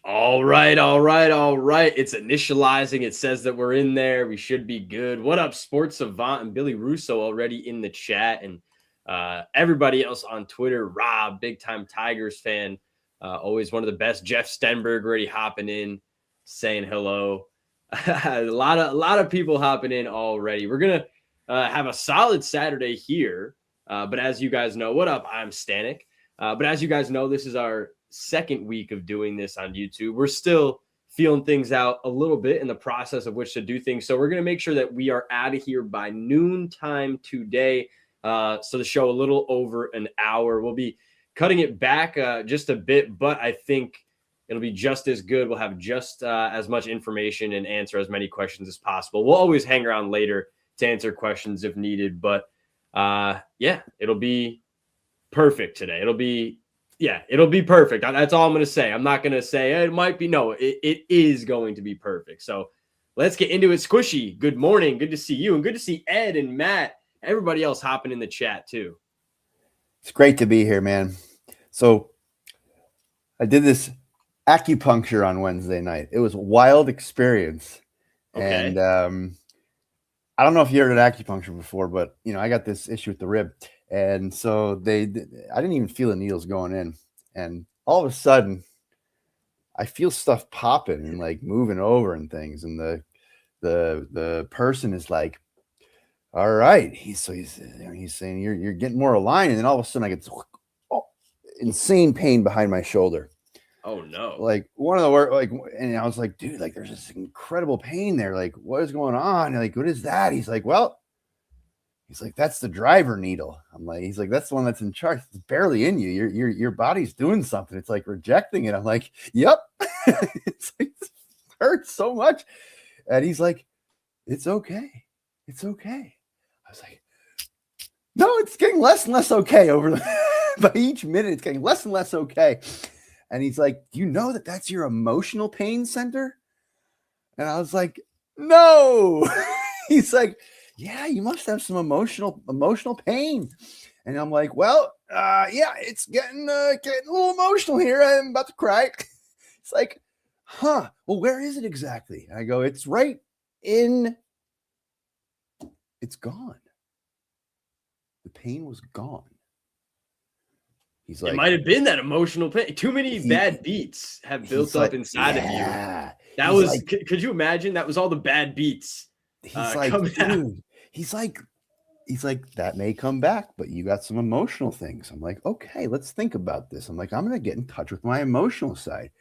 All right, all right, all right. It's initializing. It says that we're in there. We should be good. What up, Sports Savant and Billy Russo already in the chat, and everybody else on Twitter. Rob, big time Tigers fan, always one of the best. Jeff Stenberg already hopping in, saying hello. a lot of people hopping in already. We're gonna have a solid Saturday here, but as you guys know, what up? I'm Stanek. But as you guys know, this is our second week of doing this on YouTube. We're still feeling things out a little bit in the process of which to do things. So we're going to make sure that we are out of here by noon time today. So the show a little over an hour. We'll be cutting it back just a bit, but I think it'll be just as good. We'll have just as much information and answer as many questions as possible. We'll always hang around later to answer questions if needed, but yeah, it'll be perfect today. It'll be perfect. That's all I'm going to say. I'm not going to say it might be. No, it is going to be perfect. So let's get into it. Squishy, good morning. Good to see you. And good to see Ed and Matt, everybody else hopping in the chat too. It's great to be here, man. So I did this acupuncture on Wednesday night. It was a wild experience. Okay. And I don't know if you heard of acupuncture before, but, I got this issue with the rib. And so I didn't even feel the needles going in. And all of a sudden, I feel stuff popping and like moving over and things. And the person is like, all right. He's saying you're getting more aligned. And then all of a sudden I get insane pain behind my shoulder. Oh no. Like one of the work, and I was like, dude, like there's this incredible pain there. Like, what is going on? Like, what is that? He's like, that's the driver needle. He's like, that's the one that's in charge. It's barely in you. Your body's doing something. It's like rejecting it. I'm like, yep. It's like, it hurts so much. And he's like, it's okay. It's okay. I was like, no, it's getting less and less okay by each minute. It's getting less and less okay. And he's like, do you know that that's your emotional pain center? And I was like, no. He's like, yeah, you must have some emotional pain. And I'm like, well, yeah, it's getting a little emotional here. I'm about to cry. It's like, well, where is it exactly? And I go, it's right in, it's gone. The pain was gone. He's like, it might have been that emotional pain. Too many bad beats have built up inside of you. That was, like, could you imagine? That was all the bad beats. He's like, dude, he's like, that may come back, but you got some emotional things. I'm like, okay, let's think about this. I'm like, I'm going to get in touch with my emotional side.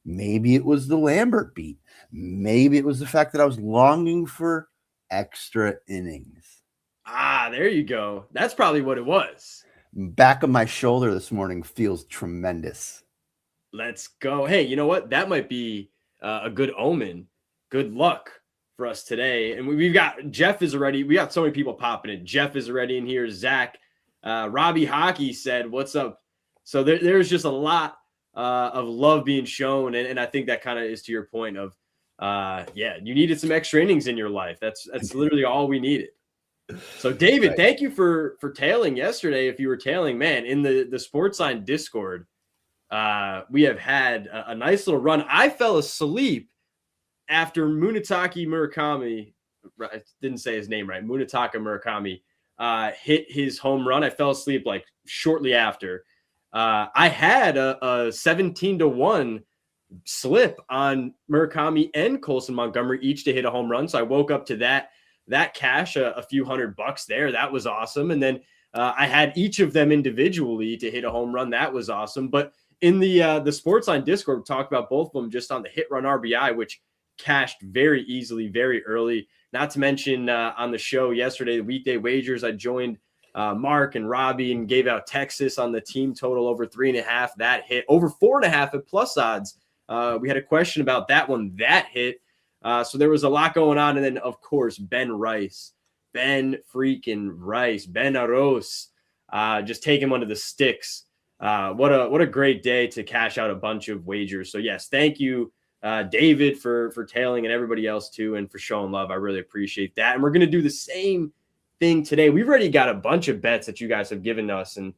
Maybe it was the Lambert beat. Maybe it was the fact that I was longing for extra innings. There you go. That's probably what it was. Back of my shoulder this morning feels tremendous. Let's go. Hey, you know what? That might be a good omen. Good luck for us today. And we've got Jeff is already. We got so many people popping in. Jeff is already in here. Zach, Robbie Hockey said, "What's up?" So there's just a lot of love being shown, and I think that kind of is to your point of, you needed some extra innings in your life. That's literally all we needed. So David, right. Thank you for tailing yesterday. If you were tailing, man, in the Sports Sign Discord, we have had a nice little run. I fell asleep after Munetaka Murakami, I didn't say his name right, Munetaka Murakami, hit his home run. I fell asleep like shortly after. I had a 17-1 slip on Murakami and Colson Montgomery each to hit a home run. So I woke up to that cash, a few $100 there. That was awesome. And then I had each of them individually to hit a home run. That was awesome. But in the Sports Line Discord, we talked about both of them just on the hit run RBI, which cashed very easily, very early. Not to mention on the show yesterday, the weekday wagers, I joined Mark and Robbie and gave out Texas on the team total over 3.5. That hit. Over 4.5 at plus odds. We had a question about that one. That hit. So there was a lot going on. And then, of course, Ben freaking Rice, Ben Aros, just taking one of the sticks. What a great day to cash out a bunch of wagers. So, yes, thank you, David, for tailing, and everybody else, too, and for showing love. I really appreciate that. And we're going to do the same thing today. We've already got a bunch of bets that you guys have given us and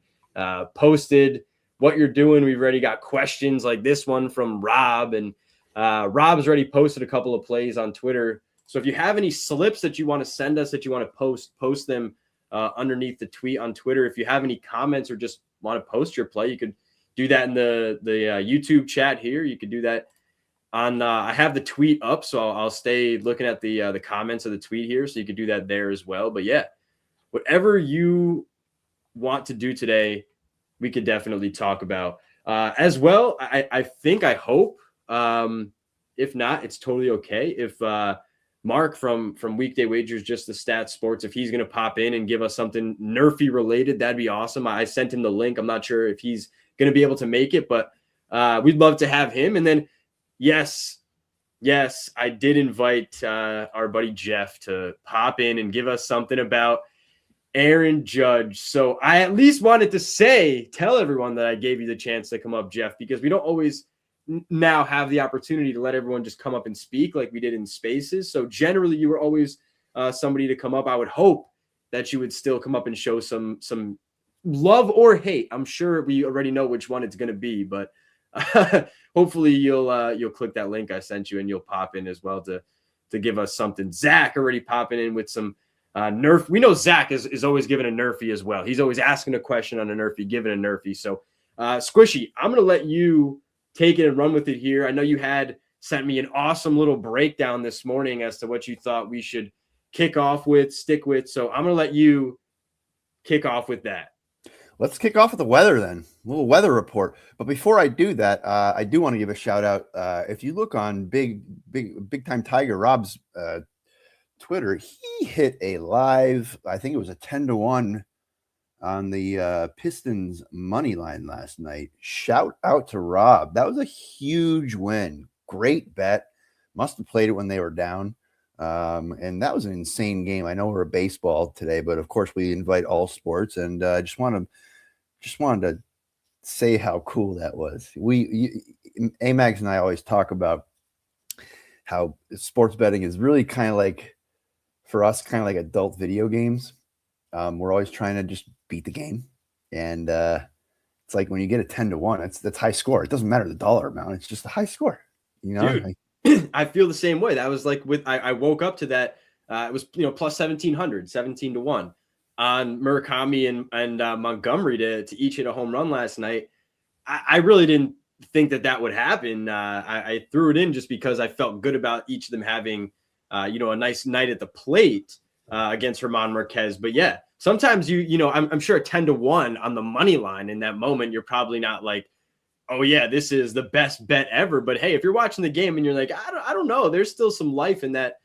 posted. what you're doing. We've already got questions like this one from Rob, and Rob's already posted a couple of plays on Twitter. So if you have any slips that you want to send us, that you want to post them underneath the tweet on Twitter. If you have any comments or just want to post your play, you could do that in the YouTube chat here. You could do that on I have the tweet up, so I'll stay looking at the comments of the tweet here, so you could do that there as well. But yeah, whatever you want to do today, we could definitely talk about as well. I hope if not, it's totally okay if Mark from Weekday Wagers, Just the Stats Sports, if he's going to pop in and give us something Nerfy related, that'd be awesome. I sent him the link. I'm not sure if he's going to be able to make it, but we'd love to have him. And then yes, I did invite our buddy Jeff to pop in and give us something about Aaron Judge. So I at least wanted to tell everyone that I gave you the chance to come up, Jeff, because we don't always now have the opportunity to let everyone just come up and speak like we did in Spaces. So generally you were always somebody to come up. I would hope that you would still come up and show some love or hate. I'm sure we already know which one it's going to be, but hopefully you'll click that link I sent you and you'll pop in as well to give us something. Zach already popping in with some Nerf. We know Zach is always giving a Nerfy as well. He's always asking a question on a Nerfy, giving a Nerfy. So Squishy, I'm going to let you take it and run with it here. I know you had sent me an awesome little breakdown this morning as to what you thought we should stick with. So I'm going to let you kick off with that. Let's kick off with the weather then. A little weather report. But before I do that, I do want to give a shout out. If you look on Big Time Tiger Rob's Twitter, he hit a live, I think it was a 10-1 on the Pistons money line last night. Shout out to Rob. That was a huge win. Great bet. Must have played it when they were down. And that was an insane game. I know we're a baseball today, but of course we invite all sports, and just wanted to say how cool that was. Amags and I always talk about how sports betting is really kind of like, for us, kind of like adult video games. We're always trying to just beat the game. And it's like when you get a 10-1, that's high score. It doesn't matter the dollar amount. It's just a high score. You know, dude, I feel the same way. That was like I woke up to that. It was, plus 1700, 17-1 on Murakami and Montgomery to each hit a home run last night. I really didn't think that would happen. I threw it in just because I felt good about each of them having, a nice night at the plate against German Marquez. But yeah, sometimes I'm sure a 10-1 on the money line in that moment, you're probably not like, oh yeah, this is the best bet ever. But hey, if you're watching the game and you're like, I don't know, there's still some life in that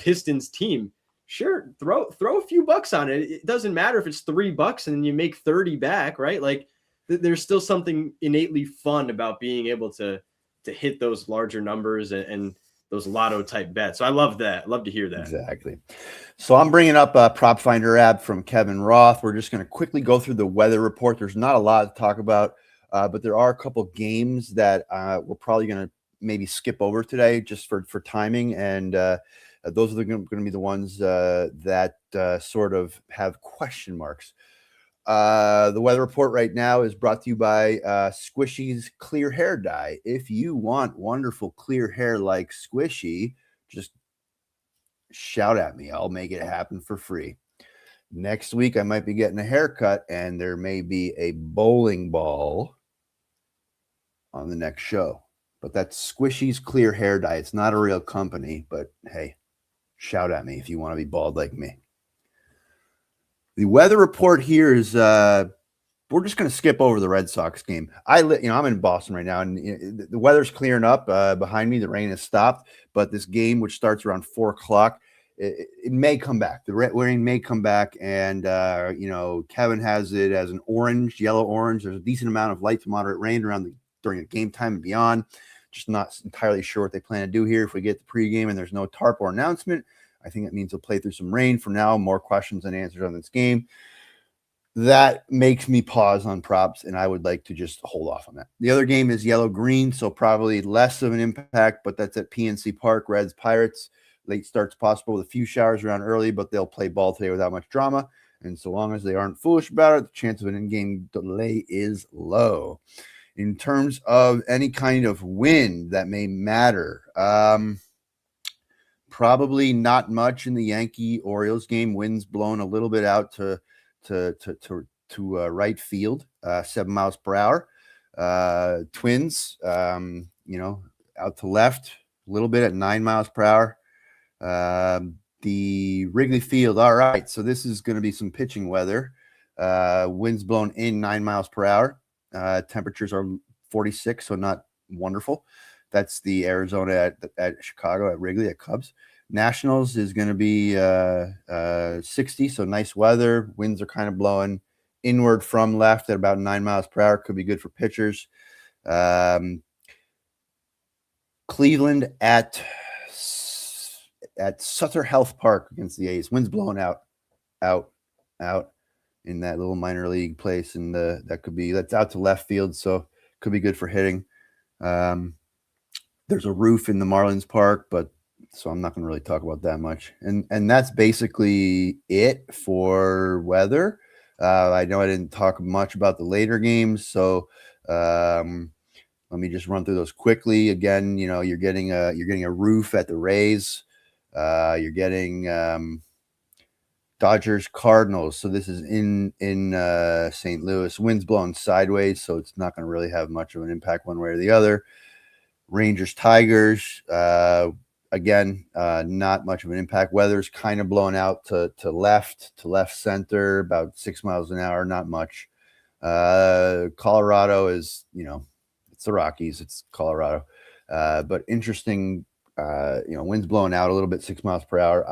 Pistons team. Sure, throw a few bucks on it. It doesn't matter if it's $3 and you make 30 back, right? Like there's still something innately fun about being able to hit those larger numbers and those lotto type bets. So I love that. I love to hear that. Exactly. So I'm bringing up a Prop Finder app from Kevin Roth. We're just going to quickly go through the weather report. There's not a lot to talk about, but there are a couple games that we're probably going to maybe skip over today just for timing. And those are going to be the ones that sort of have question marks. The weather report right now is brought to you by Squishy's Clear Hair Dye. If you want wonderful clear hair like Squishy, just shout at me. I'll make it happen for free. Next week, I might be getting a haircut, and there may be a bowling ball on the next show. But that's Squishy's Clear Hair Dye. It's not a real company, but hey, shout at me if you want to be bald like me. The weather report here is we're just going to skip over the Red Sox game. I'm in Boston right now, and the weather's clearing up behind me. The rain has stopped, but this game, which starts around 4:00, it may come back. The rain may come back, and Kevin has it as an yellow orange. There's a decent amount of light to moderate rain during the game time and beyond. Just not entirely sure what they plan to do here. If we get the pregame and there's no tarp or announcement, I think that means they'll play through some rain. For now, more questions than answers on this game. That makes me pause on props, and I would like to just hold off on that. The other game is yellow-green, so probably less of an impact, but that's at PNC Park, Reds Pirates. Late starts possible with a few showers around early, but they'll play ball today without much drama. And so long as they aren't foolish about it, the chance of an in-game delay is low. In terms of any kind of wind that may matter, probably not much in the Yankee-Orioles game. Wind's blown a little bit out to right field, 7 miles per hour. Twins, out to left, a little bit at 9 miles per hour. The Wrigley Field, all right. So this is going to be some pitching weather. Winds blown in 9 miles per hour. Temperatures are 46, so not wonderful. That's the Arizona at Chicago at Wrigley at Cubs. Nationals is going to be 60, so nice weather. Winds are kind of blowing inward from left at about 9 miles per hour. Could be good for pitchers. Cleveland at Sutter Health Park against the A's. Winds blowing out in that little minor league place, and that's out to left field, so could be good for hitting. There's a roof in the Marlins Park, but so I'm not going to really talk about that much. And that's basically it for weather. I know I didn't talk much about the later games, so let me just run through those quickly. Again, you're getting a roof at the Rays. You're getting Dodgers Cardinals. So this is in St. Louis. Winds blowing sideways, so it's not going to really have much of an impact one way or the other. Rangers Tigers. Again, not much of an impact. Weather's kind of blowing out to left center, about 6 miles an hour, not much. Colorado is, it's the Rockies, it's Colorado. But interesting, winds blowing out a little bit, 6 miles per hour.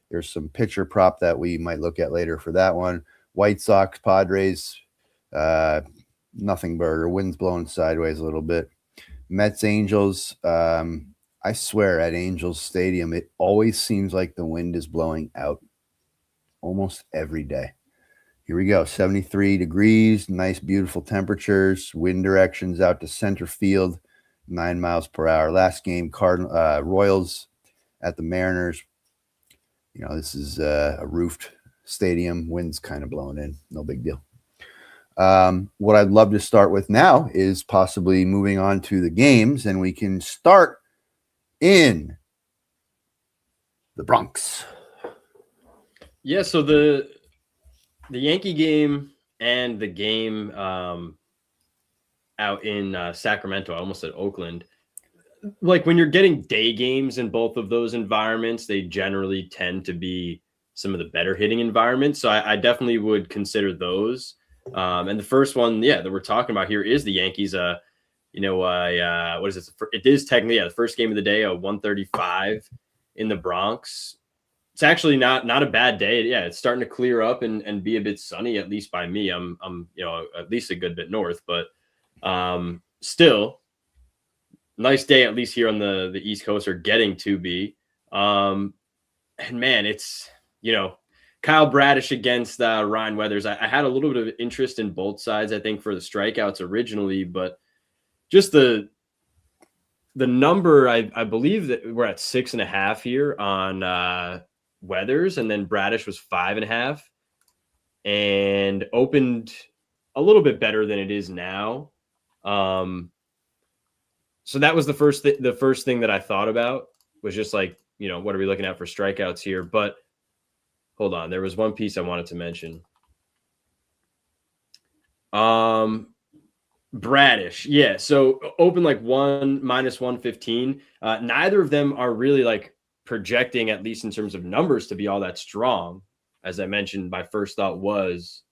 There's some pitcher prop that we might look at later for that one. White Sox, Padres, nothing burger. Winds blowing sideways a little bit. Mets, Angels. I swear at Angels Stadium, it always seems like the wind is blowing out almost every day. Here we go. 73 degrees, nice, beautiful temperatures. Wind directions out to center field, 9 miles per hour. Last game, Royals at the Mariners. This is a roofed stadium. Wind's kind of blowing in. No big deal. What I'd love to start with now is possibly moving on to the games, and we can start in the Bronx. Yeah, so the Yankee game and the game out in Sacramento, I almost said Oakland. Like when you're getting day games in both of those environments, they generally tend to be some of the better hitting environments. So I definitely would consider those. And the first one, that we're talking about here is the Yankees. What is it? It is technically the first game of the day, 1:35 in the Bronx. It's actually not a bad day. Yeah, it's starting to clear up and be a bit sunny, at least by me. I'm at least a good bit north, but still nice day, at least here on the East Coast, or getting to be. And man, it's Kyle Bradish against Ryan Weathers. I had a little bit of interest in both sides, I think, for the strikeouts originally, but just the number, I believe that we're at 6.5 here on Weathers, and then Bradish was 5.5 and opened a little bit better than it is now. So that was the first thing that I thought about was just like, what are we looking at for strikeouts here? But hold on, there was one piece I wanted to mention. Bradish, yeah. So open like -115. Neither of them are really like projecting, at least in terms of numbers, to be all that strong. As I mentioned, my first thought was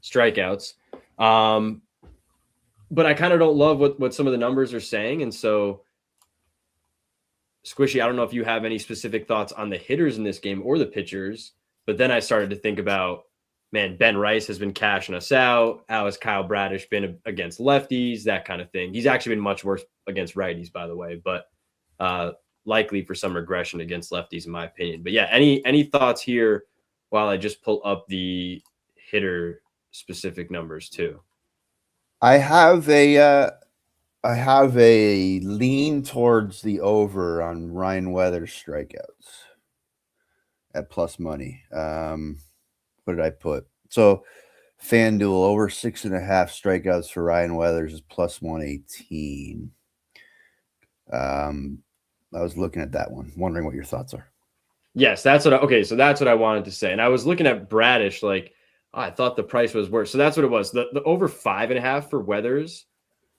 strikeouts. But I kind of don't love what some of the numbers are saying. And so, Squishy, I don't know if you have any specific thoughts on the hitters in this game or the pitchers, but then I started to think about, man, Ben Rice has been cashing us out. How has Kyle Bradish been against lefties? That kind of thing. He's actually been much worse against righties, by the way, but likely for some regression against lefties, in my opinion. But yeah, any thoughts here while I just pull up the hitter specific numbers too? I have a lean towards the over on Ryan Weathers strikeouts at plus money. What What did I put? So FanDuel over 6.5 strikeouts for Ryan Weathers is plus 118. I was looking at that one, wondering what your thoughts are. Yes, that's what. So that's what I wanted to say. And I was looking at Bradish, like I thought the price was worse. So that's what it was. The over 5.5 for Weathers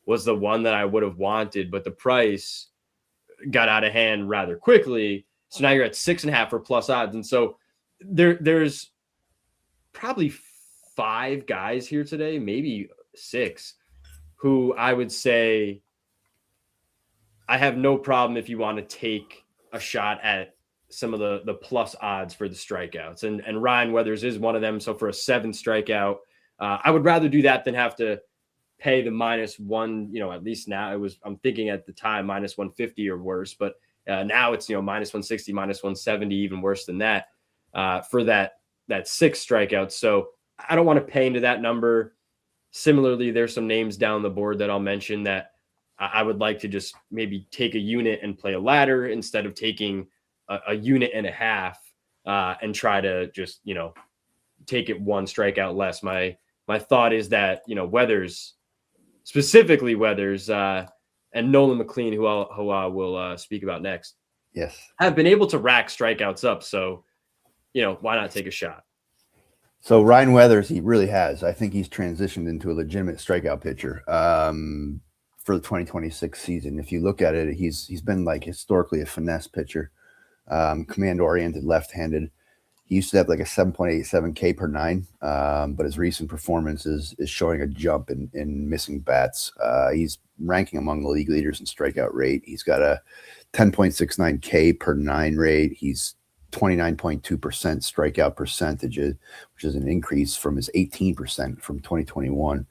was the one that I would have wanted, but the price got out of hand rather quickly. So now you're at 6.5 for plus odds. And so there's probably 5 guys here today, maybe 6, who I would say I have no problem if you want to take a shot at some of the plus odds for the strikeouts. And Ryan Weathers is one of them. So for a 7 strikeout, I would rather do that than have to pay the -1, at least now I'm thinking at the time, -150 or worse, but now it's, -160, -170, even worse than that for that 6 strikeouts. So I don't want to pay into that number. Similarly, there's some names down the board that I'll mention that I would like to just maybe take a unit and play a ladder instead of taking a unit and a half and try to just, take it 1 strikeout less. My thought is that, Weathers, specifically Weathers, and Nolan McLean, who I will speak about next, yes, have been able to rack strikeouts up. So, why not take a shot? So Ryan Weathers, he really has. I think he's transitioned into a legitimate strikeout pitcher for the 2026 season. If you look at it, he's been like historically a finesse pitcher, command-oriented, left-handed. He used to have like a 7.87 K per 9, but his recent performance is showing a jump in missing bats. He's ranking among the league leaders in strikeout rate. He's got a 10.69 K per 9 rate. He's 29.2% strikeout percentage, which is an increase from his 18% from 2021.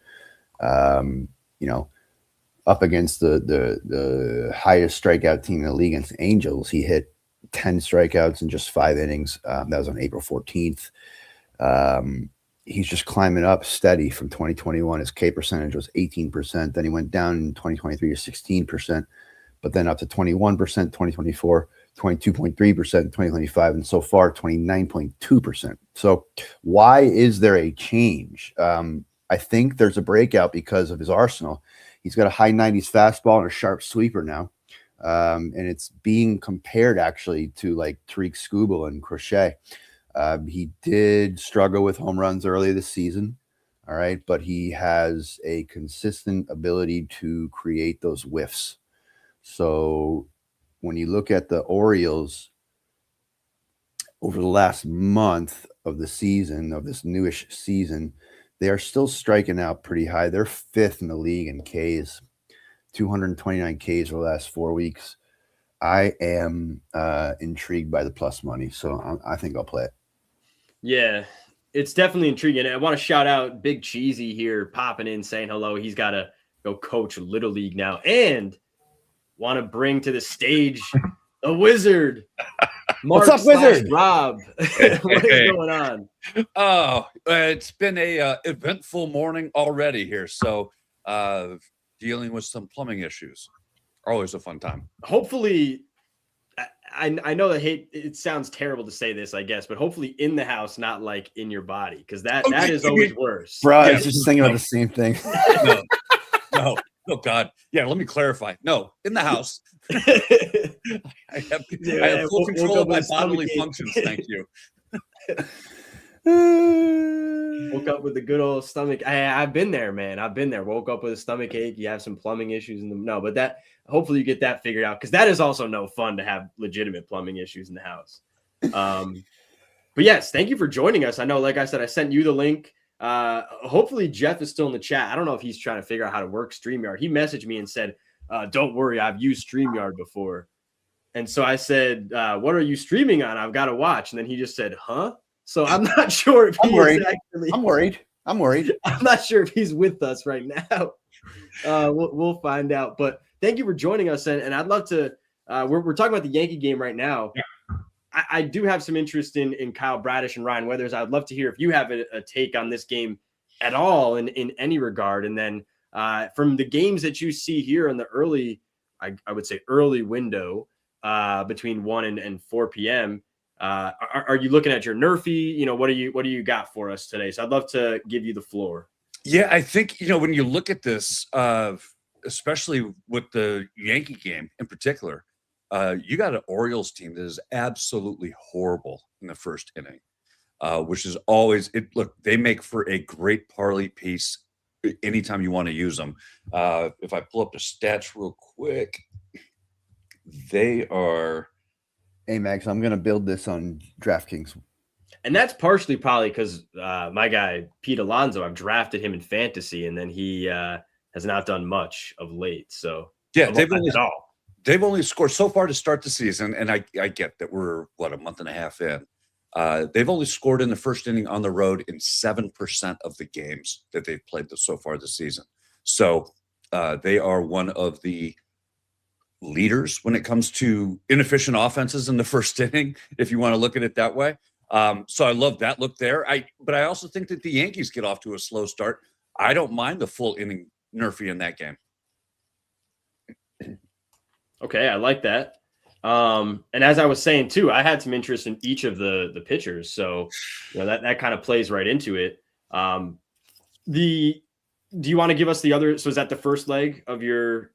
Up against the highest strikeout team in the league, against the Angels, he hit 10 strikeouts in just 5 innings. That was on April 14th. He's just climbing up steady from 2021. His K percentage was 18%. Then he went down in 2023 to 16%, but then up to 21%, 2024, 22.3% in 2025, and so far 29.2%. So why is there a change? I think there's a breakout because of his arsenal. He's got a high 90s fastball and a sharp sweeper now. And it's being compared actually to like Tariq Skubal and Crochet. He did struggle with home runs early this season. All right. But he has a consistent ability to create those whiffs. So when you look at the Orioles over the last month of the season, of this newish season, they are still striking out pretty high. They're 5th in the league in Ks, 229 Ks over the last 4 weeks. I am intrigued by the plus money, so I think I'll play it. Yeah, it's definitely intriguing. I want to shout out Big Cheesy here, popping in, saying hello. He's got to go coach Little League now, and want to bring to the stage a wizard. Mark, what's up, Wizard? Rob, what is going on? Oh, it's been a eventful morning already here. So dealing with some plumbing issues. Always a fun time. Hopefully, I know that it sounds terrible to say this, I guess, but hopefully in the house, not like in your body, because that is always worse. Bro, I was just thinking about the same thing. No. Oh God. Yeah, let me clarify. No, in the house. I have full control of my bodily functions. Thank you. Woke up with a good old stomach. I've been there, man. I've been there. Woke up with a stomach ache. You have some plumbing issues but that hopefully you get that figured out, because that is also no fun to have legitimate plumbing issues in the house. But yes, thank you for joining us. I know, like I said, I sent you the link. Hopefully Jeff is still in the chat. I don't know if he's trying to figure out how to work StreamYard. He messaged me and said, don't worry, I've used StreamYard before. And so I said, what are you streaming on? I've got to watch. And then he just said, huh? So I'm not sure if I'm worried. I'm worried. I'm not sure if he's with us right now. We'll find out. But thank you for joining us. And I'd love to, we're talking about the Yankee game right now. Yeah. I do have some interest in Kyle Bradish and Ryan Weathers. I'd love to hear if you have a take on this game at all in any regard. And then from the games that you see here in the early, I would say early window between 1 and 4 p.m., Are you looking at your Nerfy? What do you got for us today? So I'd love to give you the floor. Yeah, I think, when you look at this, especially with the Yankee game in particular, you got an Orioles team that is absolutely horrible in the first inning, which is always look, they make for a great parlay piece anytime you want to use them. If I pull up the stats real quick, they are. Hey, Max, I'm going to build this on DraftKings. And that's partially probably because my guy, Pete Alonso, I've drafted him in fantasy, and then he has not done much of late. So, yeah, they've only scored so far to start the season. And I get that we're, a month and a half in. They've only scored in the first inning on the road in 7% of the games that they've played so far this season. So they are one of the leaders when it comes to inefficient offenses in the first inning, if you want to look at it that way. So I love that look there. But I also think that the Yankees get off to a slow start. I don't mind the full inning Nerfy in that game. Okay, I like that. And as I was saying too, I had some interest in each of the pitchers, so that kind of plays right into it. Do you want to give us the other? So is that the first leg of your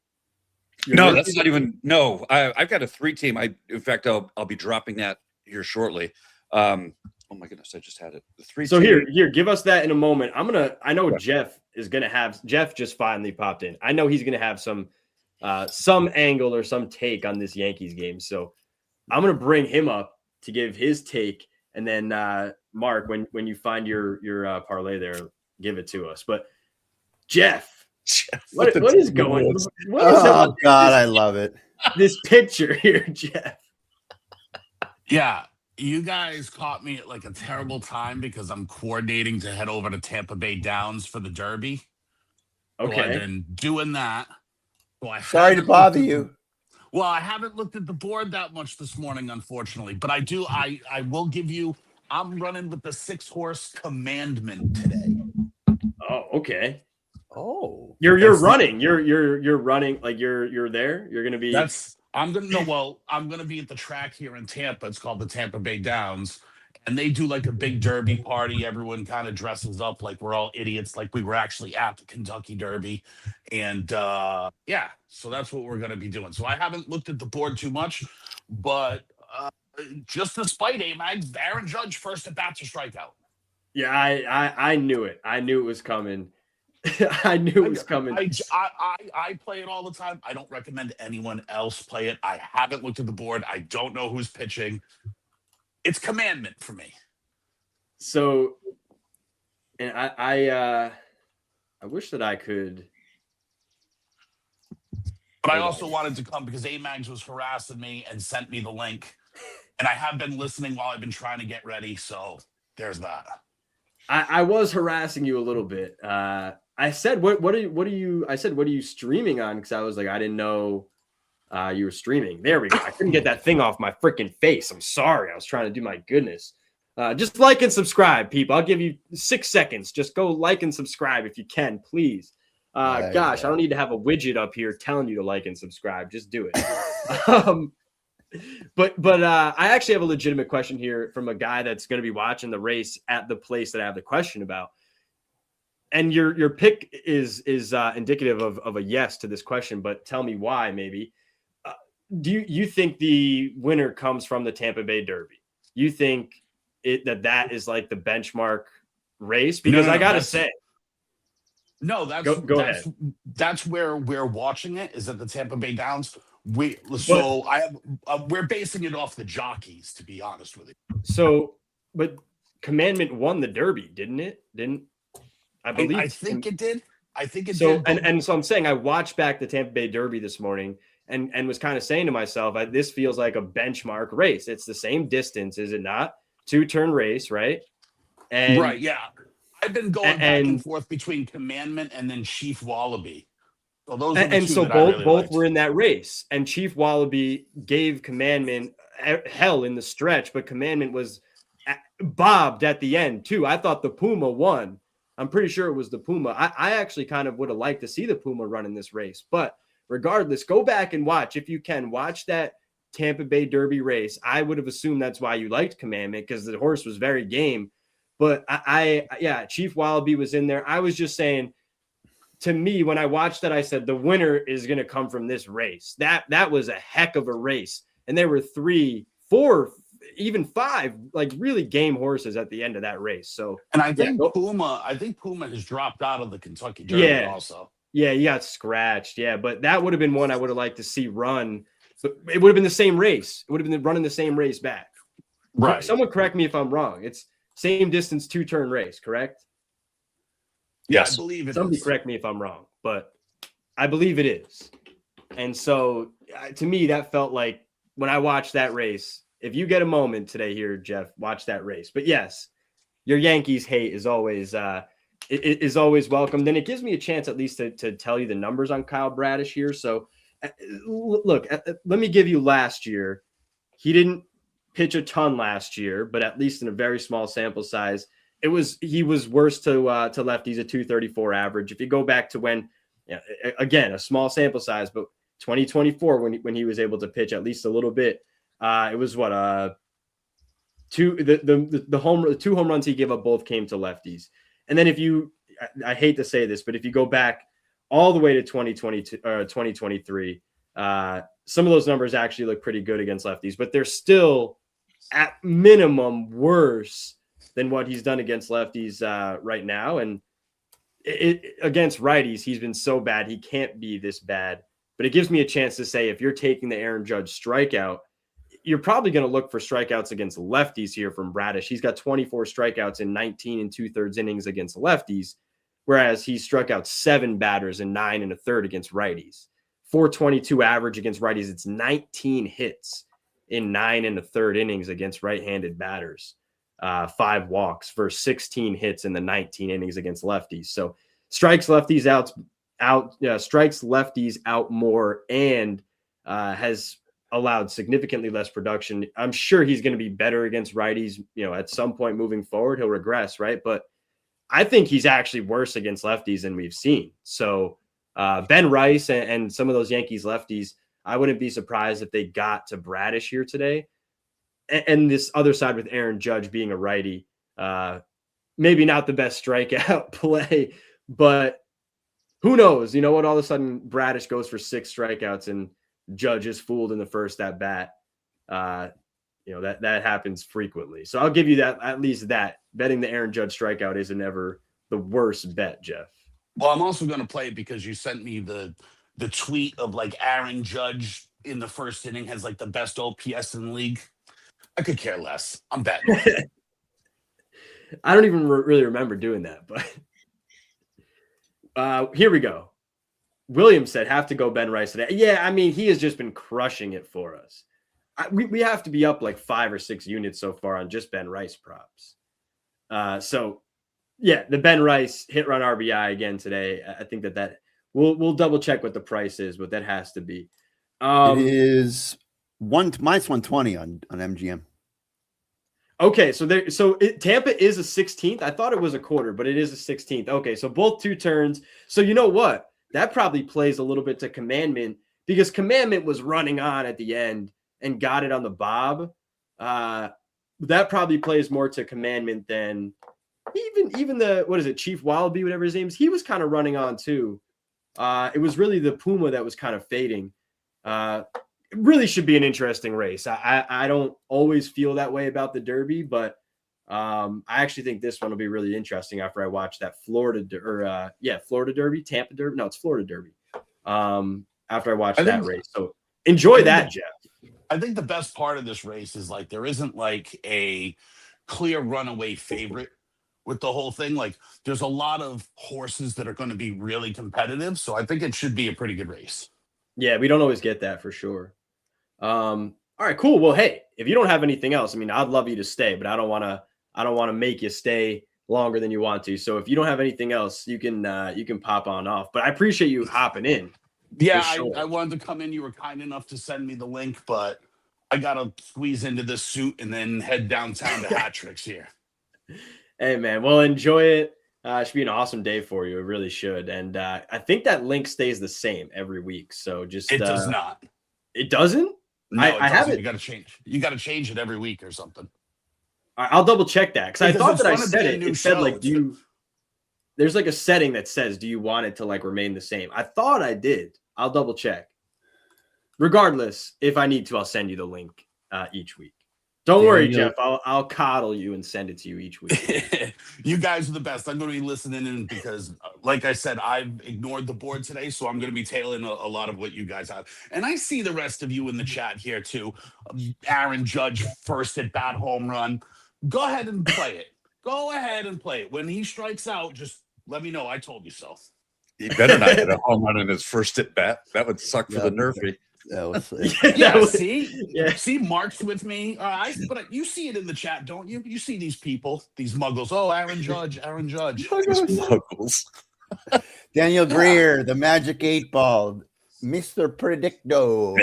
no, that's not even. No, I've got a 3-team. In fact, I'll be dropping that here shortly. Oh my goodness, I just had it. The 3. So here, give us that in a moment. I know Jeff is gonna have. Jeff just finally popped in. I know he's gonna have some angle or some take on this Yankees game. So I'm gonna bring him up to give his take, and then Mark, when you find your parlay there, give it to us. But Jeff, what is going on? Oh God, I love it. This picture here, Jeff. Yeah, you guys caught me at like a terrible time because I'm coordinating to head over to Tampa Bay Downs for the Derby. Okay. So I've been doing that. So Sorry to bother you. Well, I haven't looked at the board that much this morning, unfortunately. But I do. I will give you. I'm running with the 6-horse Commandment today. Oh, okay. Oh, you're running. You're running like you're there. You're gonna be. I'm gonna be at the track here in Tampa. It's called the Tampa Bay Downs, and they do like a big Derby party. Everyone kind of dresses up like we're all idiots, like we were actually at the Kentucky Derby, and yeah, so that's what we're gonna be doing. So I haven't looked at the board too much, but just despite Amags, Aaron Judge first at bat to strikeout. Yeah, I knew it. I knew it was coming. I knew it was coming. I play it all the time. I don't recommend anyone else play it. I haven't looked at the board. I don't know who's pitching. It's Commandment for me. So, and I wish that I could. But I also wanted to come because Amags was harassing me and sent me the link. And I have been listening while I've been trying to get ready. So there's that. I was harassing you a little bit. I said, what are you streaming on? Because I was like, I didn't know you were streaming. There we go. I couldn't get that thing off my freaking face. I'm sorry. I was trying to do my goodness. Just like and subscribe, people. I'll give you 6 seconds. Just go like and subscribe if you can, please. Gosh, I don't need to have a widget up here telling you to like and subscribe. Just do it. But I actually have a legitimate question here from a guy that's going to be watching the race at the place that I have the question about. And your pick is indicative of a yes to this question, but tell me why. Maybe do you think the winner comes from the Tampa Bay Derby? You think that is like the benchmark race? Because I gotta say, no, that's ahead. That's where we're watching it. Is at the Tampa Bay Downs. We're basing it off the jockeys, to be honest with you. So, but Commandment won the Derby, didn't it? I believe. I think it did. So, and so I'm saying I watched back the Tampa Bay Derby this morning and was kind of saying to myself, this feels like a benchmark race. It's the same distance, is it not? 2-turn race, right? And right, yeah. I've been going back and forth between Commandment and then Chief Wallaby. So those are the two that both were in that race, and Chief Wallaby gave Commandment hell in the stretch, but Commandment was bobbed at the end too. I thought the Puma won. I'm pretty sure it was the Puma. I actually kind of would have liked to see the Puma run in this race, but regardless, go back and watch if you can. Watch that Tampa Bay Derby race, I would have assumed that's why you liked Commandment, because the horse was very game. But yeah, Chief Wallaby was in there. I was just saying, to me, when I watched that, I said the winner is going to come from this race. That was a heck of a race. And there were 3, 4, even 5 like really game horses at the end of that race. So, and I think Puma has dropped out of the Kentucky Derby also. Yeah, he got scratched. Yeah, but that would have been one I would have liked to see run. But it would have been the same race. It would have been running the same race back. Right. Someone correct me if I'm wrong. It's same distance, 2-turn race, correct? Yes. I believe it Somebody correct me if I'm wrong, but I believe it is. And so to me, that felt like when I watched that race, if you get a moment today here, Jeff, watch that race. But yes, your Yankees hate is always is always welcome. Then it gives me a chance at least to tell you the numbers on Kyle Bradish here. So look, let me give you last year. He didn't pitch a ton last year, but at least in a very small sample size, he was worse to lefties, a 234 average. If you go back to when, again, a small sample size, but 2024 when he was able to pitch at least a little bit, it was what the 2 home runs he gave up both came to lefties. And then I hate to say this, but if you go back all the way to 2022 or 2023, some of those numbers actually look pretty good against lefties, but they're still at minimum worse than what he's done against lefties right now. And against righties, he's been so bad, he can't be this bad. But it gives me a chance to say, if you're taking the Aaron Judge strikeout, you're probably going to look for strikeouts against lefties here from Bradish. He's got 24 strikeouts in 19 2/3 innings against lefties, whereas he struck out 7 batters in 9 1/3 against righties. 422 average against righties. It's 19 hits in 9 1/3 innings against right-handed batters. 5 walks for 16 hits in the 19 innings against lefties. So strikes lefties strikes lefties out more, and has allowed significantly less production. I'm sure he's going to be better against righties. At some point moving forward, he'll regress, right? But I think he's actually worse against lefties than we've seen. So Ben Rice and some of those Yankees lefties, I wouldn't be surprised if they got to Bradish here today. And this other side with Aaron Judge being a righty, maybe not the best strikeout play, but who knows? You know what? All of a sudden, Bradish goes for 6 strikeouts and Judge is fooled in the first at bat. That happens frequently. So I'll give you that, at least that. Betting the Aaron Judge strikeout isn't ever the worst bet, Jeff. Well, I'm also going to play it because you sent me the tweet of like Aaron Judge in the first inning has like the best OPS in the league. I could care less. I'm betting. I don't even really remember doing that, but here we go. Williams said, have to go Ben Rice today. Yeah, I mean, he has just been crushing it for us. We have to be up like 5 or 6 units so far on just Ben Rice props. So, yeah, the Ben Rice hit run RBI again today. I think that we'll double check what the price is, but that has to be. It is -120 on MGM. Okay, Tampa is a 16th. I thought it was a quarter, but it is a 16th. Okay, so both 2 turns. So you know what? That probably plays a little bit to Commandment, because Commandment was running on at the end and got it on the bob. That probably plays more to Commandment than even the, what is it, Chief Wallaby, whatever his name is. He was kind of running on too. It was really the Puma that was kind of fading. It really should be an interesting race. I don't always feel that way about the Derby, but I actually think this one will be really interesting after I watch that Florida Derby, Tampa Derby. No, it's Florida Derby. After I watch that race. So enjoy that, Jeff. I think the best part of this race is like there isn't like a clear runaway favorite with the whole thing. Like there's a lot of horses that are going to be really competitive. So I think it should be a pretty good race. Yeah, we don't always get that for sure. All right, cool. Well, hey, if you don't have anything else, I mean, I'd love you to stay, but I don't want to make you stay longer than you want to. So if you don't have anything else, you can pop on off. But I appreciate you hopping in. Yeah, sure. I wanted to come in. You were kind enough to send me the link, but I got to squeeze into this suit and then head downtown to Hat Tricks here. Hey, man. Well, enjoy it. It should be an awesome day for you. It really should. And I think that link stays the same every week. So just it does not. It doesn't? No, I it doesn't. haven't. You got to change. You got to change it every week or something. I'll double check that because I Because thought it's that I gonna said be a it. new It said show. like, there's like a setting that says, do you want it to like remain the same? I thought I did. I'll double check. Regardless, if I need to, I'll send you the link each week. Don't worry, Jeff. I'll coddle you and send it to you each week. You guys are the best. I'm going to be listening in because, like I said, I've ignored the board today, so I'm going to be tailing a lot of what you guys have. And I see the rest of you in the chat here too. Aaron Judge, first at bat home run. Go ahead and play it. Go ahead and play it. When he strikes out, just let me know. I told you so. He better not get a home run in his first at bat. That would suck for the Nerfy. That was See, Mark's with me. But you see it in the chat, don't you? You see these people, these muggles. Oh, Aaron Judge. Muggles. Daniel Greer, the Magic 8-Ball, Mr. Predicto.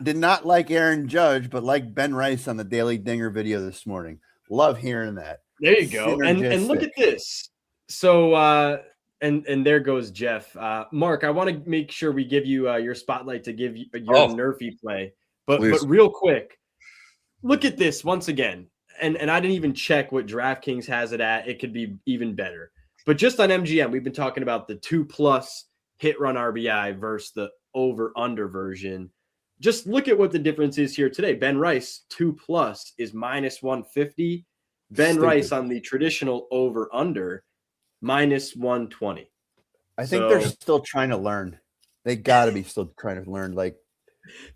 Did not like Aaron Judge, but like Ben Rice on the Daily Dinger video this morning. Love hearing that. There you go. And look at this. So and there goes Jeff. Mark, I want to make sure we give you your spotlight to give you your Nerfy play. But real quick, look at this once again. And I didn't even check what DraftKings has it at. It could be even better. But just on MGM, we've been talking about the 2+ hit run RBI versus the over-under version. Just look at what the difference is here today. Ben Rice, 2+ is -150. Ben Rice on the traditional over-under, -120. I think they're still trying to learn. They got to be still trying to learn. Like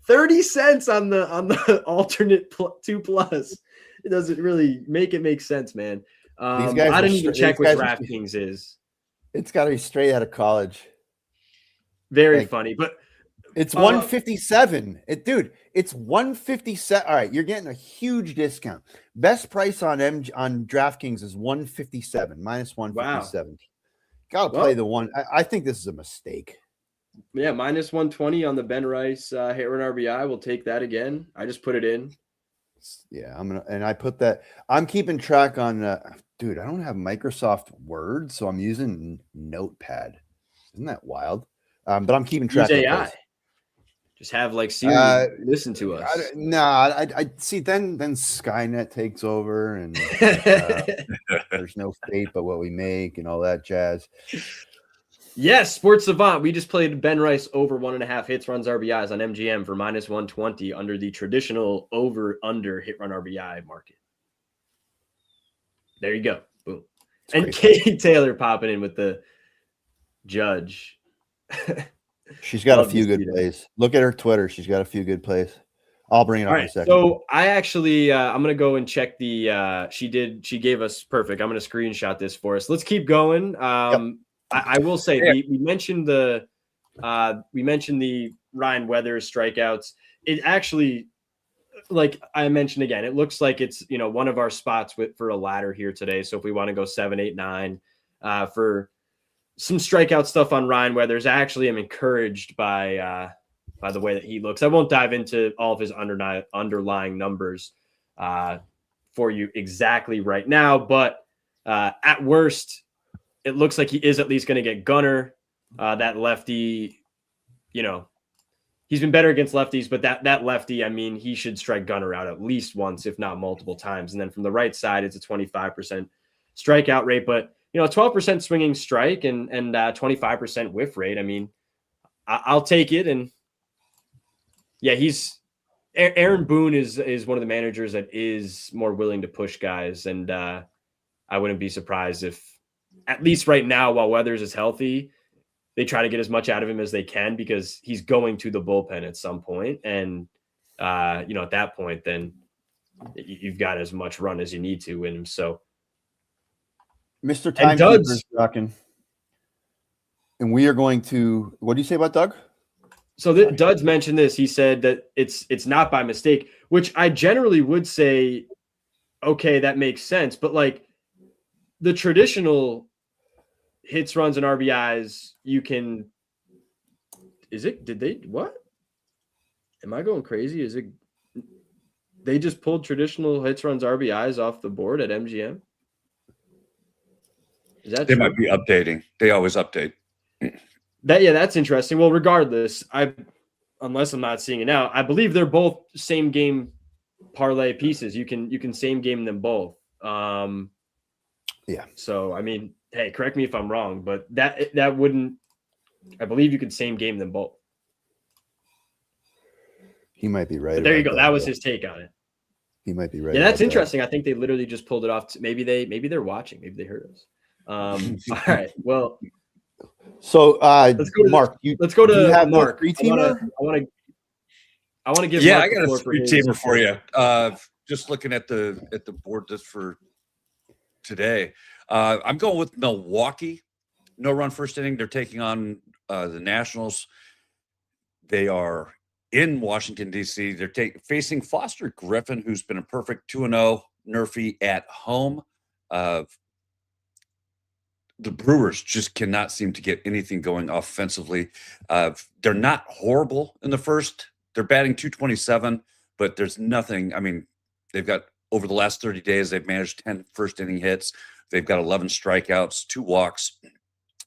30 cents on the alternate 2+. It doesn't really make sense, man. I didn't even check what DraftKings is. It's got to be straight out of college. Very funny, but it's 157. It's 157. All right, you're getting a huge discount. Best price on DraftKings is 157, -157. Wow. Got to play the one. I think this is a mistake. Yeah, -120 on the Ben Rice hit run RBI. We'll take that again. I just put it in. Yeah, I put that. I'm keeping track on. Dude, I don't have Microsoft Word, so I'm using Notepad. Isn't that wild? But I'm keeping track. Use AI. Just have like Siri listen to us. I see. Then Skynet takes over, and there's no fate but what we make, and all that jazz. Yes, Sports Savant. We just played Ben Rice over 1.5 hits, runs, RBIs on MGM for -120 under the traditional over/under hit run RBI market. There you go. Boom. That's and Katie Taylor popping in with the Judge. She's got a few good plays. Look at her Twitter. She's got a few good plays. I'll bring it up in a second. So I actually, I'm going to go and check the, she gave us perfect. I'm going to screenshot this for us. Let's keep going. I will say we mentioned the Ryan Weathers strikeouts. It actually, like I mentioned again, it looks like it's, one of our spots for a ladder here today. So if we want to go 7, 8, 9 for some strikeout stuff on Ryan Weathers, I actually am encouraged by the way that he looks. I won't dive into all of his underlying numbers for you exactly right now, but at worst, it looks like he is at least going to get Gunnar. That lefty, he's been better against lefties, but that lefty, I mean, he should strike Gunnar out at least once, if not multiple times. And then from the right side, it's a 25% strikeout rate, but 12% swinging strike and 25% whiff rate. I mean, I'll take it. And yeah, Aaron Boone is one of the managers that is more willing to push guys. And I wouldn't be surprised if, at least right now, while Weathers is healthy, they try to get as much out of him as they can because he's going to the bullpen at some point. And, at that point, then you've got as much run as you need to in him. So, Mr. Timekeeper's rocking. And we are going to, what do you say about Doug? So Dud's mentioned this. He said that it's not by mistake, which I generally would say, okay, that makes sense. But like the traditional hits, runs, and RBIs, what? Am I going crazy? They just pulled traditional hits, runs, RBIs off the board at MGM? Is that they true? might be updating. They always update. That's interesting. Well, regardless, unless I'm not seeing it now. I believe they're both same game parlay pieces. You can same game them both. Yeah. So I mean, hey, correct me if I'm wrong, but that wouldn't. I believe you could same game them both. He might be right. But there you about go. That was his take on it. He might be right. Yeah, that's about interesting. I think they literally just pulled it off. Maybe they're watching. Maybe they heard us. All right. Well, so let's go to Mark. let's go to do you have Mark. no three-teamer? I want to give. Yeah, Mark I got the floor a for three his- teamer for you. Just looking at the board just for today. I'm going with Milwaukee. No run first inning. They're taking on the Nationals. They are in Washington, D.C. They're facing Foster Griffin, who's been a perfect 2-0 Nerfy at home. The Brewers just cannot seem to get anything going offensively. They're not horrible in the first. They're batting .227, but there's nothing. I mean, they've got over the last 30 days, they've managed 10 first inning hits. They've got 11 strikeouts, 2 walks,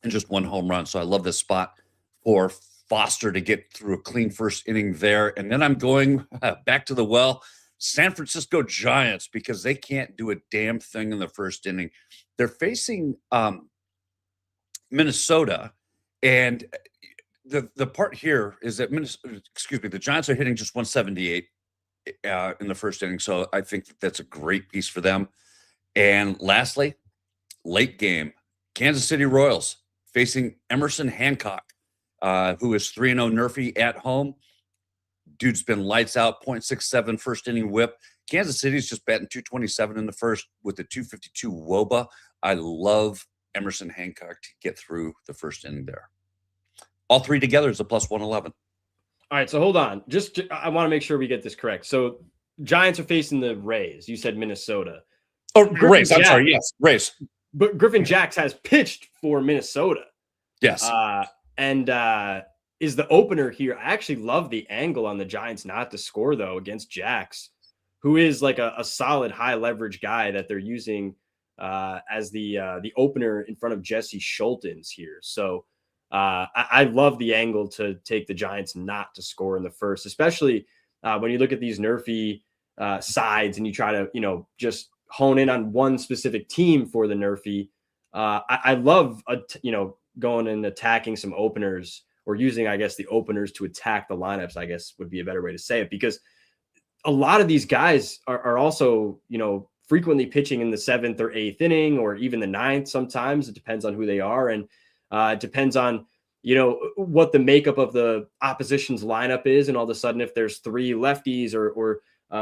and just 1 home run. So I love this spot for Foster to get through a clean first inning there. And then I'm going back to the well, San Francisco Giants, because they can't do a damn thing in the first inning. They're facing Minnesota, and the part here is that the Giants are hitting just 178 in the first inning, so I think that's a great piece for them. And lastly, late game, Kansas City Royals facing Emerson Hancock, who is 3-0 Nerfy at home. Dude's been lights out, .67 first inning whip. Kansas City's just batting .227 in the first with the .252 WOBA. I love Emerson Hancock to get through the first inning there. All three together is a +111. All right, so hold on. I want to make sure we get this correct. So Giants are facing the Rays. You said Minnesota. Oh, Rays. I'm sorry. Yes, Rays. But Griffin Jax has pitched for Minnesota. Yes. And is the opener here. I actually love the angle on the Giants not to score, though, against Jax, who is like a solid high leverage guy that they're using as the opener in front of Jesse Schultens here. So I love the angle to take the Giants not to score in the first, especially when you look at these Nerfy sides and you try to, just hone in on one specific team for the Nerfy. I love, going and attacking some openers, or using, I guess, the openers to attack the lineups, I guess would be a better way to say it, because a lot of these guys are also, frequently pitching in the 7th or 8th inning, or even the 9th. Sometimes it depends on who they are. And it depends on, what the makeup of the opposition's lineup is. And all of a sudden, if there's 3 lefties or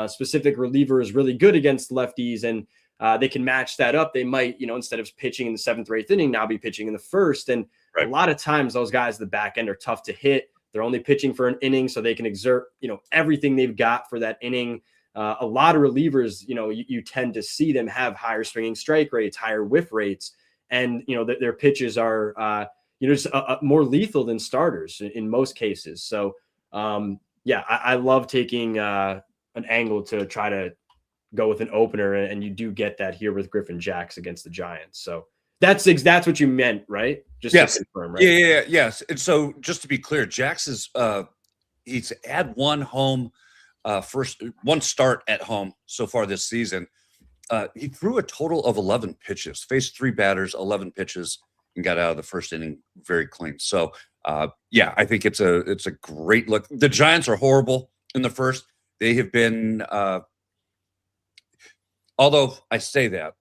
specific reliever is really good against lefties, and they can match that up, they might, instead of pitching in the 7th or 8th inning, now be pitching in the first. And right. A lot of times those guys at the back end are tough to hit. They're only pitching for an inning, so they can exert, everything they've got for that inning. A lot of relievers, you tend to see them have higher swinging strike rates, higher whiff rates, and, their pitches are, just more lethal than starters in most cases. So, I love taking an angle to try to go with an opener, and you do get that here with Griffin Jax against the Giants. So that's what you meant, right? Just yes. to confirm, right? Yeah, yes. And so just to be clear, Jax is he's had one start at home so far this season. He threw a total of 11 pitches, faced 3 batters, 11 pitches, and got out of the first inning very clean. So I think it's a great look. The Giants are horrible in the first. They have been although I say that,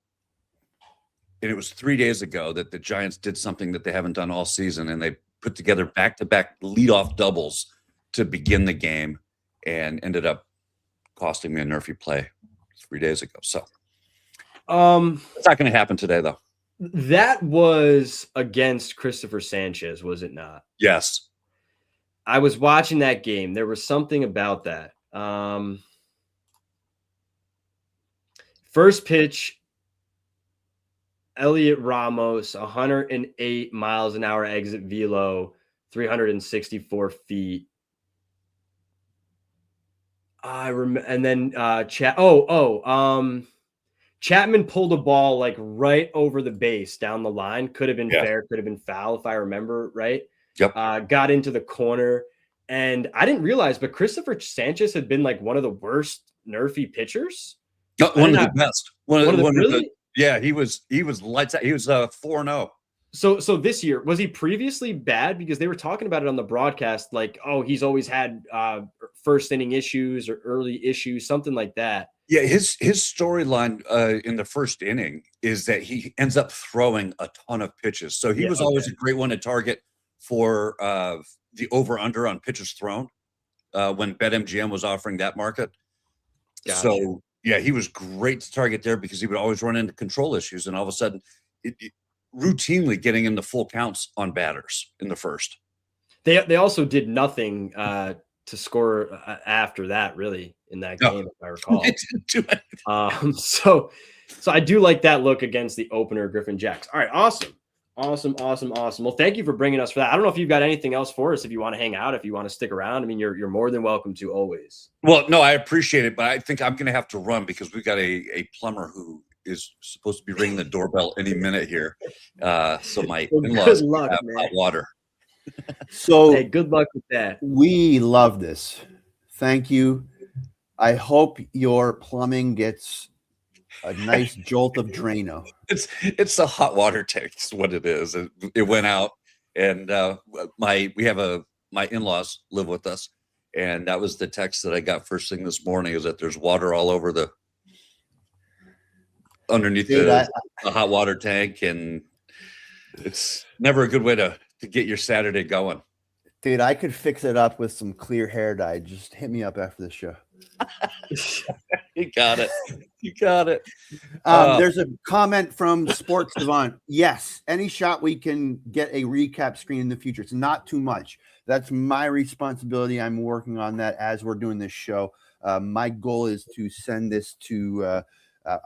and it was 3 days ago that the Giants did something that they haven't done all season, and they put together back-to-back leadoff doubles to begin the game, and ended up costing me a Nerfy play 3 days ago. So it's not going to happen today, though. That was against Christopher Sanchez, was it not? Yes. I was watching that game. There was something about that. First pitch, Elliot Ramos, 108 miles an hour exit velo, 364 feet. I remember, and then Chapman pulled a ball like right over the base down the line. Could have been fair, could have been foul if I remember right. Yep. Got into the corner, And I didn't realize, but Christopher Sanchez had been like one of the worst nerfy pitchers. One of the best. One of the really? Yeah, he was lights out. He was 4-0. So this year, was he previously bad? Because they were talking about it on the broadcast, like, oh, he's always had first inning issues or early issues, something like that. Yeah, his storyline in the first inning is that he ends up throwing a ton of pitches. So he was always a great one to target for the over-under on pitches thrown when BetMGM was offering that market. So, yeah, he was great to target there because he would always run into control issues. And all of a sudden, routinely getting into full counts on batters in the first. They also did nothing to score after that, really, in that game, if I recall. They didn't do anything. So I do like that look against the opener, Griffin Jacks. All right, awesome. Well, thank you for bringing us for that. I don't know if you've got anything else for us. If you want to hang out, if you want to stick around, I mean, you're more than welcome to always. Well, no, I appreciate it, but I think I'm going to have to run because we've got a plumber who is supposed to be ringing the doorbell any minute here. So my in-laws have hot water. So hey, good luck with that. We love this. Thank you. I hope your plumbing gets a nice jolt of Drano. It's a hot water tank. Is what it is. It went out, and my in-laws live with us, and that was the text that I got first thing this morning. Is that there's water all over underneath the hot water tank, and it's never a good way to get your Saturday going. Dude, I could fix it up with some clear hair dye. Just hit me up after the show. You got it. There's a comment from Sports Savant. Yes, any shot we can get a recap screen in the future. It's not too much. That's my responsibility. I'm working on that as we're doing this show. My goal is to send this to.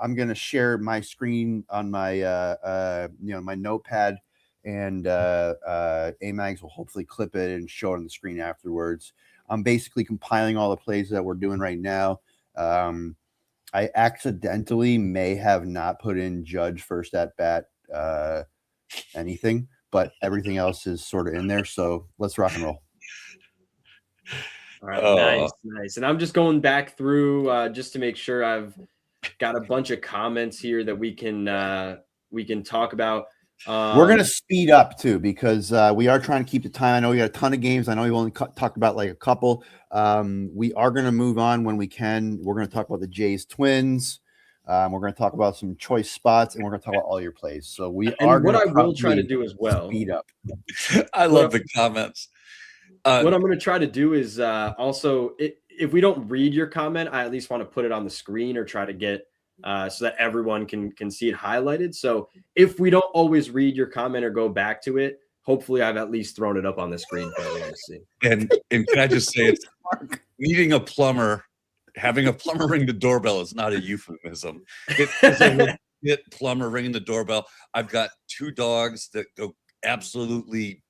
I'm going to share my screen on my my notepad, and Amags will hopefully clip it and show it on the screen afterwards. I'm basically compiling all the plays that we're doing right now. I accidentally may have not put in Judge first at bat anything, but everything else is sort of in there. So let's rock and roll. All right, nice. And I'm just going back through just to make sure I've got a bunch of comments here that we can talk about. We're going to speed up too, because we are trying to keep the time. I know we got a ton of games. I know we only talked about like a couple. We are going to move on when we can. We're going to talk about the Jays Twins. We're going to talk about some choice spots, and we're going to talk about all your plays. So we are going to. What I will try to do as well. Speed up. I love the comments. What I'm going to try to do is also, if we don't read your comment, I at least want to put it on the screen or try to get so that everyone can see it highlighted. So if we don't always read your comment or go back to it, hopefully I've at least thrown it up on the screen for everyone to see. And can I just say, it's needing a plumber, having a plumber ring the doorbell is not a euphemism. It is a legit plumber ringing the doorbell. I've got 2 dogs that go absolutely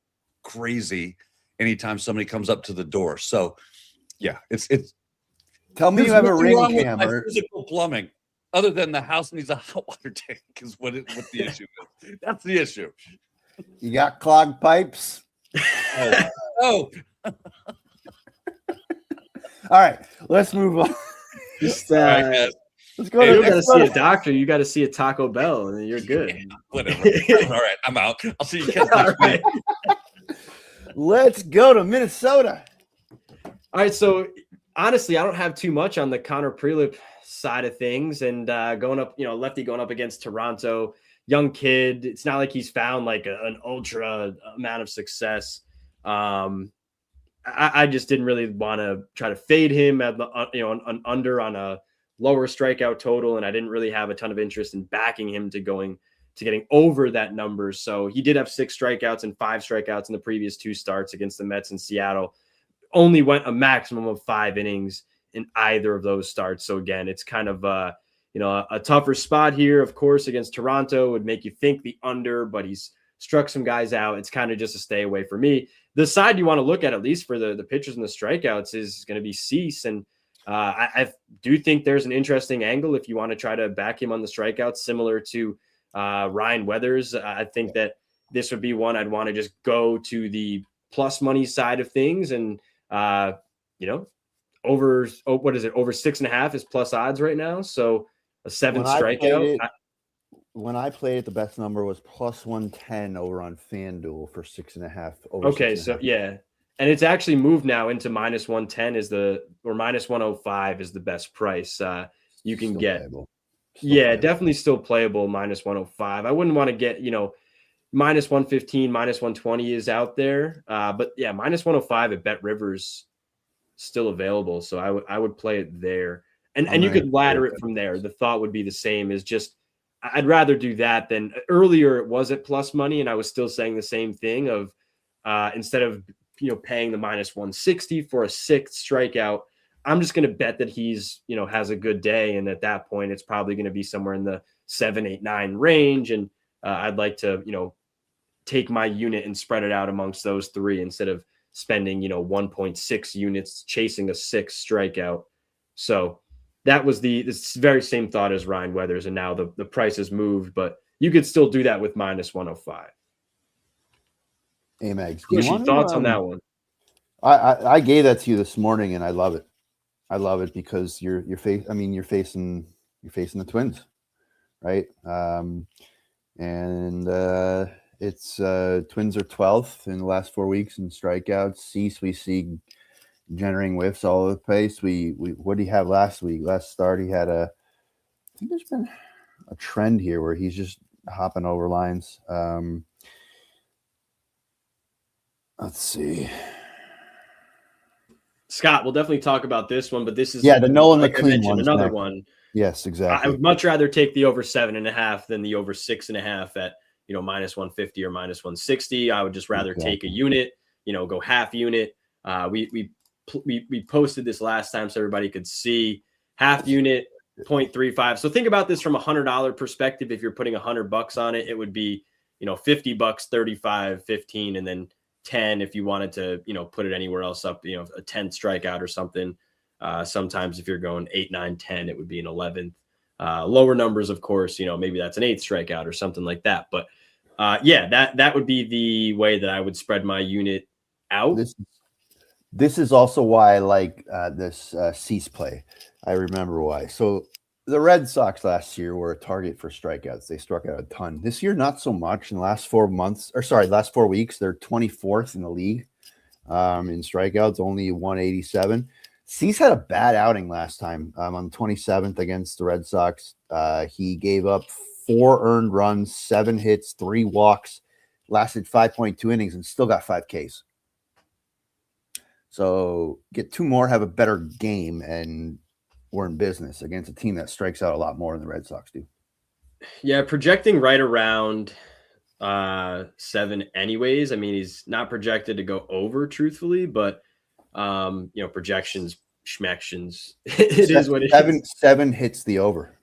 crazy anytime somebody comes up to the door. So yeah, it's. Tell me you have a ring camera. Physical plumbing. Other than the house needs a hot water tank is what the issue is. That's the issue. You got clogged pipes? Oh. All right, let's move on. Just, let's go. Hey, you got to see a doctor. You got to see a Taco Bell, and then you're good. Yeah, whatever. All right, I'm out. I'll see you guys next week. Let's go to Minnesota. All right, so honestly, I don't have too much on the Connor Prelip side of things, and going up, lefty going up against Toronto, young kid. It's not like he's found like an ultra amount of success. I just didn't really want to try to fade him at the an under on a lower strikeout total, and I didn't really have a ton of interest in backing him to getting over that number. So he did have 6 strikeouts and 5 strikeouts in the previous 2 starts against the Mets and Seattle. Only went a maximum of 5 innings in either of those starts. So again, it's kind of a tougher spot here. Of course, against Toronto would make you think the under, but he's struck some guys out. It's kind of just a stay away for me. The side you want to look at least for the pitchers and the strikeouts, is going to be Cease. And I do think there's an interesting angle if you want to try to back him on the strikeouts, similar to Ryan Weathers. I think that this would be one I'd want to just go to the plus money side of things and You know, over what is it? Over 6.5 is plus odds right now. So a 7 strikeout. When I played it, the best number was plus 110 over on FanDuel for 6.5. Okay, so yeah. And it's actually moved now into minus 110 or minus 105 is the best price you can get. Playable. Definitely still playable minus 105. I wouldn't want to get, minus 115, minus 120 is out there. But yeah, minus 105 at Bet Rivers still available. So I would play it there. And you could ladder it from there. The thought would be the same, is just I'd rather do that than earlier it was at plus money. And I was still saying the same thing of instead of paying the minus 160 for a 6th strikeout, I'm just going to bet that he's, has a good day. And at that point, it's probably going to be somewhere in the 7, 8, 9 range. And I'd like to, take my unit and spread it out amongst those 3 instead of spending, 1.6 units chasing a 6 strikeout. So that was this very same thought as Ryan Weathers. And now the price has moved, but you could still do that with minus 105. Amags, thoughts on that one? I gave that to you this morning, and I love it. I love it because you're facing the Twins, right? It's Twins are 12th in the last 4 weeks in strikeouts. Cease, we see generating whiffs all over the place. What did he have last week? Last start, he had I think there's been a trend here where he's just hopping over lines. Let's see. Scott, we'll definitely talk about this one, but this is the Nolan McLean one. Another one. Yes, exactly. I would much rather take the over 7.5 than the over 6.5 at minus 150 or minus 160. I would just rather take a unit, go half unit. We posted this last time so everybody could see half unit 0.35. So think about this from $100 perspective. If you're putting $100 on it, it would be $50, 35, 15, and then 10 if you wanted to put it anywhere else up, a 10th strikeout or something. Sometimes if you're going 8, 9, 10, it would be an 11th. Lower numbers, of course, maybe that's an 8th strikeout or something like that. But that would be the way that I would spread my unit out. This is also why I like this Cease play. I remember why. So the Red Sox last year were a target for strikeouts. They struck out a ton. This year, not so much. In the last 4 weeks, they're 24th in the league in strikeouts, only 187. Cease had a bad outing last time on the 27th against the Red Sox. He gave up 4 earned runs, 7 hits, 3 walks, lasted 5.2 innings, and still got 5 Ks. So get 2 more, have a better game, and we're in business against a team that strikes out a lot more than the Red Sox do. Yeah, projecting right around 7 anyways. I mean, he's not projected to go over, truthfully, but projections, schmections. It is what it is. 7 hits the over.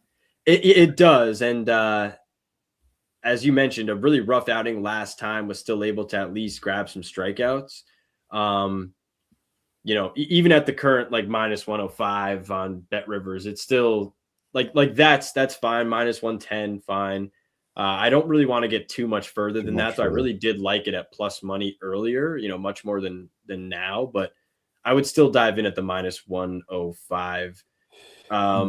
It does. And as you mentioned, a really rough outing last time, was still able to at least grab some strikeouts. Even at the current like minus 105 on Bet Rivers, it's still like that's fine. Minus 110, fine. I don't really want to get too much further than that. So I really did like it at plus money earlier, much more than now, but I would still dive in at the minus 105.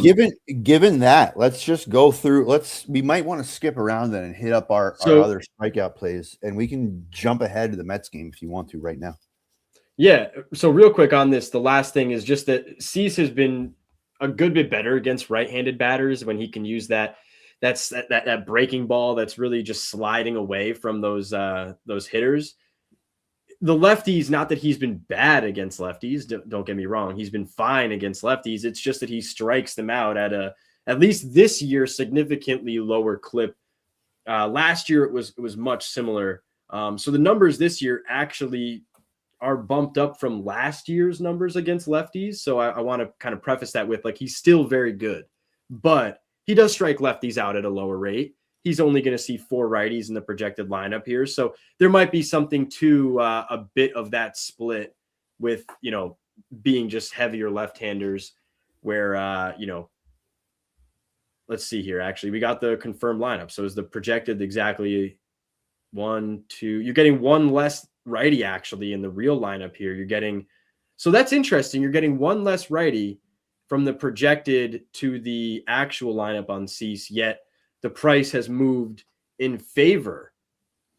Given that, let's just go through. We might want to skip around then and hit up our other strikeout plays, and we can jump ahead to the Mets game if you want to right now. Yeah. So real quick on this, the last thing is just that Cease has been a good bit better against right-handed batters when he can use that breaking ball that's really just sliding away from those hitters. The lefties, not that he's been bad against lefties, don't get me wrong. He's been fine against lefties. It's just that he strikes them out at least this year, significantly lower clip. Last year it was much similar. So the numbers this year actually are bumped up from last year's numbers against lefties. So I want to kind of preface that with, like, he's still very good, but he does strike lefties out at a lower rate. He's only going to see 4 righties in the projected lineup here. So there might be something to a bit of that split with, being just heavier left-handers where, let's see here. Actually, we got the confirmed lineup. So is the projected exactly 1, 2, you're getting 1 less righty actually in the real lineup here. You're getting, So that's interesting. You're getting one less righty from the projected to the actual lineup on Cease, yet the price has moved in favor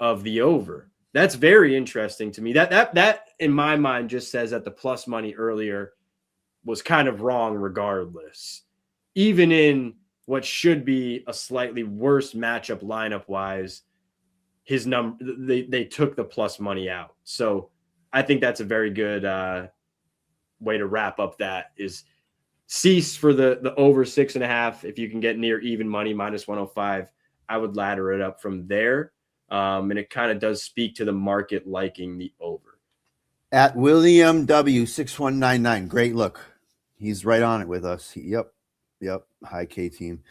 of the over. That's very interesting to me. That in my mind just says that the plus money earlier was kind of wrong regardless. Even in what should be a slightly worse matchup lineup wise, his number they took the plus money out. So I think that's a very good way to wrap up that is Cease for the over 6.5. If you can get near even money minus 105, I would ladder it up from there. And it kind of does speak to the market liking the over. At William W6199, great look. He's right on it with us. Yep. Hi, K team.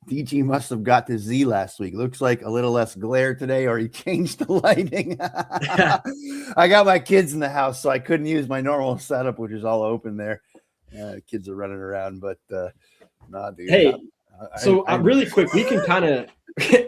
DG must have got to Z last week. Looks like a little less glare today, or he changed the lighting. I got my kids in the house, so I couldn't use my normal setup, which is all open there. Kids are running around, but nah, dude. Hey, really quick, we can kind of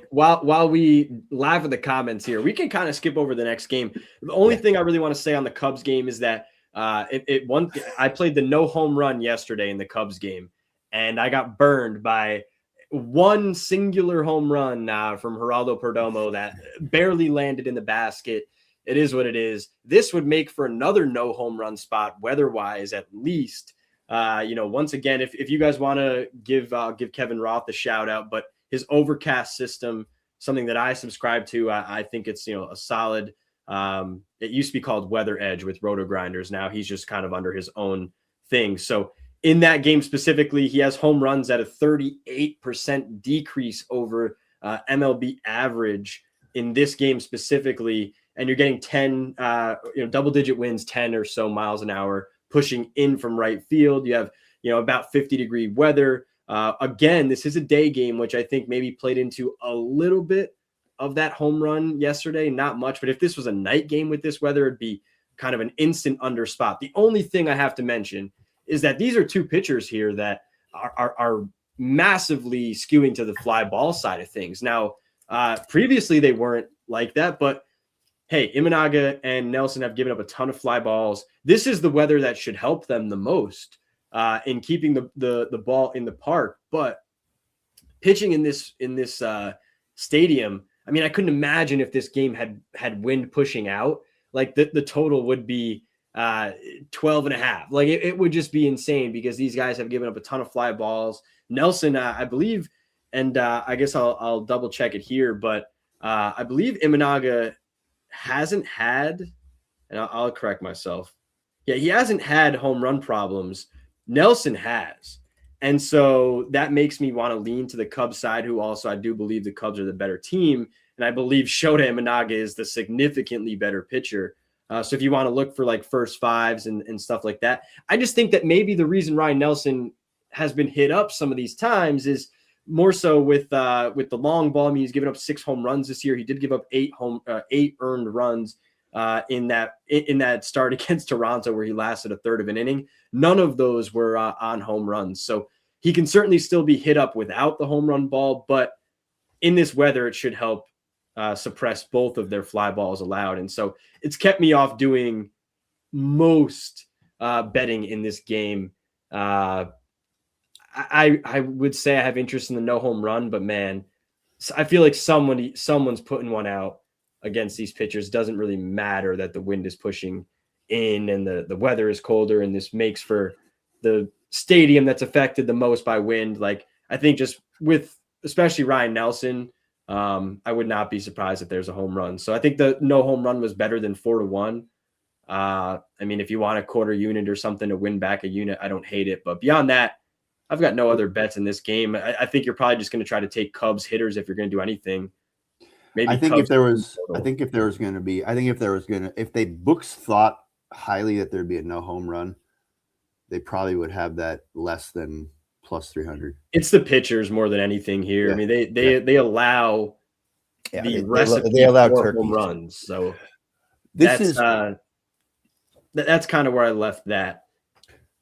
while we laugh at the comments here, we can kind of skip over the next game. The only thing I really want to say on the Cubs game is that I played the no home run yesterday in the Cubs game, and I got burned by one singular home run from Geraldo Perdomo that barely landed in the basket. It is what it is. This would make for another no home run spot weather-wise, at least. Once again, if you guys want to give Kevin Roth a shout out, but his overcast system, something that I subscribe to, I think it's, a solid, it used to be called Weather Edge with Roto Grinders. Now he's just kind of under his own thing. So in that game specifically, he has home runs at a 38% decrease over MLB average in this game specifically. And you're getting 10, double digit wins, 10 or so miles an hour, pushing in from right field. You have, about 50-degree weather. Again, this is a day game, which I think maybe played into a little bit of that home run yesterday. Not much, but if this was a night game with this weather, it'd be kind of an instant under spot. The only thing I have to mention is that these are two pitchers here that are massively skewing to the fly ball side of things. Now, previously they weren't like that, but hey, Imanaga and Nelson have given up a ton of fly balls. This is the weather that should help them the most in keeping the ball in the park. But pitching in this stadium, I mean, I couldn't imagine if this game had wind pushing out, like the total would be 12.5. Like it would just be insane because these guys have given up a ton of fly balls. Nelson, I believe, and I guess I'll double check it here, but I believe Imanaga hasn't had, and I'll correct myself. Yeah, he hasn't had home run problems. Nelson has. And so that makes me want to lean to the Cubs side, who also I do believe the Cubs are the better team. And I believe Shota Imanaga is the significantly better pitcher. So if you want to look for like first fives and stuff like that, I just think that maybe the reason Ryan Nelson has been hit up some of these times is more so with the long ball. I mean, he's given up 6 home runs this year. He did give up 8 earned runs in that start against Toronto where he lasted a third of an inning. None of those were on home runs. So he can certainly still be hit up without the home run ball, but in this weather, it should help suppress both of their fly balls allowed. And so it's kept me off doing most betting in this game. I would say I have interest in the no home run, but man, I feel like someone's putting one out against these pitchers. Doesn't really matter that the wind is pushing in and the weather is colder, and this makes for the stadium that's affected the most by wind. Like I think just with especially Ryan Nelson, I would not be surprised if there's a home run. So I think the no home run was better than 4-1. I mean, if you want a quarter unit or something to win back a unit, I don't hate it. But beyond that, I've got no other bets in this game. I think you're probably just going to try to take Cubs hitters if you're going to do anything. Maybe if they books thought highly that there'd be a no home run, they probably would have that less than plus 300. It's the pitchers more than anything here. Yeah. I mean, they allow they allow home runs. So that's kind of where I left that.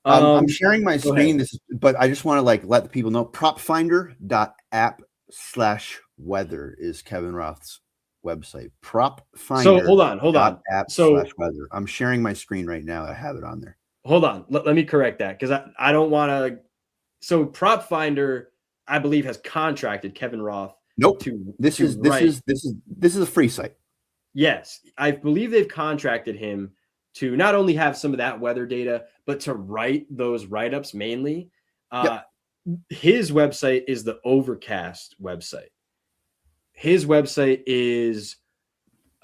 I'm sharing my screen, but I just want to let the people know. Propfinder.app/weather is Kevin Roth's website. Prop finder. So hold on. App So /weather. I'm sharing my screen right now. I have it on there. hold on. Let me correct that because I don't want to. So Prop Finder, I believe, has contracted Kevin Roth. Nope. This is a free site. Yes, I believe they've contracted him to not only have some of that weather data, but to write those write-ups mainly. His website is the Overcast website. His website is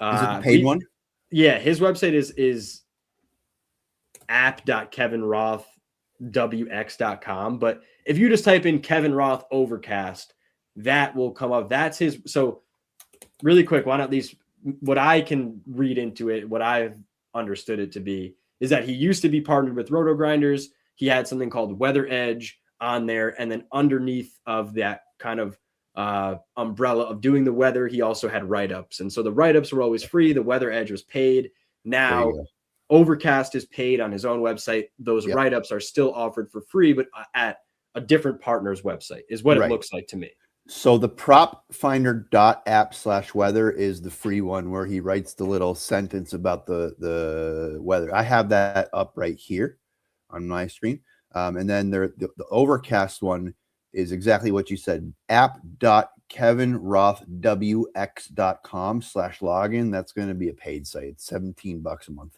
it the paid one? Yeah, his website is app.kevinrothwx.com. But if you just type in Kevin Roth Overcast, that will come up. That's his. So really quick, why not at least what I can read into it, what I've understood it to be, is that he used to be partnered with Roto Grinders. He had something called Weather Edge on there. And then underneath of that kind of umbrella of doing the weather, he also had write-ups. And so the write-ups were always free. The Weather Edge was paid. Now Overcast is paid on his own website. Those write-ups are still offered for free, but at a different partner's website is what it looks like to me. So the propfinder.app/weather is the free one where he writes the little sentence about the weather. I have that up right here on my screen. And then the Overcast one is exactly what you said. app.kevinrothwx.com/login. That's going to be a paid site. It's $17 a month.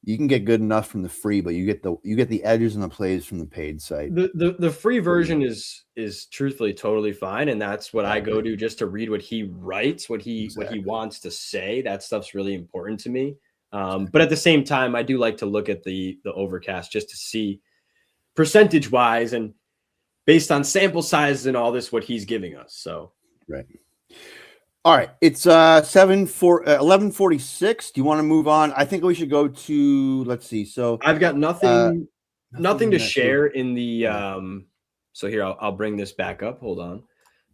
You can get good enough from the free, but you get the edges and the plays from the paid site. The free version is truthfully totally fine, and that's what I go to just to read what he writes, what he wants to say. That stuff's really important to me. But at the same time, I do like to look at the Overcast just to see percentage wise and based on sample sizes and all this what he's giving us. So right. All right, it's 11:46. Do you want to move on? I think we should go to, let's see. So I've got nothing to share in the so here I'll bring this back up. Hold on.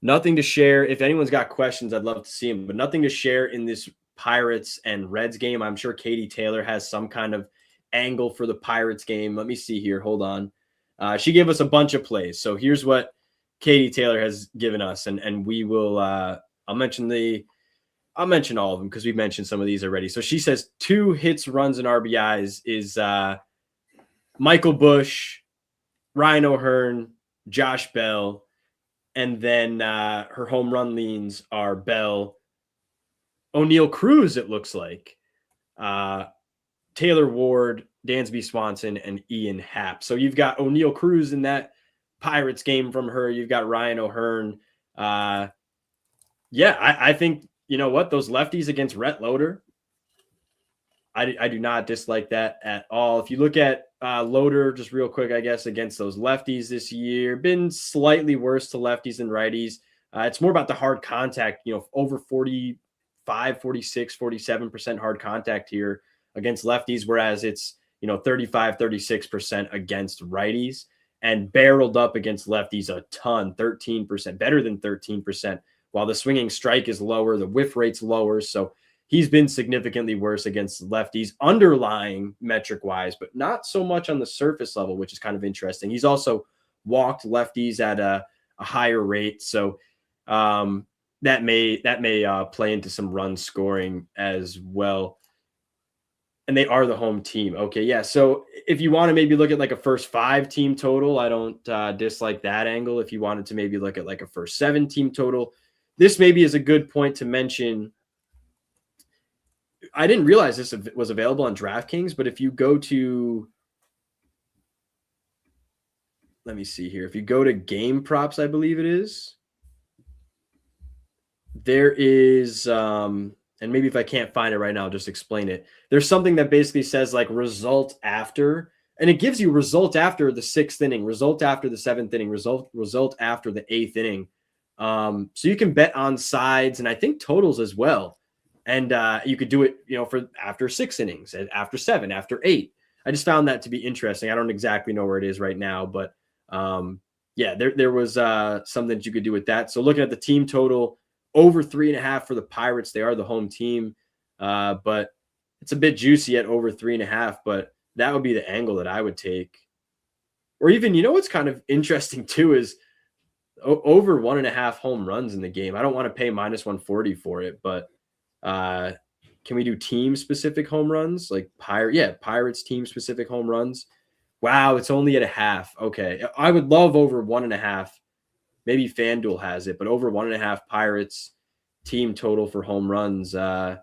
Nothing to share. If anyone's got questions, I'd love to see them, but nothing to share in this Pirates and Reds game. I'm sure Katie Taylor has some kind of angle for the Pirates game. Let me see here. Hold on. She gave us a bunch of plays. So here's what Katie Taylor has given us, and we will I'll mention all of them because we've mentioned some of these already. So she says 2 hits, runs, and RBIs is Michael Busch, Ryan O'Hearn, Josh Bell, and then her home run leans are Bell, O'Neal Cruz, it looks like, Taylor Ward, Dansby Swanson, and Ian Happ. So you've got O'Neal Cruz in that Pirates game from her. You've got Ryan O'Hearn. I think, you know what, those lefties against Rhett Loader, I do not dislike that at all. If you look at Loader, just real quick, I guess, against those lefties this year, been slightly worse to lefties than righties. It's more about the hard contact, over 45, 46, 47% hard contact here against lefties, whereas it's, 35, 36% against righties, and barreled up against lefties a ton, 13%, better than 13%. While the swinging strike is lower, the whiff rate's lower. So he's been significantly worse against lefties underlying metric wise, but not so much on the surface level, which is kind of interesting. He's also walked lefties at a higher rate. So that may play into some run scoring as well. And they are the home team. Okay. Yeah. So if you want to maybe look at like a first 5 team total, I don't dislike that angle. If you wanted to maybe look at like a first 7 team total, this maybe is a good point to mention. I didn't realize this was available on DraftKings, but if you go to, let me see here. If you go to game props, I believe it is, there is, and maybe if I can't find it right now, I'll just explain it. There's something that basically says like result after, and it gives you result after the 6th inning, result after the 7th inning, result after the 8th inning. So you can bet on sides and I think totals as well. And you could do it, for after 6 innings, after 7, after 8. I just found that to be interesting. I don't exactly know where it is right now, but there was something that you could do with that. So looking at the team total, over 3.5 for the Pirates. They are the home team, but it's a bit juicy at over 3.5, but that would be the angle that I would take. Or even, what's kind of interesting too is over 1.5 home runs in the game. I don't want to pay -140 for it, but can we do team specific home runs? Like Pirates team specific home runs. Wow, it's only at a half. Okay. I would love over 1.5. Maybe FanDuel has it, but over 1.5 Pirates team total for home runs. I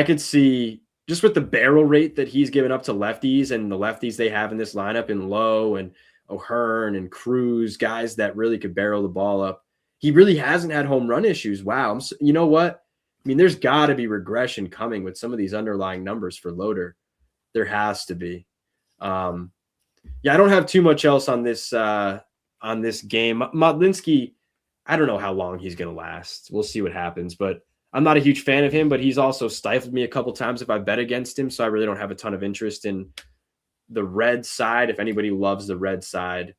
could see just with the barrel rate that he's given up to lefties and the lefties they have in this lineup in Lowe and O'Hearn and Cruz, guys that really could barrel the ball up. He really hasn't had home run issues. Wow. You know what? I mean, there's got to be regression coming with some of these underlying numbers for Loader. There has to be. Yeah, I don't have too much else on this game. Modlinski, I don't know how long he's going to last. We'll see what happens, but I'm not a huge fan of him, but he's also stifled me a couple times if I bet against him, so I really don't have a ton of interest in the red side. If anybody loves the red side,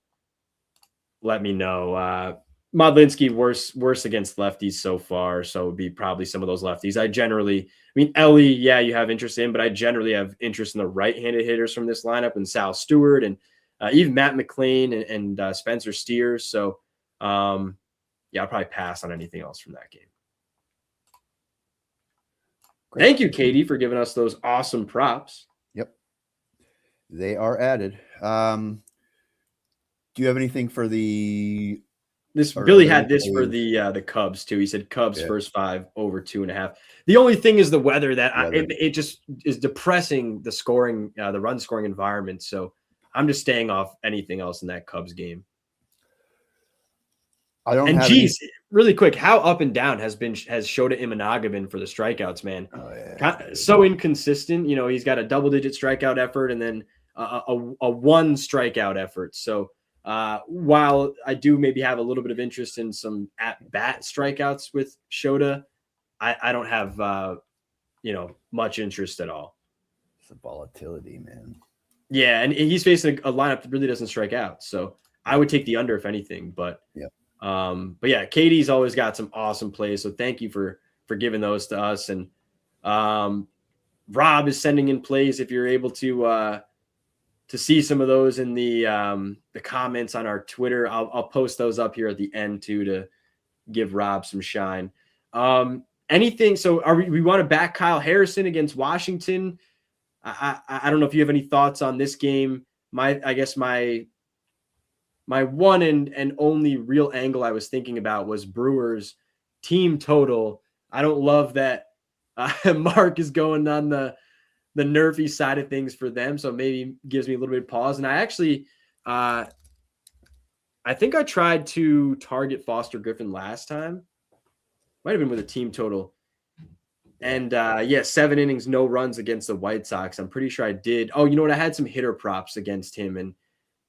let me know. Modlinski worse against lefties so far, so it would be probably some of those lefties. Ellie, yeah, you have interest in, but I generally have interest in the right-handed hitters from this lineup and Sal Stewart and even Matt McLean and Spencer Steers. So, yeah, I'll probably pass on anything else from that game. Great. Thank you, Katie, for giving us those awesome props. Yep. They are added. Do you have anything for the... Billy had this for the Cubs too. He said Cubs first 5 over 2.5. The only thing is the weather that it just is depressing the run scoring environment. So I'm just staying off anything else in that Cubs game. Really quick, how up and down has Shota Imanaga been for the strikeouts, man? Oh, yeah. So inconsistent. You know, he's got a double-digit strikeout effort and then a 1 strikeout effort. So while I do maybe have a little bit of interest in some at-bat strikeouts with Shota, I don't have much interest at all. It's the volatility, man. Yeah, and he's facing a lineup that really doesn't strike out. So I would take the under if anything. But yeah, Katie's always got some awesome plays. So thank you for giving those to us. And Rob is sending in plays if you're able to see some of those in the comments on our Twitter. I'll post those up here at the end too to give Rob some shine. Anything? So we want to back Kyle Harrison against Washington? I don't know if you have any thoughts on this game. I guess my one and only real angle I was thinking about was Brewers team total. I don't love that Mark is going on the nerfy side of things for them, so maybe gives me a little bit of pause. And I actually, I think I tried to target Foster Griffin last time. Might have been with a team total. And 7 innings, no runs against the White Sox. I'm pretty sure I did. Oh, you know what? I had some hitter props against him and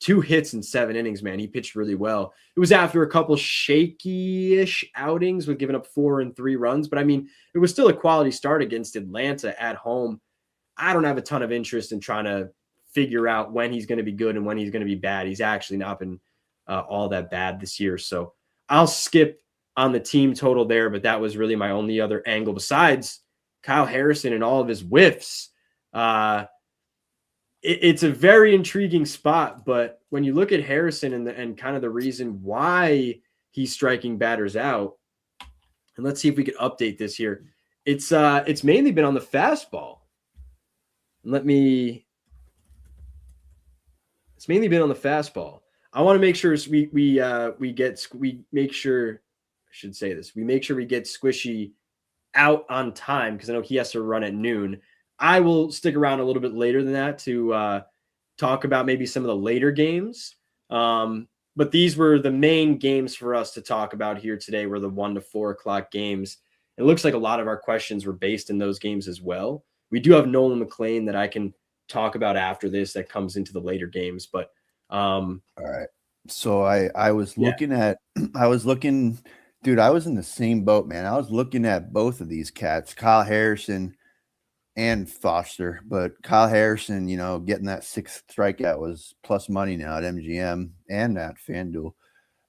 2 hits in 7 innings, man. He pitched really well. It was after a couple shaky-ish outings with giving up 4 and 3 runs. But, I mean, it was still a quality start against Atlanta at home. I don't have a ton of interest in trying to figure out when he's going to be good and when he's going to be bad. He's actually not been all that bad this year. So I'll skip on the team total there, but that was really my only other angle besides Kyle Harrison and all of his whiffs. It's a very intriguing spot, but when you look at Harrison and kind of the reason why he's striking batters out, and let's see if we could update this here. It's mainly been on the fastball. It's mainly been on the fastball. I want to make sure we make sure we get Squishy out on time because I know he has to run at noon. I will stick around a little bit later than that to talk about maybe some of the later games. But these were the main games for us to talk about here today were the 1 to 4 o'clock games. It looks like a lot of our questions were based in those games as well. We do have Nolan McLean that I can talk about after this that comes into the later games. But all right. So I was looking dude, I was in the same boat, man. I was looking at both of these cats, Kyle Harrison and Foster, but Kyle Harrison, getting that 6th strikeout was plus money now at MGM and at FanDuel.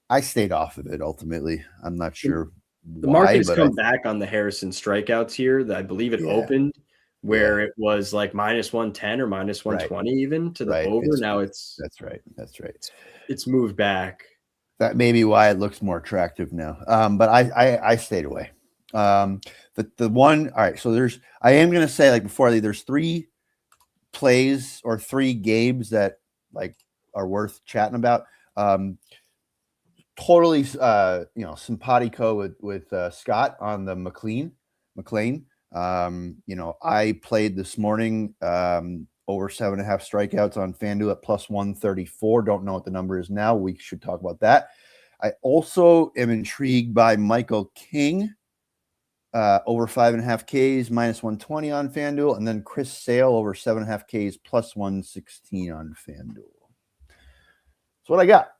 I stayed off of it ultimately. I'm not sure the market's come back on the Harrison strikeouts here. I believe it opened where it was like minus 110 or minus 120 even to the over. Now that's right. It's moved back. That may be why it looks more attractive now. But I stayed away. The one, all right. So I am going to say, like before, there's 3 plays or 3 games that like are worth chatting about. Totally, simpatico with Scott on the McLean. I played this morning over 7.5 strikeouts on FanDuel at plus 134. Don't know what the number is now. We should talk about that. I also am intrigued by Michael King over 5.5 Ks minus 120 on FanDuel, and then Chris Sale over 7.5 Ks plus 116 on FanDuel. That's what I got.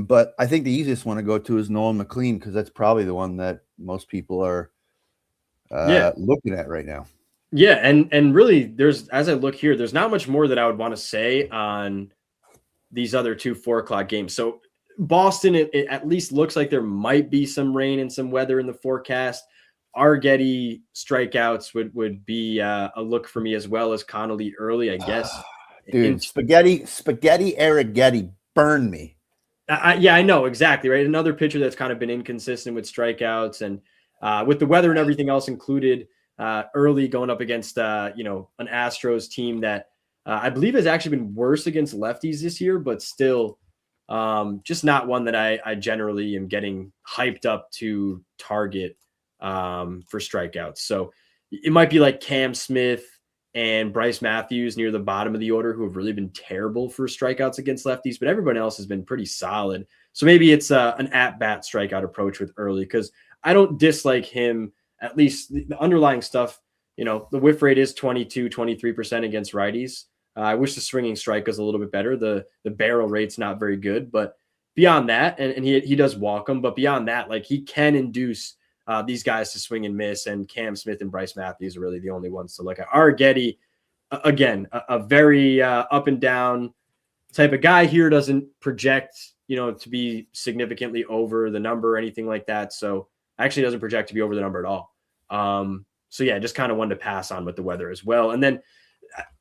But I think the easiest one to go to is Nolan McLean, because that's probably the one that most people are looking at right now. Yeah, and really, as I look here, there's not much more that I would want to say on these other 2 4:00 games. So Boston, it at least looks like there might be some rain and some weather in the forecast. Arrighetti strikeouts would be a look for me, as well as Connolly early, I guess. Dude, spaghetti Arrighetti burned me. Yeah, I know exactly, right. Another pitcher that's kind of been inconsistent with strikeouts, and with the weather and everything else included, early going up against an Astros team that I believe has actually been worse against lefties this year, but still just not one that I generally am getting hyped up to target for strikeouts. So it might be like Cam Smith and Bryce Matthews near the bottom of the order, who have really been terrible for strikeouts against lefties, but everyone else has been pretty solid. So maybe it's an at-bat strikeout approach with early, because I don't dislike him, at least the underlying stuff. The whiff rate is 23% against righties. I wish the swinging strike was a little bit better. The barrel rate's not very good, but beyond that, and he does walk them, but beyond that, like, he can induce these guys to swing and miss, and Cam Smith and Bryce Matthews are really the only ones to look at. Arrighetti, again, a very up and down type of guy here, doesn't project, to be significantly over the number or anything like that. So actually doesn't project to be over the number at all. So yeah, just kind of wanted to pass on with the weather as well. And then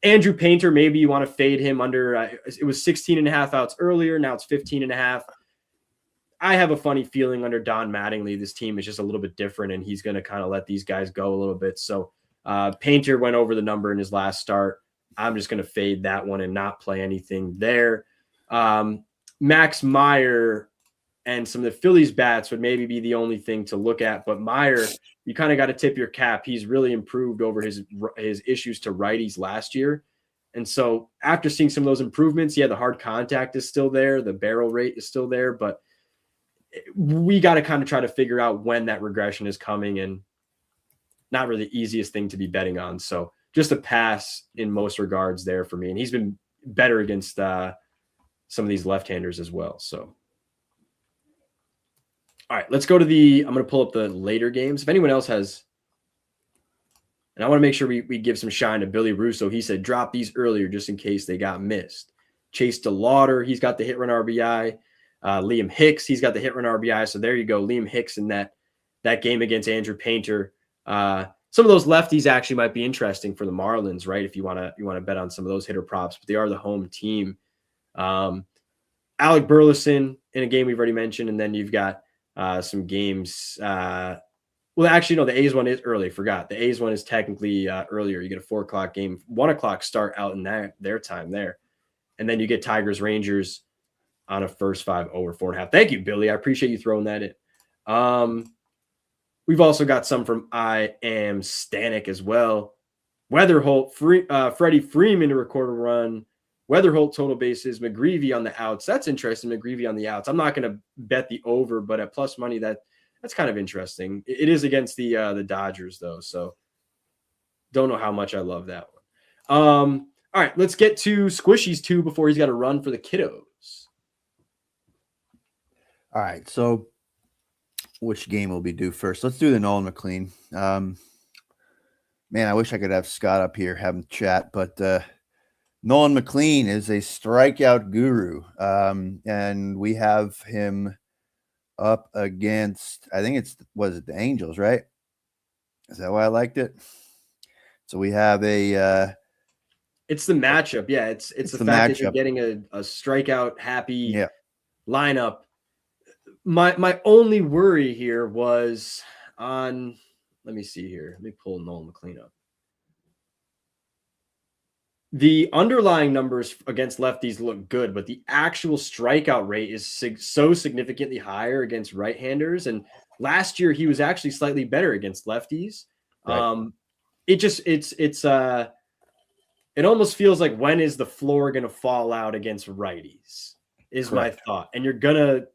Andrew Painter, maybe you want to fade him under, it was 16.5 outs earlier. Now it's 15.5. I have a funny feeling under Don Mattingly, this team is just a little bit different, and he's going to kind of let these guys go a little bit. So Painter went over the number in his last start. I'm just going to fade that one and not play anything there. Max Meyer and some of the Phillies bats would maybe be the only thing to look at. But Meyer, you kind of got to tip your cap. He's really improved over his issues to righties last year. And so after seeing some of those improvements, yeah, the hard contact is still there. The barrel rate is still there, but we got to kind of try to figure out when that regression is coming, and not really the easiest thing to be betting on. So just a pass in most regards there for me. And he's been better against some of these left-handers as well. So, all right, let's go to I'm going to pull up the later games. If anyone else has, and I want to make sure we give some shine to Billy Russo. He said, drop these earlier just in case they got missed. Chase DeLauder, he's got the hit run RBI. Liam Hicks, he's got the hit run RBI. So there you go. Liam Hicks in that game against Andrew Painter. Some of those lefties actually might be interesting for the Marlins, right? If you want to bet on some of those hitter props, but they are the home team. Alec Burleson in a game we've already mentioned, and then you've got some games. Well, actually, no, the A's one is early. Forgot. The A's one is technically earlier. You get a 4:00 game, 1:00 start out in their time there. And then you get Tigers Rangers on a first 5 over 4.5. Thank you, Billy. I appreciate you throwing that in. We've also got some from I Am Stanek as well. Weatherholt, Freddie Freeman to record a run. Weatherholt total bases, McGreevy on the outs. That's interesting, McGreevy on the outs. I'm not going to bet the over, but at plus money, that's kind of interesting. It is against the Dodgers, though, so don't know how much I love that one. All right, let's get to Squishy's 2 before he's got to run for the kiddos. All right, so which game will we do first? Let's do the Nolan McLean. Man, I wish I could have Scott up here, have him chat, but Nolan McLean is a strikeout guru, and we have him up against, I think the Angels, right? Is that why I liked it? So we have a It's the matchup. Yeah, it's the fact that you're getting a strikeout happy lineup. My only worry here was on, let me see here. Let me pull Nolan McLean up. The underlying numbers against lefties look good, but the actual strikeout rate is so significantly higher against right-handers. And last year he was actually slightly better against lefties. Right. It almost feels like, when is the floor going to fall out against righties is Correct. My thought. And you're going to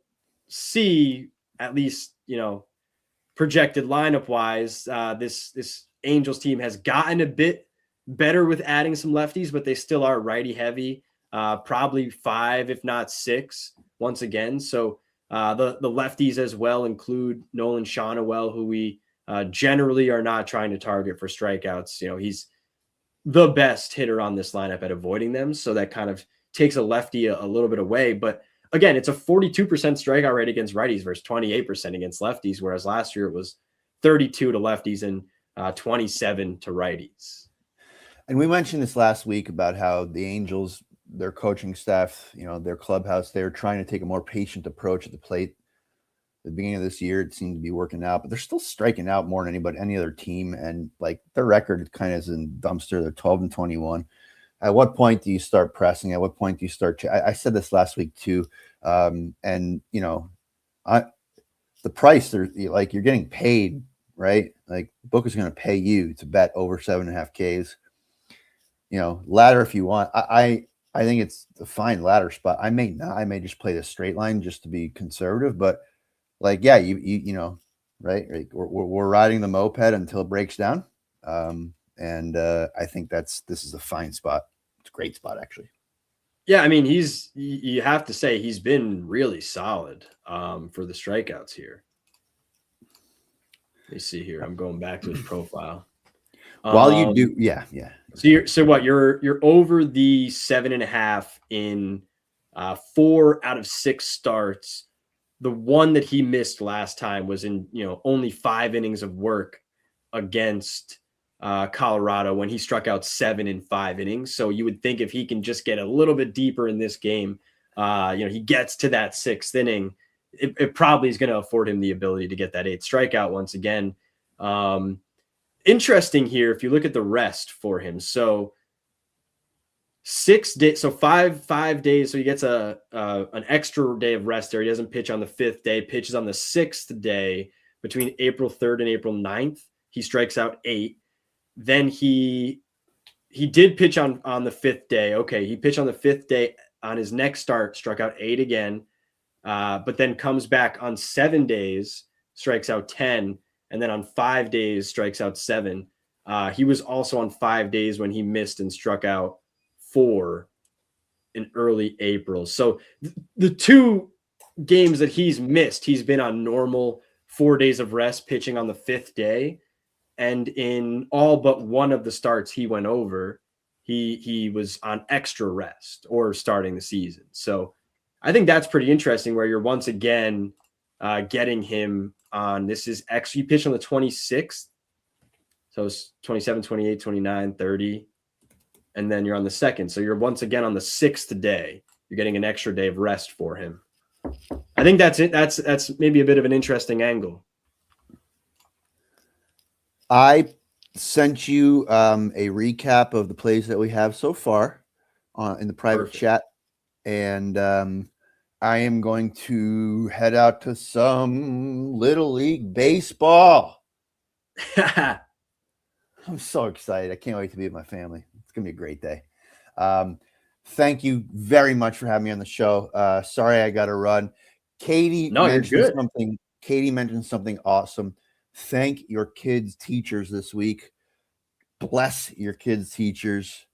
see, at least, projected lineup wise, this Angels team has gotten a bit better with adding some lefties, but they still are righty heavy, probably 5, if not 6 once again. So the lefties as well include Nolan Shonowell, who we generally are not trying to target for strikeouts. He's the best hitter on this lineup at avoiding them. So that kind of takes a lefty a little bit away. But again, it's a 42% strikeout rate against righties versus 28% against lefties, whereas last year it was 32 to lefties and 27 to righties. And we mentioned this last week about how the Angels, their coaching staff, their clubhouse, they're trying to take a more patient approach at the plate. At the beginning of this year, it seemed to be working out, but they're still striking out more than any other team. And like, their record kind of is in dumpster. They're 12-21. At what point do you start pressing? At what point do you start? I said this last week too. The price, you're getting paid, right? Like, the book is going to pay you to bet over 7.5 Ks. Ladder if you want. I think it's a fine ladder spot. I may not. I may just play the straight line just to be conservative. But right? Like, we're riding the moped until it breaks down. I think this is a fine spot. It's a great spot, actually. Yeah, I mean, you have to say he's been really solid for the strikeouts here. Let me see here. I'm going back to his profile. While you do, yeah. So you're over the 7.5 in 4 out of 6 starts. The one that he missed last time was in only 5 innings of work against Colorado, when he struck out 7 in 5 innings. So you would think if he can just get a little bit deeper in this game, he gets to that 6th inning, it probably is going to afford him the ability to get that 8th strikeout once again. Interesting here, if you look at the rest for him. So 6 days, so five days. So he gets an extra day of rest there. He doesn't pitch on the 5th day, pitches on the 6th day between April 3rd and April 9th. He strikes out 8. Then he did pitch on the 5th day. Okay, he pitched on the 5th day. On his next start, struck out 8 again, but then comes back on 7 days, strikes out 10, and then on 5 days, strikes out 7. He was also on 5 days when he missed and struck out 4 in early April. So the 2 games that he's missed, he's been on normal 4 days of rest, pitching on the 5th day. And in all but one of the starts he went over, he was on extra rest or starting the season. So I think that's pretty interesting, where you're once again getting him on. This is actually pitched on the 26th. So it's 27, 28, 29, 30. And then you're on the 2nd. So you're once again on the 6th day. You're getting an extra day of rest for him. I think that's it. That's maybe a bit of an interesting angle. I sent you a recap of the plays that we have so far in the private chat. And I am going to head out to some Little League baseball. I'm so excited. I can't wait to be with my family. It's going to be a great day. Thank you very much for having me on the show. Sorry I got to run. Katie mentioned something awesome. Thank your kids' teachers this week. Bless your kids' teachers.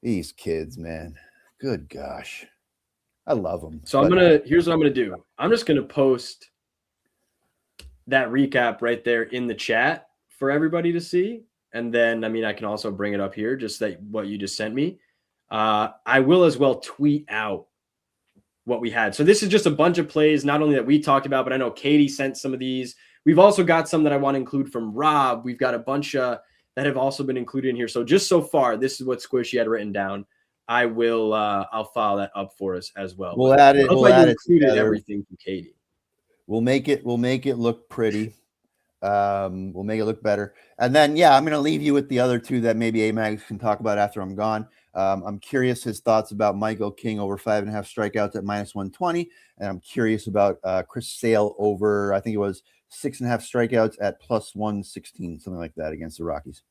These kids, man. Good gosh. I love them. So here's what I'm going to do. I'm just going to post that recap right there in the chat for everybody to see. And then, I can also bring it up here, just that what you just sent me. I will as well tweet out what we had. So this is just a bunch of plays, not only that we talked about, but I know Katie sent some of these. We've also got some that I want to include from Rob. We've got a bunch that have also been included in here. So just so far, this is what Squishy had written down. I'll follow that up for us as well. We'll add it. We'll add it together. Everything from Katie. We'll make it look pretty. We'll make it look better. And then, I'm going to leave you with the other two that maybe Amags can talk about after I'm gone. I'm curious his thoughts about Michael King over 5.5 strikeouts at -120. And I'm curious about Chris Sale over, I think it was 6.5 strikeouts at +116, something like that against the Rockies.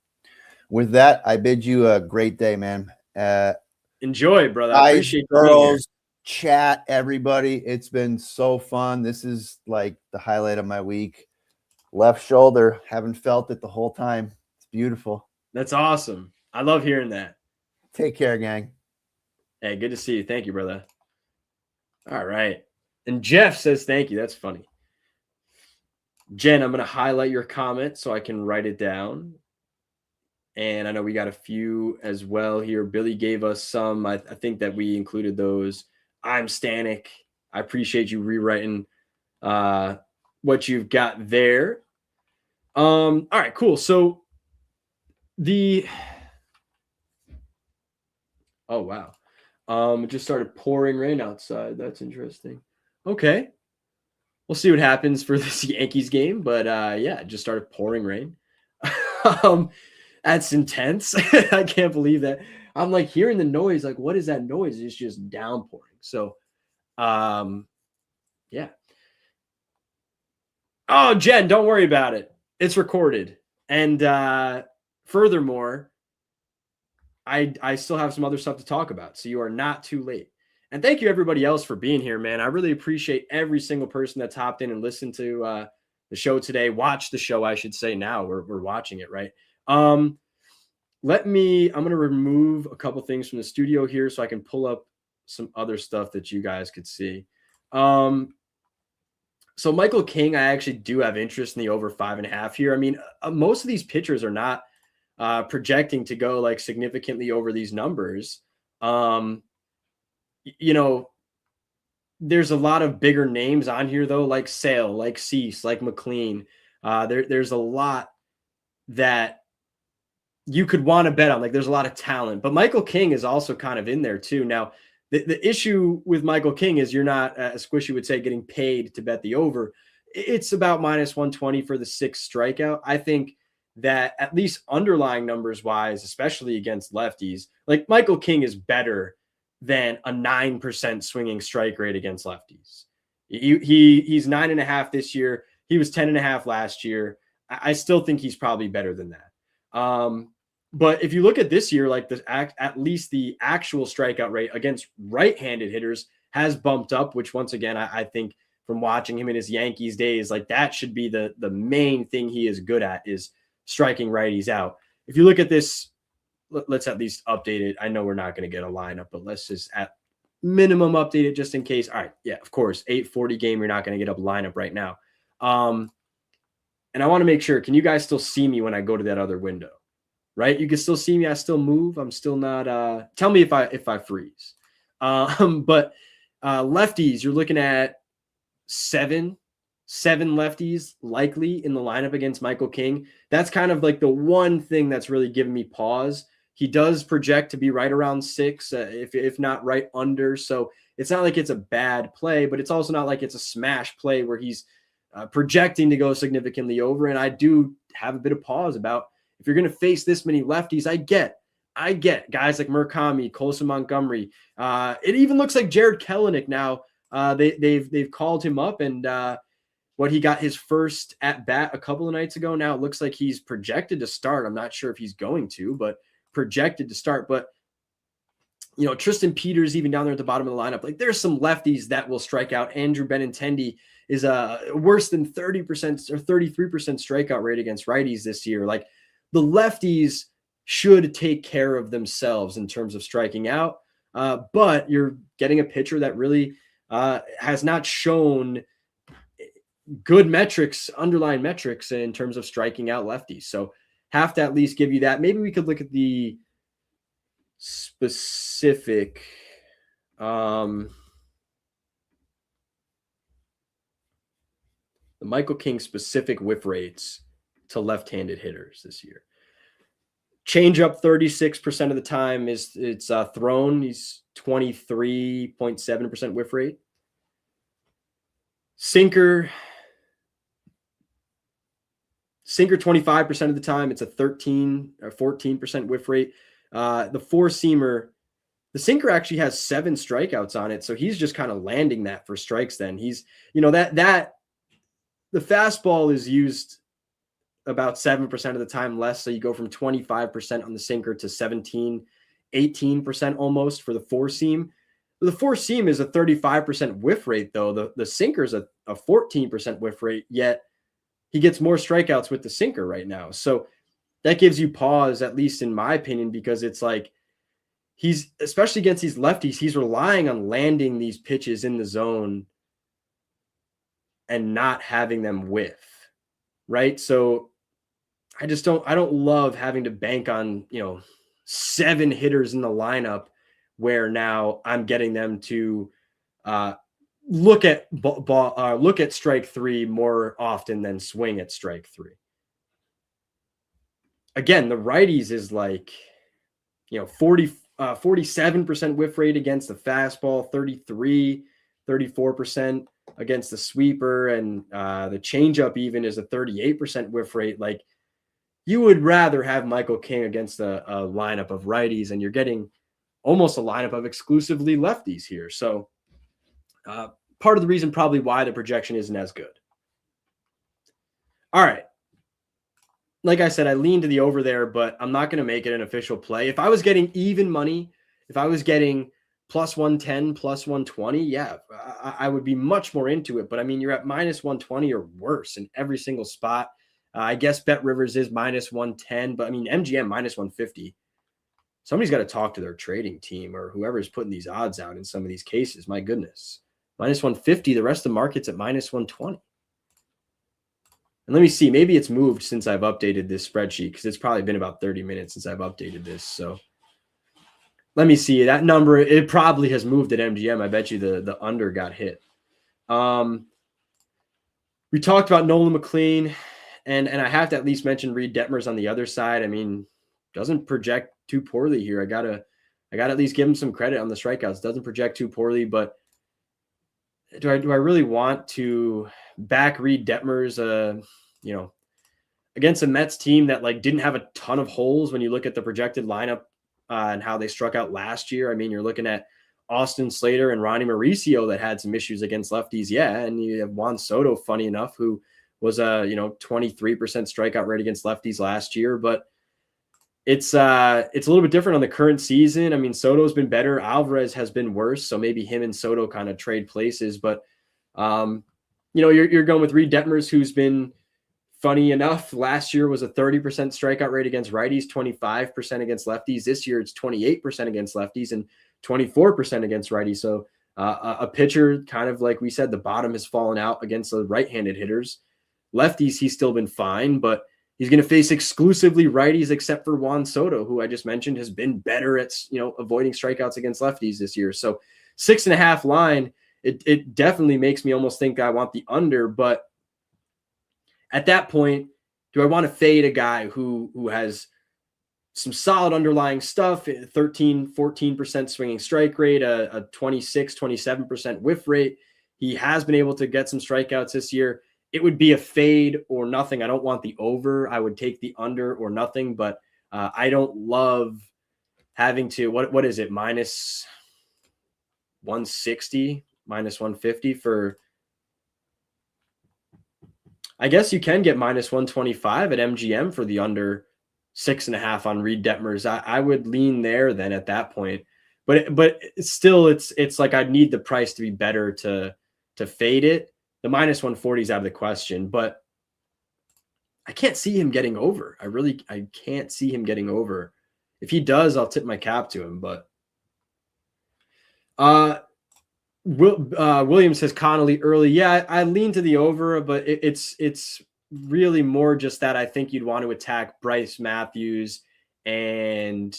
With that, I bid you a great day, man. Enjoy, brother. I appreciate girls, chat, everybody. It's been so fun. This is like the highlight of my week. Left shoulder, haven't felt it the whole time. It's beautiful. That's awesome. I love hearing that. Take care, gang. Hey, good to see you. Thank you, brother. All right. And Jeff says thank you. That's funny. Jen, I'm going to highlight your comment so I can write it down. And I know we got a few as well here. Billy gave us some. I think that we included those. I'm Stanek. I appreciate you rewriting what you've got there. All right, cool. So oh wow. It just started pouring rain outside. That's interesting. Okay. We'll see what happens for this Yankees game, but it just started pouring rain. That's intense. I can't believe that. I'm like hearing the noise. Like, what is that noise? It's just downpouring. So, yeah. Oh, Jen, don't worry about it. It's recorded. And furthermore, I still have some other stuff to talk about. So you are not too late. And thank you everybody else for being here, man. I really appreciate every single person that's hopped in and listened to the show today. Watch the show, I should say now. We're watching it, right? I'm going to remove a couple things from the studio here so I can pull up some other stuff that you guys could see. So Michael King, I actually do have interest in the over 5.5 here. I mean, most of these pitchers are not projecting to go like significantly over these numbers. There's a lot of bigger names on here though, like Sale, like Cease, like McLean. There's a lot that you could want to bet on. Like there's a lot of talent, but Michael King is also kind of in there too. Now, the issue with Michael King is you're not, as Squishy would say, getting paid to bet the over. It's about -120 for the 6 strikeout. I think that at least underlying numbers wise, especially against lefties, like Michael King is better than a 9% swinging strike rate against lefties. He's 9.5 this year. He was 10.5 last year. I still think he's probably better than that. But if you look at this year, like at least the actual strikeout rate against right-handed hitters has bumped up, which once again, I think from watching him in his Yankees days, like that should be the main thing he is good at is striking righties out. If you look at this, let's at least update it. I know we're not going to get a lineup, but let's just at minimum update it just in case. All right. Yeah, of course. 8:40 game. You're not going to get a lineup right now. And I want to make sure, can you guys still see me when I go to that other window? Right? You can still see me. I still move. I'm still not, tell me if I freeze. But lefties, you're looking at seven lefties likely in the lineup against Michael King. That's kind of like the one thing that's really given me pause. He does project to be right around 6, if not right under. So it's not like it's a bad play, but it's also not like it's a smash play where he's projecting to go significantly over. And I do have a bit of pause about if you're going to face this many lefties. I get guys like Murakami, Colson Montgomery. It even looks like Jared Kelenic now. They've called him up, and he got his first at bat a couple of nights ago. Now it looks like he's projected to start. I'm not sure if he's going to, but projected to start. But Tristan Peters even down there at the bottom of the lineup. Like there's some lefties that will strike out. Andrew Benintendi is a worse than 30% or 33% strikeout rate against righties this year. Like the lefties should take care of themselves in terms of striking out. But you're getting a pitcher that really has not shown good metrics, underlying metrics in terms of striking out lefties. So have to at least give you that. Maybe we could look at the specific the Michael King specific whiff rates to left-handed hitters this year. Changeup 36% of the time it's thrown. He's 23.7% whiff rate. Sinker 25% of the time, it's a 13 or 14% whiff rate. The four-seamer, the sinker actually has 7 strikeouts on it, so he's just kind of landing that for strikes then. He's, that the fastball is used about 7% of the time less, so you go from 25% on the sinker to 17, 18% almost for the four-seam. The four-seam is a 35% whiff rate, though. The sinker is a 14% whiff rate, yet he gets more strikeouts with the sinker right now. So that gives you pause, at least in my opinion, because it's like he's, especially against these lefties, he's relying on landing these pitches in the zone and not having them whiff, right? So I don't love having to bank on, 7 hitters in the lineup where now I'm getting them to look at strike 3 more often than swing at strike 3. Again, the righties is like, 47% whiff rate against the fastball, 34% against the sweeper, and the changeup even is a 38% whiff rate. Like, you would rather have Michael King against a lineup of righties, and you're getting almost a lineup of exclusively lefties here. So part of the reason probably why the projection isn't as good. All right. Like I said, I lean to the over there, but I'm not going to make it an official play. If I was getting even money, if I was getting plus 110, plus 120, yeah, I would be much more into it. But I mean, you're at minus 120 or worse in every single spot. I guess Bet Rivers is minus 110, but I mean, MGM minus 150. Somebody's got to talk to their trading team or whoever's putting these odds out in some of these cases. My goodness. Minus 150. The rest of the market's at minus 120. And let me see. Maybe it's moved since I've updated this spreadsheet because it's probably been about 30 minutes since I've updated this. So let me see. That number, it probably has moved at MGM. I bet you the under got hit. We talked about Nolan McLean, and I have to at least mention Reed Detmers on the other side. I mean, doesn't project too poorly here. I gotta at least give him some credit on the strikeouts. Doesn't project too poorly, but do I really want to back Reed Detmers, against a Mets team that like didn't have a ton of holes when you look at the projected lineup and how they struck out last year? I mean, you're looking at Austin Slater and Ronnie Mauricio that had some issues against lefties. Yeah. And you have Juan Soto, funny enough, who was a, 23% strikeout rate against lefties last year, but it's a little bit different on the current season. I mean, Soto's been better. Alvarez has been worse. So maybe him and Soto kind of trade places, but you're going with Reed Detmers, who's been, funny enough, last year was a 30% strikeout rate against righties, 25% against lefties. This year it's 28% against lefties and 24% against righties. So a pitcher, kind of like we said, the bottom has fallen out against the right-handed hitters. Lefties, he's still been fine, but he's going to face exclusively righties except for Juan Soto, who I just mentioned has been better at, avoiding strikeouts against lefties this year. So 6.5 line, it definitely makes me almost think I want the under, but at that point, do I want to fade a guy who has some solid underlying stuff, 13, 14% swinging strike rate, a 26, 27% whiff rate? He has been able to get some strikeouts this year. It would be a fade or nothing. I don't want the over. I would take the under or nothing, but I don't love having to, what is it, minus 160, minus 150 for, I guess you can get minus 125 at MGM for the under 6.5 on Reed Detmers. I would lean there then at that point, but still it's like I'd need the price to be better to fade it. The minus 140 is out of the question, but I can't see him getting over. I can't see him getting over. If he does, I'll tip my cap to him, but Williams says Connolly early. Yeah, I lean to the over, but it's really more just that I think you'd want to attack Bryce Matthews and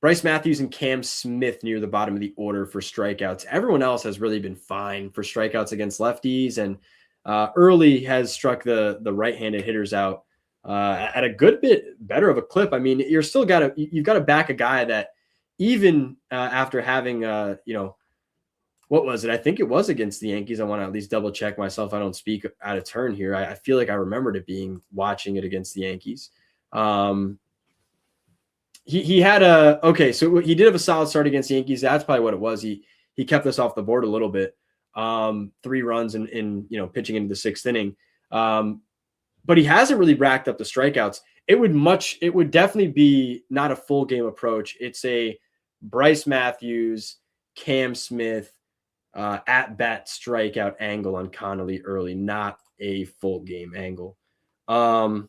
Bryce Matthews and Cam Smith near the bottom of the order for strikeouts. Everyone else has really been fine for strikeouts against lefties, and Early has struck the right-handed hitters out at a good bit better of a clip. I mean, you've got to back a guy that even after having what was it? I think it was against the Yankees. I want to at least double check myself. I don't speak out of turn here. I feel like I remembered it being watching it against the Yankees. He had so he did have a solid start against the Yankees. That's probably what it was. He kept us off the board a little bit. 3 runs in pitching into the 6th inning. But he hasn't really racked up the strikeouts. It would definitely be not a full game approach. It's a Bryce Matthews, Cam Smith, at bat strikeout angle on Connolly Early, not a full game angle. But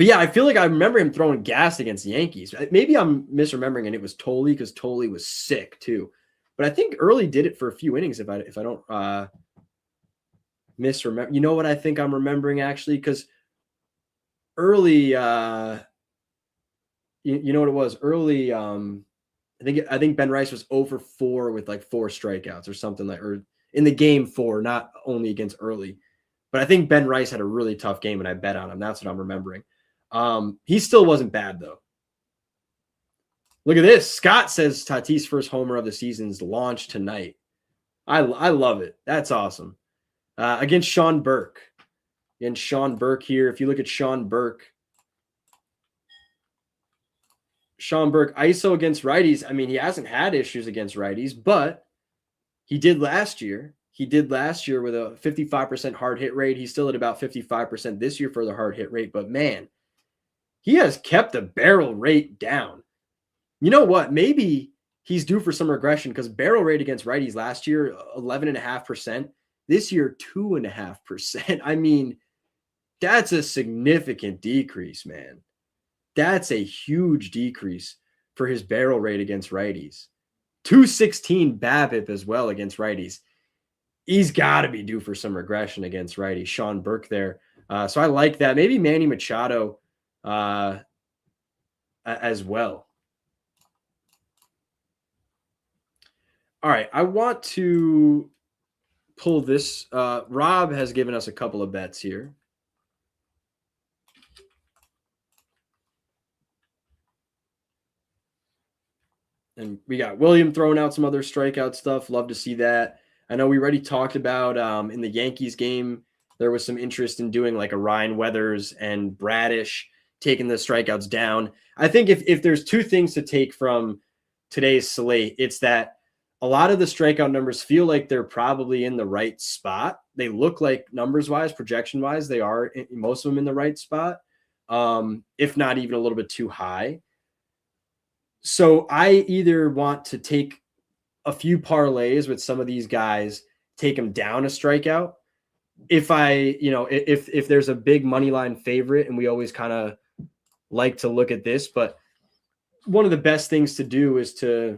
yeah, I feel like I remember him throwing gas against the Yankees. Maybe I'm misremembering, and it was Tolley, because Tolley was sick too. But I think Early did it for a few innings. If I don't misremember, you know what I think I'm remembering actually, because Early, you know what it was. Early, I think Ben Rice was 0 for 4 with like 4 strikeouts or something or in the game 4, not only against Early. But I think Ben Rice had a really tough game, and I bet on him. That's what I'm remembering. He still wasn't bad though. Look at this. Scott says Tatis' first homer of the season's launched tonight. I love it. That's awesome. Against Sean Burke. Against Sean Burke here. If you look at Sean Burke ISO against righties. I mean, he hasn't had issues against righties, but he did last year. He did last year with a 55% hard hit rate. He's still at about 55% this year for the hard hit rate, but man, he has kept the barrel rate down. You know what? Maybe he's due for some regression, because barrel rate against righties last year, 11.5%. This year, 2.5%. I mean, that's a significant decrease, man. That's a huge decrease for his barrel rate against righties. 216 BABIP as well against righties. He's got to be due for some regression against righties. Sean Burke there. So I like that. Maybe Manny Machado as well. All right. I want to pull this. Rob has given us a couple of bets here. And we got William throwing out some other strikeout stuff. Love to see that. I know we already talked about in the Yankees game, there was some interest in doing like a Ryan Weathers and Bradish taking the strikeouts down. I think if there's 2 things to take from today's slate, it's that a lot of the strikeout numbers feel like they're probably in the right spot. They look like numbers-wise, projection-wise, they are, most of them, in the right spot, if not even a little bit too high. So I either want to take a few parlays with some of these guys, take them down a strikeout. If if there's a big money line favorite, and we always kind of like to look at this, but one of the best things to do is to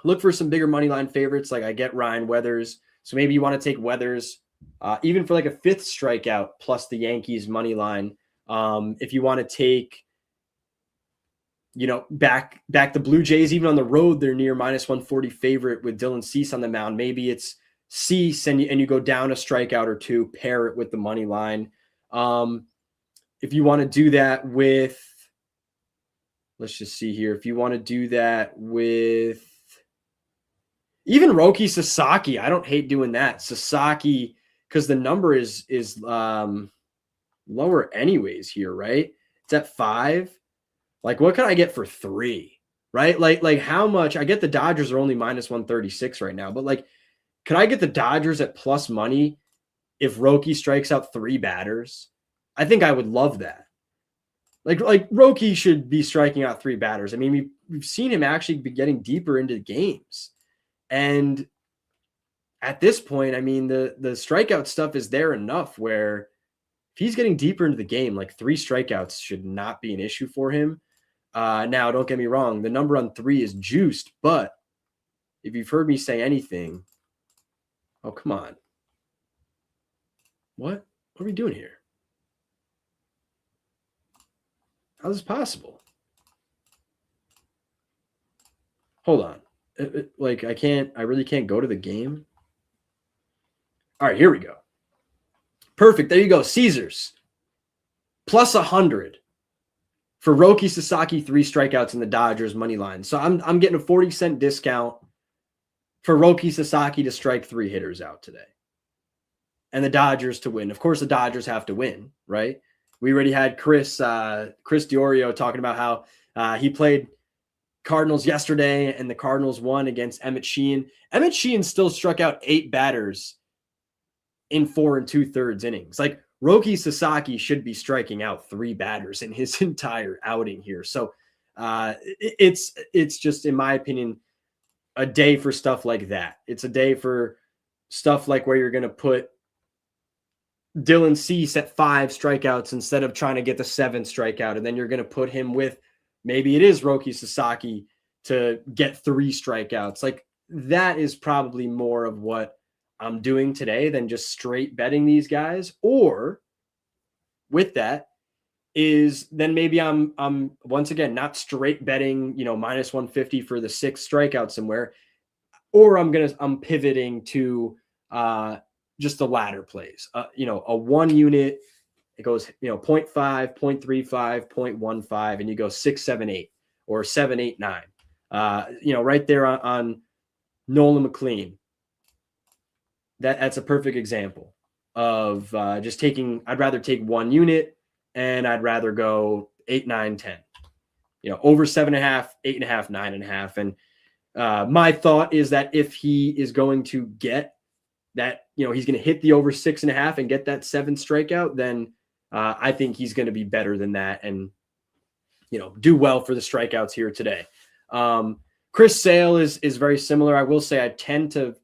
look for some bigger money line favorites. Like I get Ryan Weathers. So maybe you want to take Weathers, even for like a 5th strikeout plus the Yankees money line. If you want to take, back the Blue Jays, even on the road, they're near -140 favorite with Dylan Cease on the mound. Maybe it's Cease and you go down a strikeout or 2, pair it with the money line. If you want to do that with, let's just see here. If you want to do that with even Roki Sasaki, I don't hate doing that. Sasaki, because the number is lower anyways here, right? It's at 5. Like, what can I get for 3, right? Like how much? I get the Dodgers are only -136 right now, but like, could I get the Dodgers at plus money if Roki strikes out 3 batters? I think I would love that. Like Roki should be striking out 3 batters. I mean, we've seen him actually be getting deeper into games. And at this point, I mean, the strikeout stuff is there enough where if he's getting deeper into the game, like 3 strikeouts should not be an issue for him. Now, don't get me wrong. The number on 3 is juiced, but if you've heard me say anything, oh, come on. What are we doing here? How is this possible? Hold on. Like I really can't go to the game. All right, here we go. Perfect. There you go. Caesars plus 100 for Roki Sasaki, 3 strikeouts in the Dodgers money line. So I'm getting a 40-cent discount for Roki Sasaki to strike 3 hitters out today. And the Dodgers to win. Of course, the Dodgers have to win, right? We already had Chris Diorio talking about how he played Cardinals yesterday, and the Cardinals won against Emmett Sheehan. Emmett Sheehan still struck out 8 batters in 4 2/3 innings. Like, Roki Sasaki should be striking out 3 batters in his entire outing here. So it's just, in my opinion, a day for stuff like that. It's a day for stuff like where you're going to put Dylan Cease at 5 strikeouts instead of trying to get the 7th strikeout. And then you're going to put him with, maybe it is Roki Sasaki to get 3 strikeouts. Like, that is probably more of what I'm doing today than just straight betting these guys. Or with that is then maybe I'm once again not straight betting, minus 150 for the 6 strikeouts somewhere, or I'm pivoting to just the ladder plays. A 1 unit, it goes 0.5, 0.35, 0.15, and you go 6, 7, 8, or 7, 8, 9. Right there on Nolan McLean. That's a perfect example of just taking. I'd rather take 1 unit, and I'd rather go 8, 9, 10. Over 7.5, 8.5, 9.5. And my thought is that if he is going to get that, he's going to hit the over 6.5 and get that 7th strikeout, then I think he's going to be better than that and do well for the strikeouts here today. Chris Sale is very similar. I will say I tend to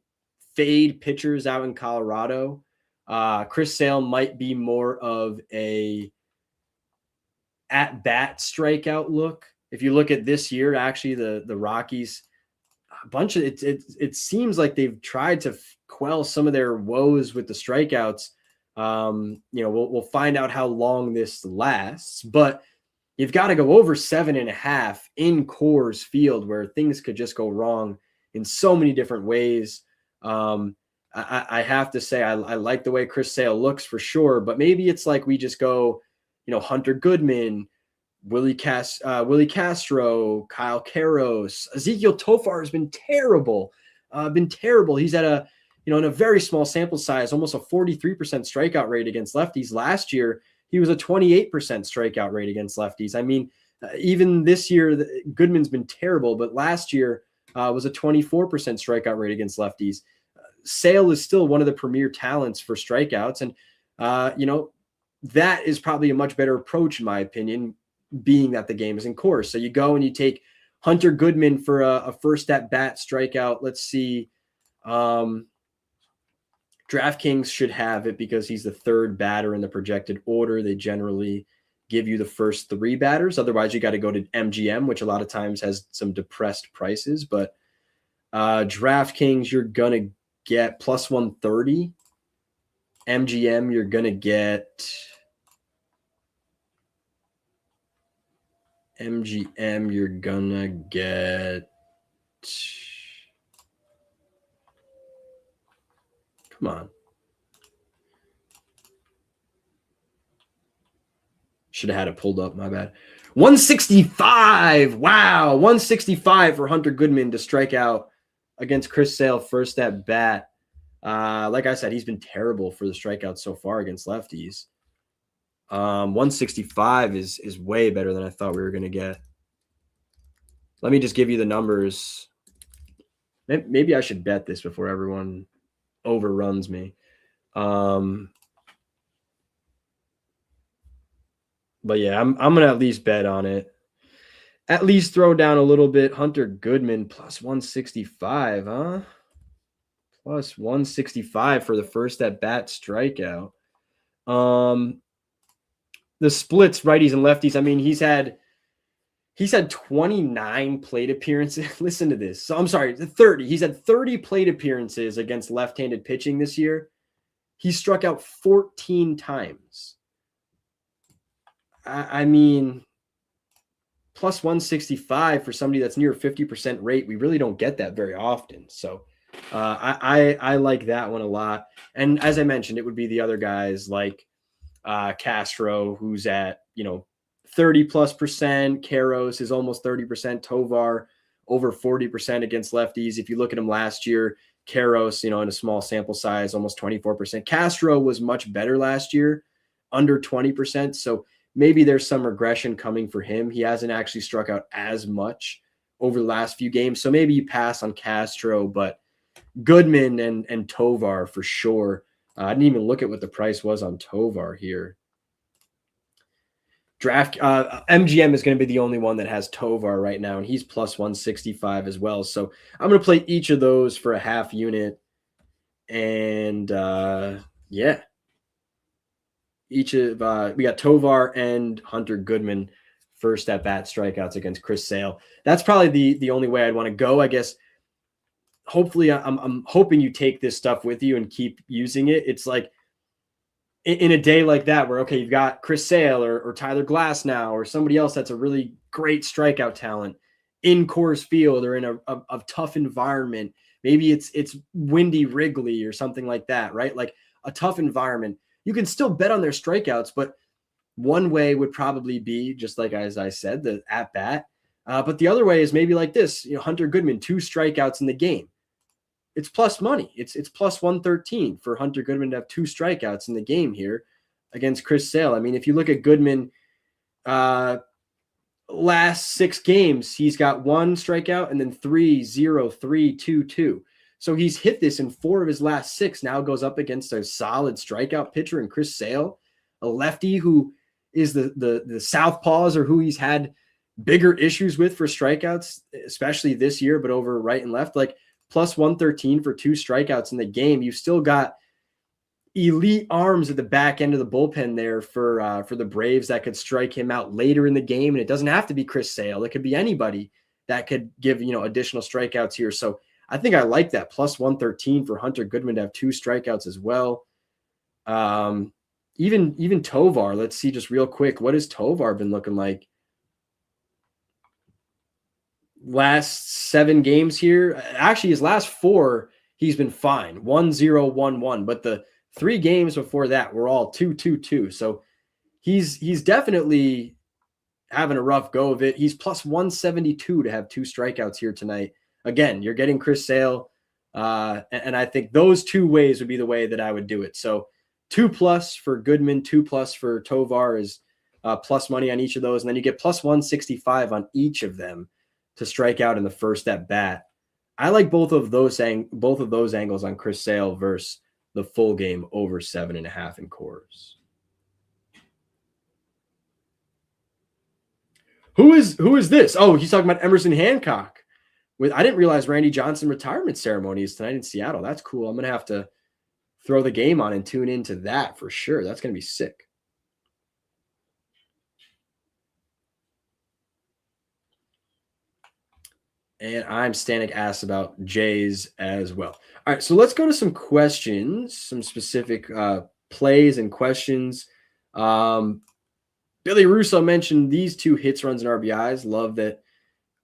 fade pitchers out in Colorado. Chris Sale might be more of a at-bat strikeout look. If you look at this year, actually, the Rockies, a bunch of it seems like they've tried to quell some of their woes with the strikeouts. We'll find out how long this lasts, but you've got to go over 7.5 in Coors Field, where things could just go wrong in so many different ways. I have to say I like the way Chris Sale looks for sure, but maybe it's like we just go, Hunter Goodman, Willie Castro, Kyle Karros. Ezekiel Tofar has been terrible. He's at in a very small sample size, almost a 43% strikeout rate against lefties. Last year, he was a 28% strikeout rate against lefties. I mean, even this year, Goodman's been terrible, but last year was a 24% strikeout rate against lefties. Sale is still one of the premier talents for strikeouts. And, that is probably a much better approach, in my opinion, being that the game is in Coors. So you go and you take Hunter Goodman for a first at bat strikeout. Let's see. DraftKings should have it because he's the 3rd batter in the projected order. They generally give you the first 3 batters. Otherwise, you got to go to MGM, which a lot of times has some depressed prices. But DraftKings, you're going to get plus 130. MGM, you're going to get come on. Should have had it pulled up. My bad. 165. Wow. 165 for Hunter Goodman to strike out against Chris Sale first at bat. Like I said, he's been terrible for the strikeouts so far against lefties. 165 is way better than I thought we were going to get. Let me just give you the numbers. Maybe I should bet this before everyone overruns me. But yeah, I'm going to at least bet on it. At least throw down a little bit. Hunter Goodman plus 165, huh? Plus 165 for the first at bat strikeout. The splits, righties and lefties. I mean, he's had 29 plate appearances. Listen to this. So I'm sorry, 30. He's had 30 plate appearances against left-handed pitching this year. He struck out 14 times. I mean, plus 165 for somebody that's near 50% rate. We really don't get that very often. So I like that one a lot. And as I mentioned, it would be the other guys like Castro, who's at, 30+%. Karros is almost 30%. Tovar over 40% against lefties. If you look at him last year, Karros, in a small sample size, almost 24%. Castro was much better last year, under 20%. So maybe there's some regression coming for him. He hasn't actually struck out as much over the last few games. So maybe you pass on Castro, but Goodman and Tovar for sure. I didn't even look at what the price was on Tovar here. MGM is going to be the only one that has Tovar right now, and he's plus 165 as well. So I'm going to play each of those for a half unit. And each of we got Tovar and Hunter Goodman first at bat strikeouts against Chris Sale. That's probably the only way I'd want to go, I guess. Hopefully, I'm hoping you take this stuff with you and keep using it. It's like in a day like that where, okay, you've got Chris Sale or Tyler Glass now or somebody else that's a really great strikeout talent in Coors Field or in a tough environment. Maybe it's windy Wrigley or something like that, right? Like a tough environment. You can still bet on their strikeouts, but one way would probably be, just like as I said, the at-bat. But the other way is maybe like this, Hunter Goodman, 2 strikeouts in the game. It's plus money. It's plus 113 for Hunter Goodman to have 2 strikeouts in the game here against Chris Sale. I mean, if you look at Goodman, last 6 games, he's got 1 strikeout and then 3, 0, 3, 2, 2. So he's hit this in 4 of his last 6. Now goes up against a solid strikeout pitcher in Chris Sale, a lefty who is the southpaws or who he's had bigger issues with for strikeouts, especially this year, but over right and left. Like plus 113 for 2 strikeouts in the game. You've still got elite arms at the back end of the bullpen there for the Braves that could strike him out later in the game. And it doesn't have to be Chris Sale. It could be anybody that could give, additional strikeouts here. So I think I like that plus 113 for Hunter Goodman to have 2 strikeouts as well. Even Tovar, let's see just real quick. What has Tovar been looking like? Last 7 games here. Actually, his last 4, he's been fine. 1-0, 1-1. But the 3 games before that were all 2-2-2. So he's definitely having a rough go of it. He's plus 172 to have 2 strikeouts here tonight. Again, you're getting Chris Sale. And I think those 2 ways would be the way that I would do it. So 2+ for Goodman, 2+ for Tovar is plus money on each of those. And then you get plus 165 on each of them to strike out in the first at bat. I like both of those angles on Chris Sale versus the full game over 7.5 in Coors. Who is this? Oh, he's talking about Emerson Hancock. I didn't realize Randy Johnson retirement ceremony is tonight in Seattle. That's cool. I'm gonna have to throw the game on and tune into that for sure. That's gonna be sick. And I'm Stanek asked about Jays as well. All right, so let's go to some questions, some specific plays and questions. Billy Russo mentioned these 2 hits, runs, and RBIs. Love that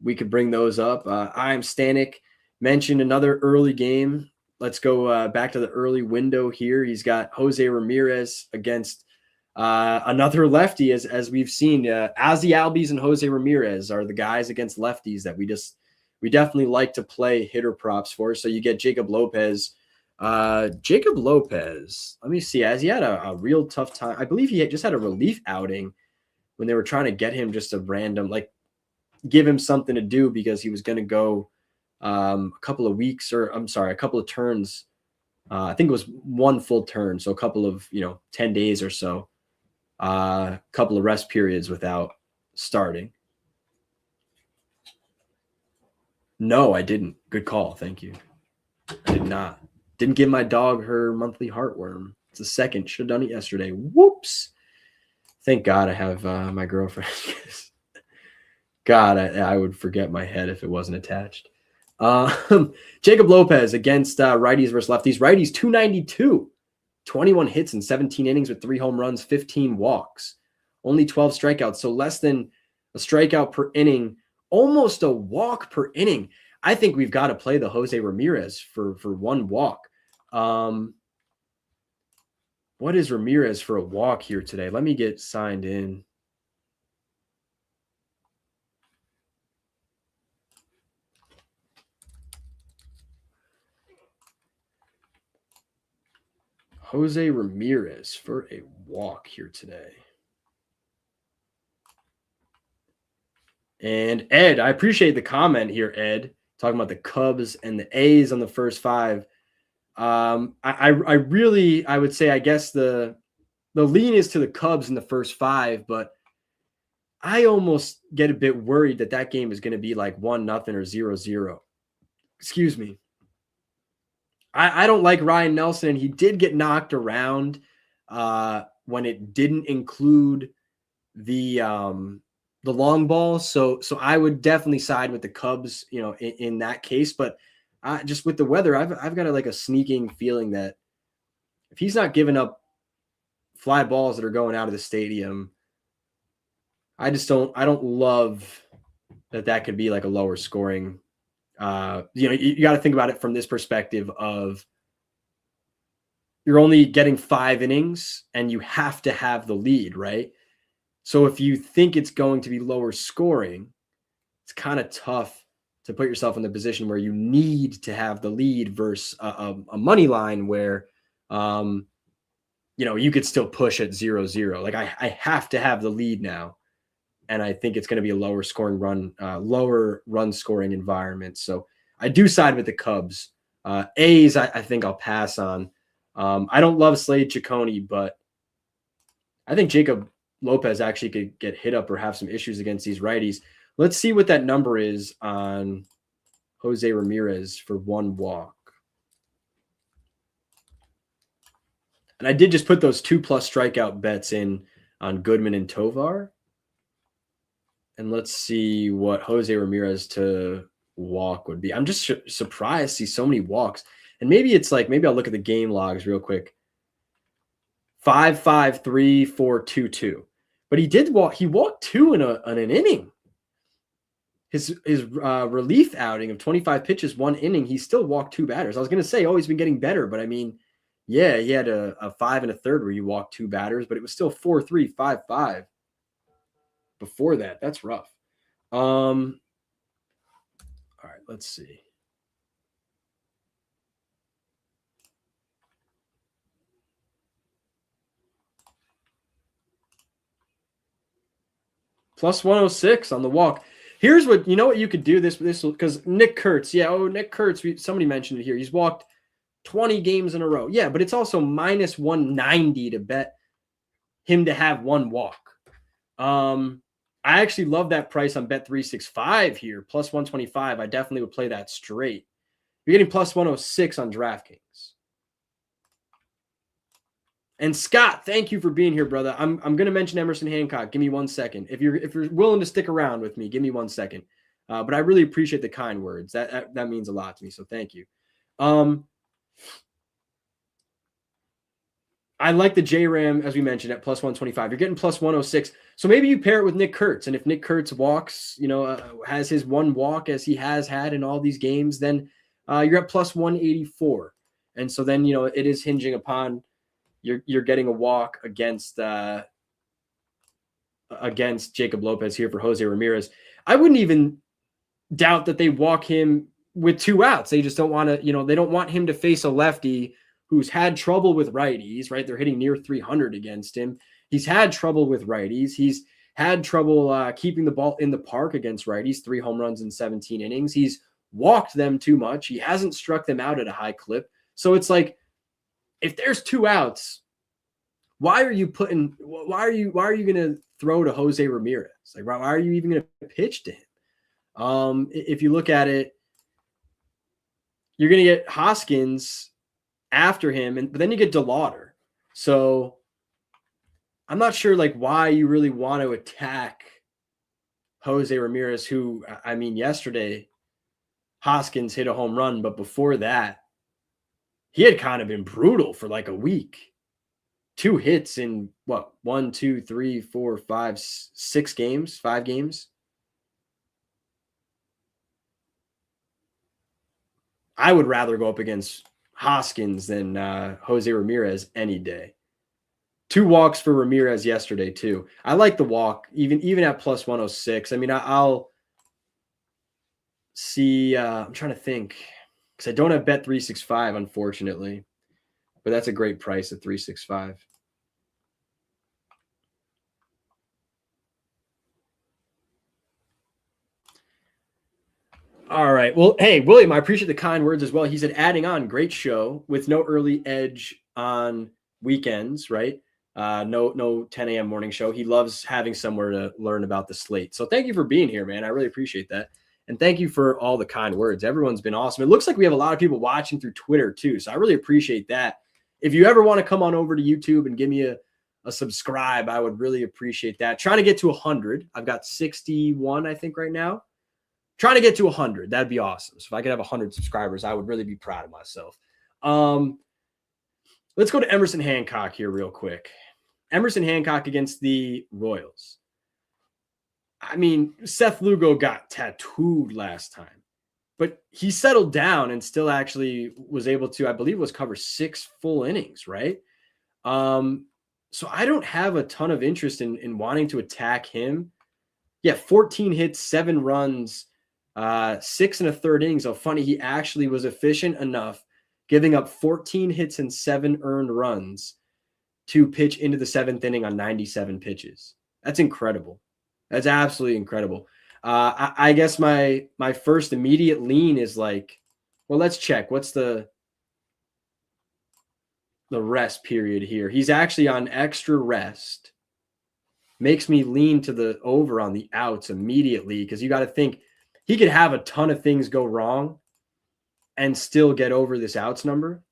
we could bring those up. I'm Stanek mentioned another early game. Let's go back to the early window here. He's got Jose Ramirez against another lefty, as we've seen. Ozzie Albies and Jose Ramirez are the guys against lefties that we definitely like to play hitter props for. So you get Jacob Lopez. Jacob Lopez, let me see. Has he had a real tough time? I believe he just had a relief outing when they were trying to get him just a random, give him something to do because he was going to go a couple of turns. I think it was 1 full turn. So a couple of, 10 days or so, a couple of rest periods without starting. No, I didn't. Good call. Thank you. I did not. Didn't give my dog her monthly heartworm. It's the second. Should have done it yesterday. Whoops. Thank God I have my girlfriend. God, I would forget my head if it wasn't attached. Jacob Lopez against righties versus lefties. Righties 292, 21 hits in 17 innings with 3 home runs, 15 walks, only 12 strikeouts. So less than a strikeout per inning, almost a walk per inning. I think we've got to play the Jose Ramirez for one walk. What is Ramirez for a walk here today? Let me get signed in. Jose Ramirez for a walk here today. And Ed, I appreciate the comment here, Ed, talking about the Cubs and the A's on the first 5. I would say, I guess the lean is to the Cubs in the first 5, but I almost get a bit worried that game is going to be like 1-0 or 0-0. Excuse me. I don't like Ryan Nelson. He did get knocked around when it didn't include the long ball. So I would definitely side with the Cubs, in that case. But just with the weather, I've got a sneaking feeling that if he's not giving up fly balls that are going out of the stadium, I don't love that could be like a lower scoring. You got to think about it from this perspective of you're only getting 5 innings and you have to have the lead, right? So if you think it's going to be lower scoring, it's kind of tough to put yourself in the position where you need to have the lead versus a money line where, you could still push at 0-0. Like I have to have the lead now. And I think it's going to be a lower run scoring environment. So I do side with the Cubs. A's, I think I'll pass on. I don't love Slade Ciccone, but I think Jacob Lopez actually could get hit up or have some issues against these righties. Let's see what that number is on Jose Ramirez for 1 walk. And I did just put those 2+ strikeout bets in on Goodman and Tovar. And let's see what Jose Ramirez to walk would be. I'm just surprised to see so many walks. And maybe I'll look at the game logs real quick. 5-5, 3-4, 2-2. But he did walk. He walked 2 in an inning. His relief outing of 25 pitches, 1 inning, he still walked 2 batters. I was going to say, he's been getting better. But, I mean, yeah, he had a 5 1/3 where you walked 2 batters. But it was still 4-3, 5-5. Before that, that's rough. All right, let's see. Plus 106 on the walk. Here's what you could do this because Nick Kurtz. Yeah, Nick Kurtz. Somebody mentioned it here. He's walked 20 games in a row. Yeah, but it's also minus 190 to bet him to have 1 walk. I actually love that price on Bet365 here, plus 125. I definitely would play that straight. You're getting plus 106 on DraftKings. And Scott, thank you for being here, brother. I'm going to mention Emerson Hancock. Give me 1 second. If you're willing to stick around with me, give me 1 second. But I really appreciate the kind words. That means a lot to me. So thank you. I like the J-Ram, as we mentioned, at plus 125. You're getting plus 106. So maybe you pair it with Nick Kurtz. And if Nick Kurtz walks, has his 1 walk as he has had in all these games, then you're at plus 184. And so then, it is hinging upon you're getting a walk against Jacob Lopez here for Jose Ramirez. I wouldn't even doubt that they walk him with 2 outs. They just don't want to, they don't want him to face a lefty who's had trouble with righties, right? They're hitting near 300 against him. He's had trouble with righties. He's had trouble keeping the ball in the park against righties, 3 home runs in 17 innings. He's walked them too much. He hasn't struck them out at a high clip. So it's like, if there's 2 outs, why are you going to throw to Jose Ramirez? Like, why are you even going to pitch to him? If you look at it, you're going to get Hoskins after him, but then you get DeLauder. So I'm not sure why you really want to attack Jose Ramirez, who, I mean, yesterday Hoskins hit a home run, but before that, he had kind of been brutal for a week. 2 hits in what? 1, 2, 3, 4, 5, 6 games, 5 games. I would rather go up against Hoskins than Jose Ramirez any day. 2 walks for Ramirez yesterday too. I like the walk, even at plus 106. I mean, I'll see. I'm trying to think because I don't have Bet 365, unfortunately, but that's a great price at 365. All right. Well, hey, William, I appreciate the kind words as well. He said, adding on, great show with no early edge on weekends, right? No 10 a.m. morning show. He loves having somewhere to learn about the slate. So thank you for being here, man. I really appreciate that. And thank you for all the kind words. Everyone's been awesome. It looks like we have a lot of people watching through Twitter too. So I really appreciate that. If you ever want to come on over to YouTube and give me a subscribe, I would really appreciate that. Trying to get to 100. I've got 61, I think, right now. Trying to get to 100. That'd be awesome. So if I could have 100 subscribers, I would really be proud of myself. Let's go to Emerson Hancock here real quick. Emerson Hancock against the Royals. I mean, Seth Lugo got tattooed last time, but he settled down and still actually was able to, I believe, was cover 6 full innings, right? So I don't have a ton of interest in wanting to attack him. Yeah, 14 hits, 7 runs, 6 1/3 innings. So funny, he actually was efficient enough, giving up 14 hits and 7 earned runs to pitch into the 7th inning on 97 pitches. That's incredible. That's absolutely incredible. I guess my first immediate lean is like, well, let's check. What's the rest period here? He's actually on extra rest. Makes me lean to the over on the outs immediately because you got to think he could have a ton of things go wrong and still get over this outs number.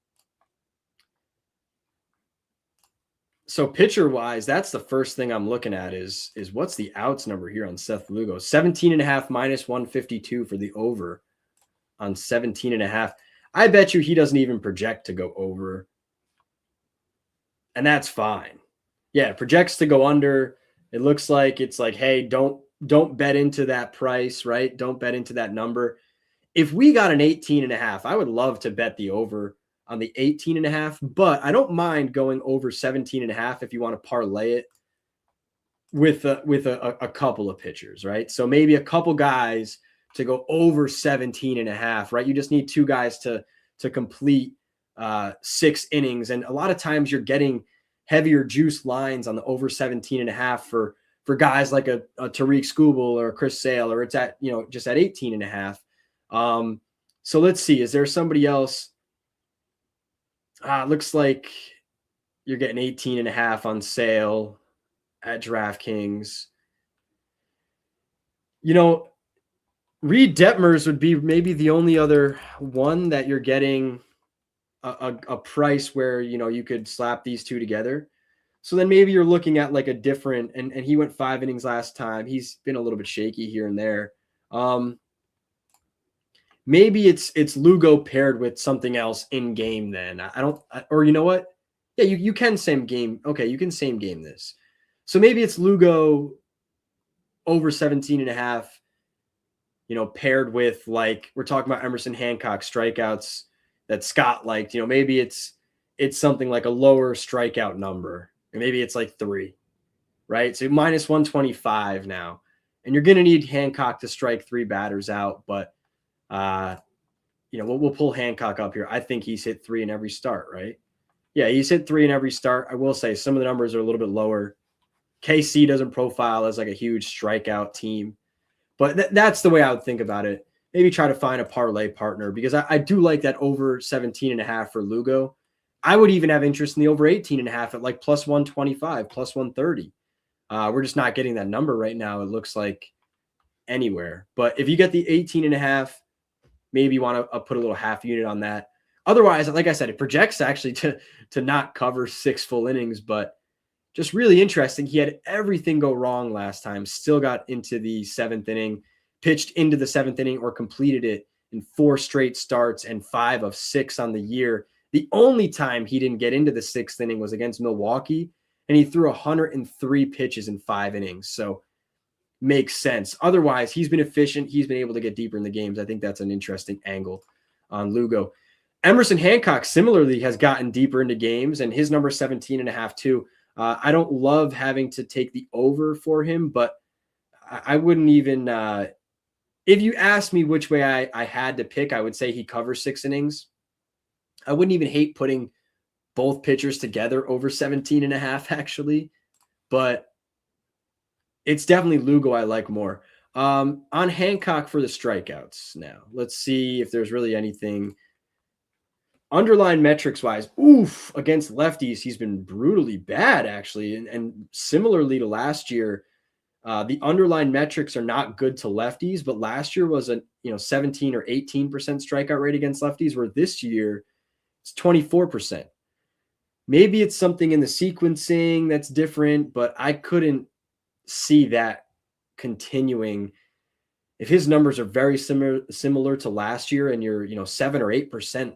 So pitcher-wise, that's the first thing I'm looking at is what's the outs number here on Seth Lugo? 17.5 minus 152 for the over on 17.5. I bet you he doesn't even project to go over. And that's fine. Yeah, it projects to go under. It looks like it's like, hey, don't bet into that price, right? Don't bet into that number. If we got an 18.5, I would love to bet the over on the 18.5, but I don't mind going over 17.5 if you want to parlay it with a couple of pitchers, right? So maybe a couple guys to go over 17.5, right? You just need 2 guys to complete 6 innings. And a lot of times you're getting heavier juice lines on the over 17.5 for guys like a Tariq Skubal or a Chris Sale, or it's at, just at 18.5. So let's see, is there somebody else? Looks like you're getting 18.5 on sale at DraftKings. Reed Detmers would be maybe the only other one that you're getting a price where, you could slap these 2 together. So then maybe you're looking at like a different, and he went 5 innings last time. He's been a little bit shaky here and there. Maybe it's Lugo paired with something else in game then. Or you know what? Yeah, you can same game. Okay, you can same game this. So maybe it's Lugo over 17.5, paired with, like, we're talking about Emerson Hancock strikeouts that Scott liked. Maybe it's something like a lower strikeout number. And maybe it's like 3, right? So minus 125 now. And you're going to need Hancock to strike 3 batters out, but we'll pull Hancock up here. I think he's hit 3 in every start, right? Yeah, he's hit 3 in every start. I will say some of the numbers are a little bit lower. KC doesn't profile as like a huge strikeout team, but that's the way I would think about it. Maybe try to find a parlay partner because I do like that over 17.5 for Lugo. I would even have interest in the over 18.5 at like plus 125, plus 130. We're just not getting that number right now. It looks like anywhere, but if you get the 18.5, maybe you want to put a little half unit on that. Otherwise, like I said, it projects actually to not cover 6 full innings, but just really interesting. He had everything go wrong last time, still got into the 7th inning, pitched into the 7th inning or completed it in 4 straight starts and 5 of 6 on the year. The only time he didn't get into the 6th inning was against Milwaukee, and he threw 103 pitches in 5 innings. So makes sense. Otherwise, he's been efficient. He's been able to get deeper in the games. I think that's an interesting angle on Lugo. Emerson Hancock similarly has gotten deeper into games, and his number 17.5 too. I don't love having to take the over for him, but I wouldn't even if you asked me which way I had to pick, I would say he covers 6 innings. I wouldn't even hate putting both pitchers together over 17.5 actually, but it's definitely Lugo I like more. On Hancock for the strikeouts now. Let's see if there's really anything underlying metrics wise. Oof, against lefties, he's been brutally bad actually. And similarly to last year, the underlying metrics are not good to lefties, but last year was a 17 or 18% strikeout rate against lefties, where this year it's 24%. Maybe it's something in the sequencing that's different, but I couldn't see that continuing. If his numbers are very similar to last year, and you're 7 or 8%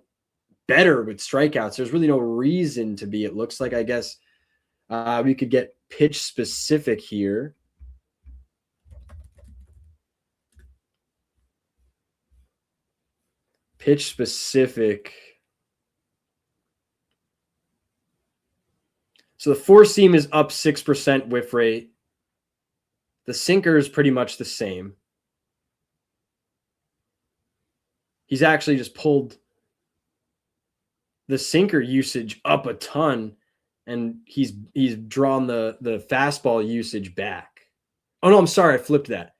better with strikeouts, there's really no reason to be. It looks like, I guess we could get pitch specific here. Pitch specific. So the 4-seam is up 6% whiff rate. The sinker is pretty much the same. He's actually just pulled the sinker usage up a ton, and he's drawn the fastball usage back. Oh no, I'm sorry, I flipped that.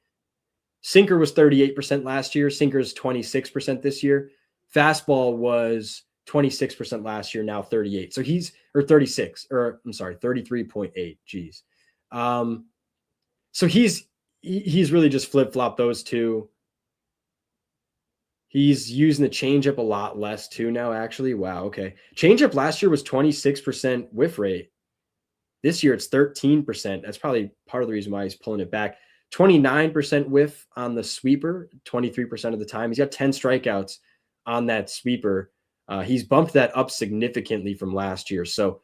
Sinker was 38% last year. Sinker is 26% this year. Fastball was 26% last year, now 38. So he's, or 36, or I'm sorry, 33.8. Geez. So he's really just flip-flopped those two. He's using the changeup a lot less too now, actually. Wow, okay. Changeup last year was 26% whiff rate. This year it's 13%. That's probably part of the reason why he's pulling it back. 29% whiff on the sweeper, 23% of the time. He's got 10 strikeouts on that sweeper. He's bumped that up significantly from last year. So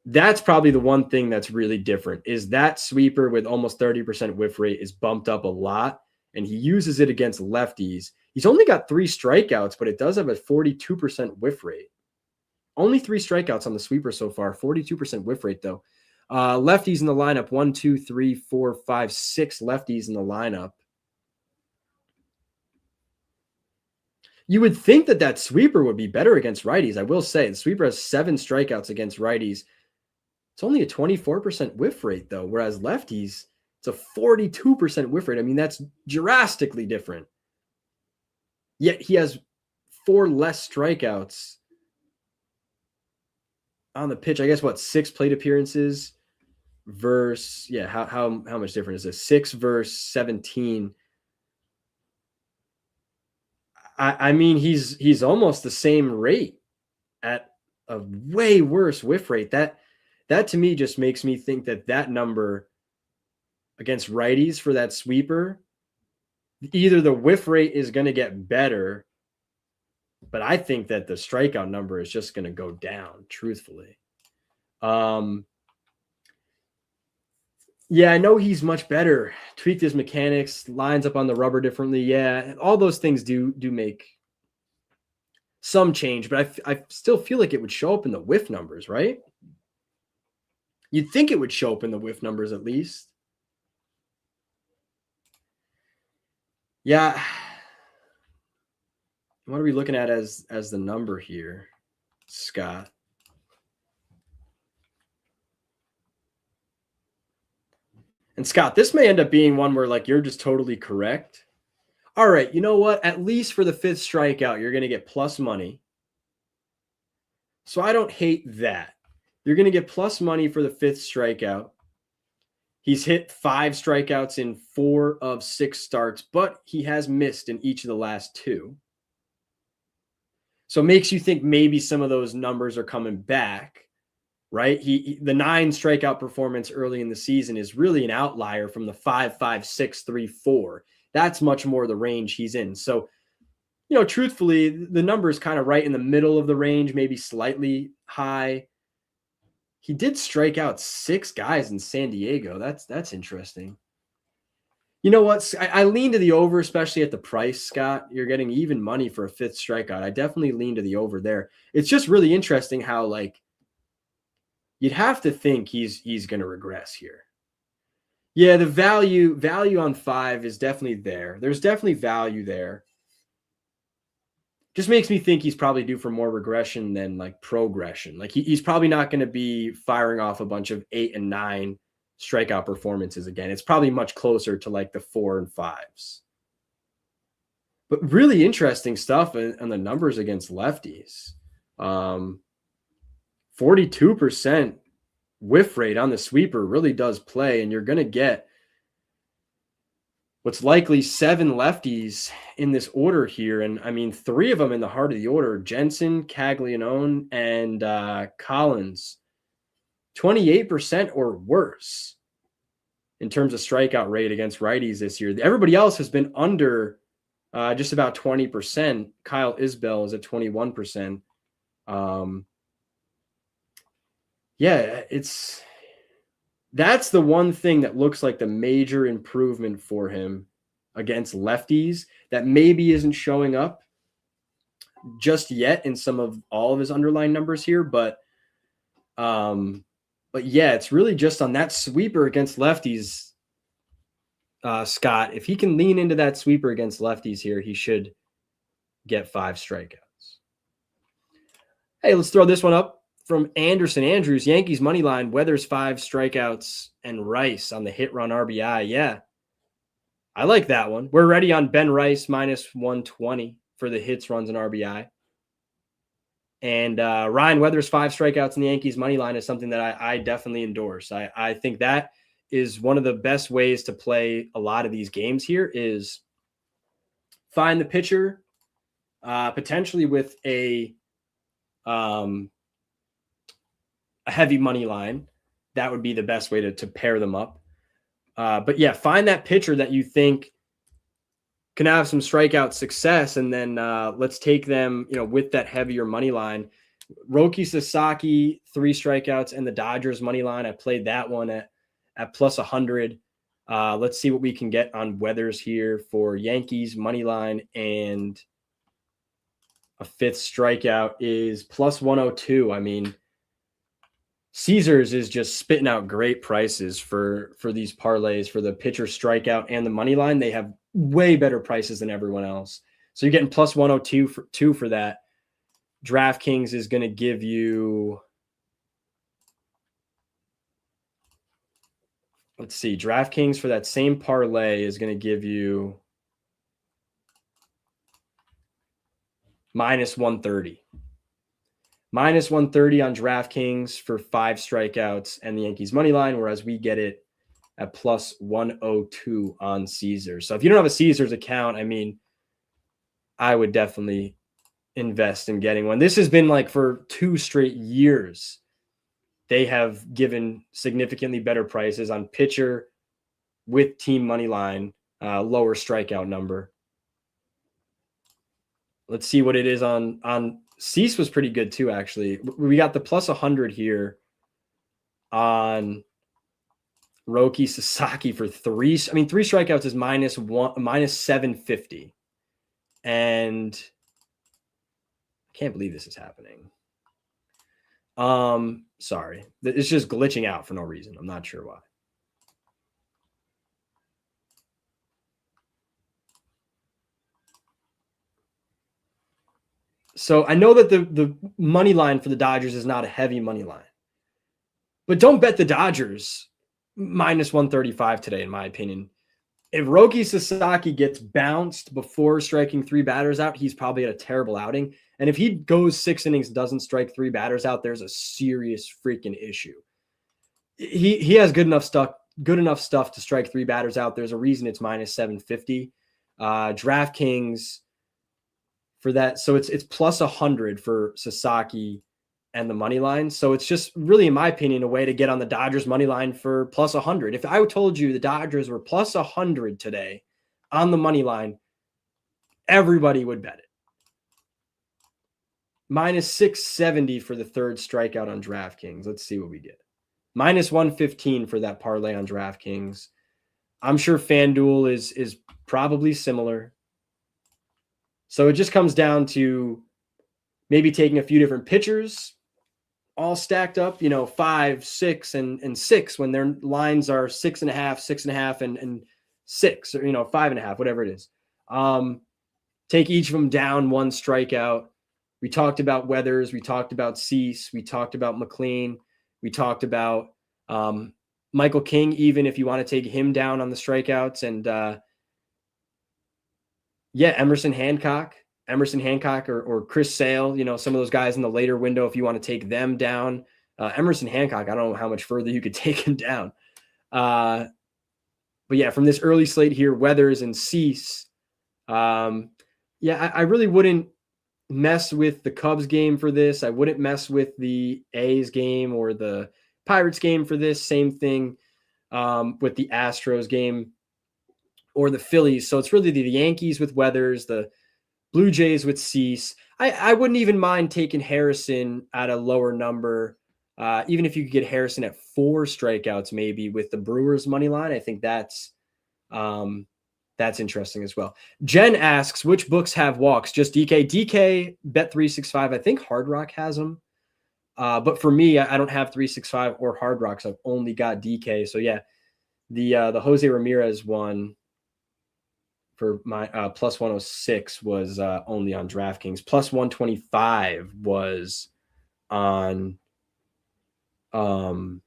that's probably the one thing that's really different, is that sweeper with almost 30% whiff rate is bumped up a lot, and he uses it against lefties. He's only got 3 strikeouts, but it does have a 42% whiff rate. Only 3 strikeouts on the sweeper so far, 42% whiff rate though. Lefties in the lineup, 1, 2, 3, 4, 5, 6 lefties in the lineup. You would think that sweeper would be better against righties. I will say the sweeper has 7 strikeouts against righties. It's only a 24% whiff rate though, whereas lefties, it's a 42% whiff rate. I mean, that's drastically different. Yet he has 4 less strikeouts on the pitch. I guess what, 6 plate appearances versus, yeah, how much different is this? 6 versus 17. I mean, he's almost the same rate at a way worse whiff rate. That to me just makes me think that number against righties for that sweeper, either the whiff rate is going to get better, but I think that the strikeout number is just going to go down, truthfully. Yeah, I know he's much better. Tweaked his mechanics, lines up on the rubber differently. Yeah, all those things do make some change, but I still feel like it would show up in the whiff numbers, right? You'd think it would show up in the whiff numbers at least. Yeah. What are we looking at as the number here, Scott? And Scott, this may end up being one where like you're just totally correct. All right, you know what? At least for the 5th strikeout, you're going to get plus money. So I don't hate that. You're going to get plus money for the 5th strikeout. He's hit 5 strikeouts in 4 of 6 starts, but he has missed in each of the last 2. So it makes you think maybe some of those numbers are coming back, right? The 9 strikeout performance early in the season is really an outlier from the 5, 5, 6, 3, 4. That's much more the range he's in. So truthfully, the number is kind of right in the middle of the range, maybe slightly high. He did strike out 6 guys in San Diego. That's interesting. You know what? I lean to the over, especially at the price, Scott. You're getting even money for a 5th strikeout. I definitely lean to the over there. It's just really interesting how, like, you'd have to think he's going to regress here. Yeah, the value on 5 is definitely there. There's definitely value there. Just makes me think he's probably due for more regression than like progression. Like he's probably not going to be firing off a bunch of 8 and 9 strikeout performances again. It's probably much closer to like the 4 and 5s. But really interesting stuff on the numbers against lefties. 42% whiff rate on the sweeper really does play, and you're going to get what's likely 7 lefties in this order here. And I mean, 3 of them in the heart of the order: Jensen, Caglianone, and Collins. 28% or worse in terms of strikeout rate against righties this year. Everybody else has been under just about 20%. Kyle Isbell is at 21%. Yeah, that's the one thing that looks like the major improvement for him against lefties that maybe isn't showing up just yet in all of his underlying numbers here. But yeah, it's really just on that sweeper against lefties, Scott. If he can lean into that sweeper against lefties here, he should get 5 strikeouts. Hey, let's throw this one up from Anderson Andrews. Yankees money line, Weathers 5 strikeouts, and Rice on the hit run RBI. Yeah, I like that one. We're ready on Ben Rice -120 for the hits, runs, and RBI. And Ryan Weathers 5 strikeouts in the Yankees money line is something that I definitely endorse. I think that is one of the best ways to play a lot of these games here is find the pitcher potentially with a heavy money line. That would be the best way to pair them up. But yeah, find that pitcher that you think can have some strikeout success, and then let's take them, with that heavier money line. Roki Sasaki 3 strikeouts and the Dodgers money line. I played that one at +100. Let's see what we can get on Weathers here for Yankees money line, and a 5th strikeout is +102. I mean, Caesars is just spitting out great prices for these parlays for the pitcher strikeout and the money line. They have way better prices than everyone else. So you're getting +102 for that. DraftKings is going to give you, let's see, DraftKings for that same parlay is going to give you -130. -130 on DraftKings for 5 strikeouts and the Yankees money line, whereas we get it at +102 on Caesars. So if you don't have a Caesars account, I mean, I would definitely invest in getting one. This has been like for 2 straight years. They have given significantly better prices on pitcher with team money line, lower strikeout number. Let's see what it is on Cease was pretty good too, actually. We got the +100 here on Roki Sasaki for 3. I mean, 3 strikeouts is -750. And I can't believe this is happening. Sorry. It's just glitching out for no reason. I'm not sure why. So I know that the money line for the Dodgers is not a heavy money line, but don't bet the Dodgers -135 today, in my opinion. If Roki Sasaki gets bounced before striking 3 batters out, he's probably at a terrible outing. And if he goes 6 innings and doesn't strike 3 batters out, there's a serious freaking issue. He has good enough stuff to strike 3 batters out. There's a reason it's -750. DraftKings for that. So it's +100 for Sasaki and the money line. So it's just really, in my opinion, a way to get on the Dodgers money line for +100. If I told you the Dodgers were +100 today on the money line, everybody would bet it. minus 670 for the third strikeout on DraftKings. Let's see what we get. Minus 115 for that parlay on DraftKings. I'm sure FanDuel is probably similar. So it just comes down to maybe taking a few different pitchers all stacked up, 5, 6, and 6 when their lines are 6.5, 6.5, and 6, or 5.5, whatever it is. Take each of them down one strikeout. We talked about Weathers. We talked about Cease. We talked about McLean. We talked about Michael King, even if you want to take him down on the strikeouts. And Emerson Hancock or Chris Sale, some of those guys in the later window, if you want to take them down. Emerson Hancock, I don't know how much further you could take him down. But yeah, from this early slate here, Weathers and Cease. I really wouldn't mess with the Cubs game for this. I wouldn't mess with the A's game or the Pirates game for this. Same thing with the Astros game or the Phillies. So it's really the Yankees with Weathers, the Blue Jays with Cease. I wouldn't even mind taking Harrison at a lower number. Even if you could get Harrison at 4 strikeouts, maybe with the Brewers money line, I think that's interesting as well. Jen asks, which books have walks? Just DK. DK, Bet365. I think Hard Rock has them. But for me, I don't have 365 or Hard Rock, so I've only got DK. So yeah, the Jose Ramirez one for my plus 106 was only on DraftKings. Plus 125 was on plus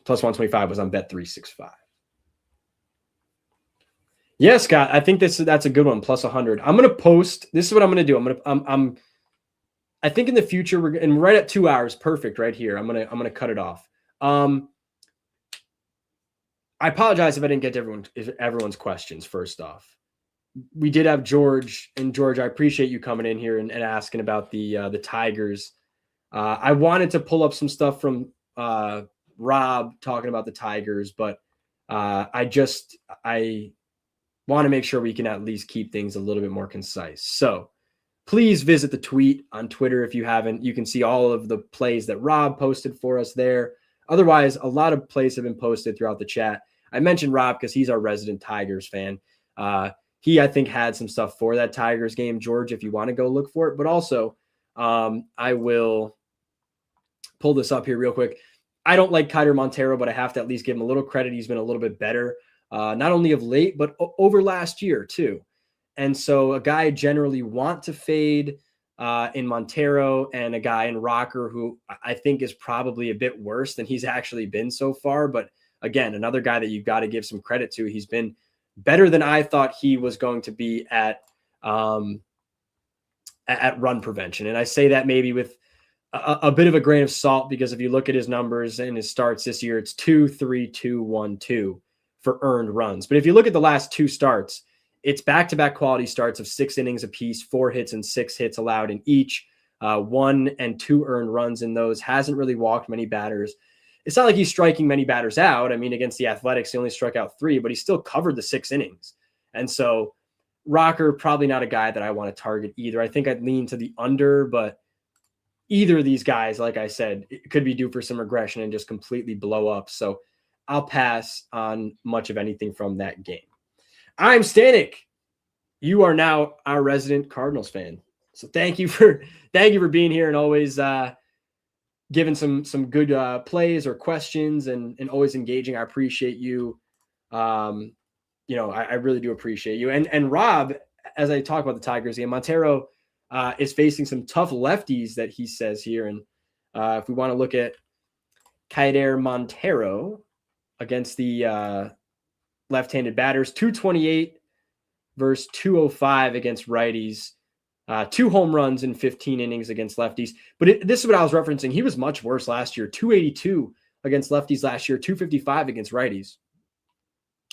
125 was on Bet365. Yeah, Scott, I think that's a good one. Plus 100. I'm gonna post. This is what I'm gonna do. I think in the future we're right at 2 hours. Perfect, right here. I'm gonna cut it off. I apologize if I didn't get to everyone's questions. First off, we did have George, and George, I appreciate you coming in here and asking about the Tigers. I wanted to pull up some stuff from Rob talking about the Tigers, but I want to make sure we can at least keep things a little bit more concise. So please visit the tweet on Twitter if you haven't. You can see all of the plays that Rob posted for us there. Otherwise, a lot of plays have been posted throughout the chat. I mentioned Rob because he's our resident Tigers fan. He, I think, had some stuff for that Tigers game, George, if you want to go look for it. But also, I will pull this up here real quick. I don't like Kiter Montero, but I have to at least give him a little credit. He's been a little bit better, not only of late, but over last year too. And so a guy I generally want to fade in Montero, and a guy in Rocker who I think is probably a bit worse than he's actually been so far. But again, another guy that you've got to give some credit to. He's been better than I thought he was going to be at run prevention. And I say that maybe with a bit of a grain of salt, because if you look at his numbers and his starts this year, it's 2-3-2-1-2 for earned runs. But if you look at the last 2 starts, it's back-to-back quality starts of 6 innings apiece, 4 hits and 6 hits allowed in each, 1 and 2 earned runs in those. Hasn't really walked many batters. It's not like he's striking many batters out. I mean, against the Athletics, he only struck out 3, but he still covered the 6 innings. And so Rocker, probably not a guy that I want to target either. I think I'd lean to the under, but either of these guys, like I said, it could be due for some regression and just completely blow up. So I'll pass on much of anything from that game. I'm Stanek. You are now our resident Cardinals fan. So thank you for being here and always giving some good plays or questions and always engaging. I appreciate you. I really do appreciate you. And Rob, as I talk about the Tigers game, Montero is facing some tough lefties that he says here. And if we want to look at Kaider Montero against the left-handed batters, 228 versus 205 against righties, 2 home runs in 15 innings against lefties. But this is what I was referencing. He was much worse last year, 282 against lefties last year, 255 against righties.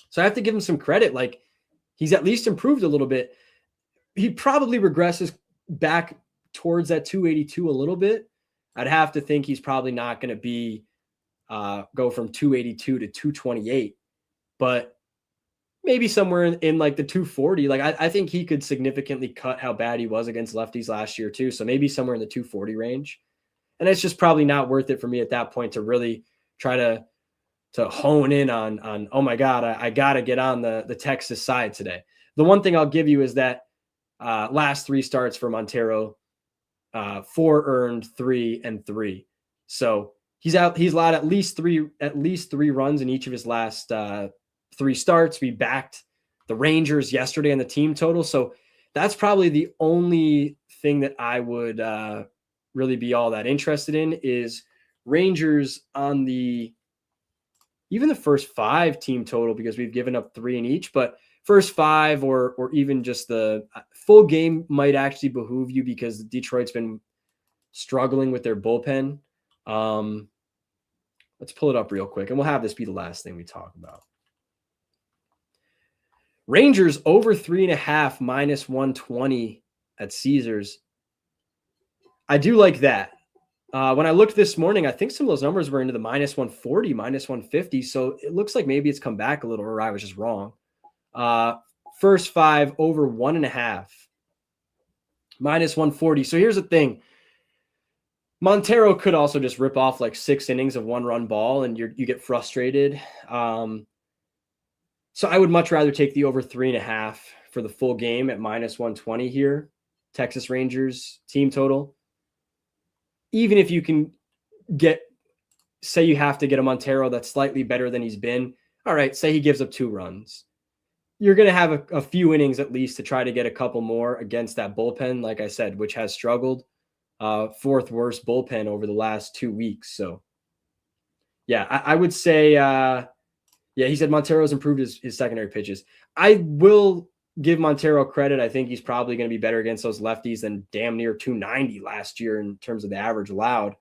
So I have to give him some credit. Like, he's at least improved a little bit. He probably regresses back towards that 282 a little bit. I'd have to think he's probably not going to be go from 282 to 228. But maybe somewhere in like the 240. Like I think he could significantly cut how bad he was against lefties last year too. So maybe somewhere in the 240 range. And it's just probably not worth it for me at that point to really try to hone in on oh my God, I got to get on the Texas side today. The one thing I'll give you is that last 3 starts for Montero, 4 earned, 3 and 3. So he's allowed at least three runs in each of his last 3 starts. We backed the Rangers yesterday on the team total. So that's probably the only thing that I would really be all that interested in is Rangers on even the first 5 team total, because we've given up 3 in each, but first 5 or even just the full game might actually behoove you because Detroit's been struggling with their bullpen. Let's pull it up real quick and we'll have this be the last thing we talk about. Rangers over 3.5 minus 120 at Caesars. I do like that. When I looked this morning, I think some of those numbers were into the minus 140, minus 150. So it looks like maybe it's come back a little, or I was just wrong. First 5 over 1.5 minus 140. So here's the thing. Montero could also just rip off like 6 innings of 1-run ball and you get frustrated. So I would much rather take the over 3.5 for the full game at minus 120 here. Texas Rangers team total. Even if you can say you have to get a Montero that's slightly better than he's been. All right, say he gives up 2 runs. You're going to have a few innings at least to try to get a couple more against that bullpen, like I said, which has struggled. 4th worst bullpen over the last 2 weeks. So, yeah, I would say, he said Montero's improved his secondary pitches. I will give Montero credit. I think he's probably going to be better against those lefties than damn near 290 last year in terms of the average allowed.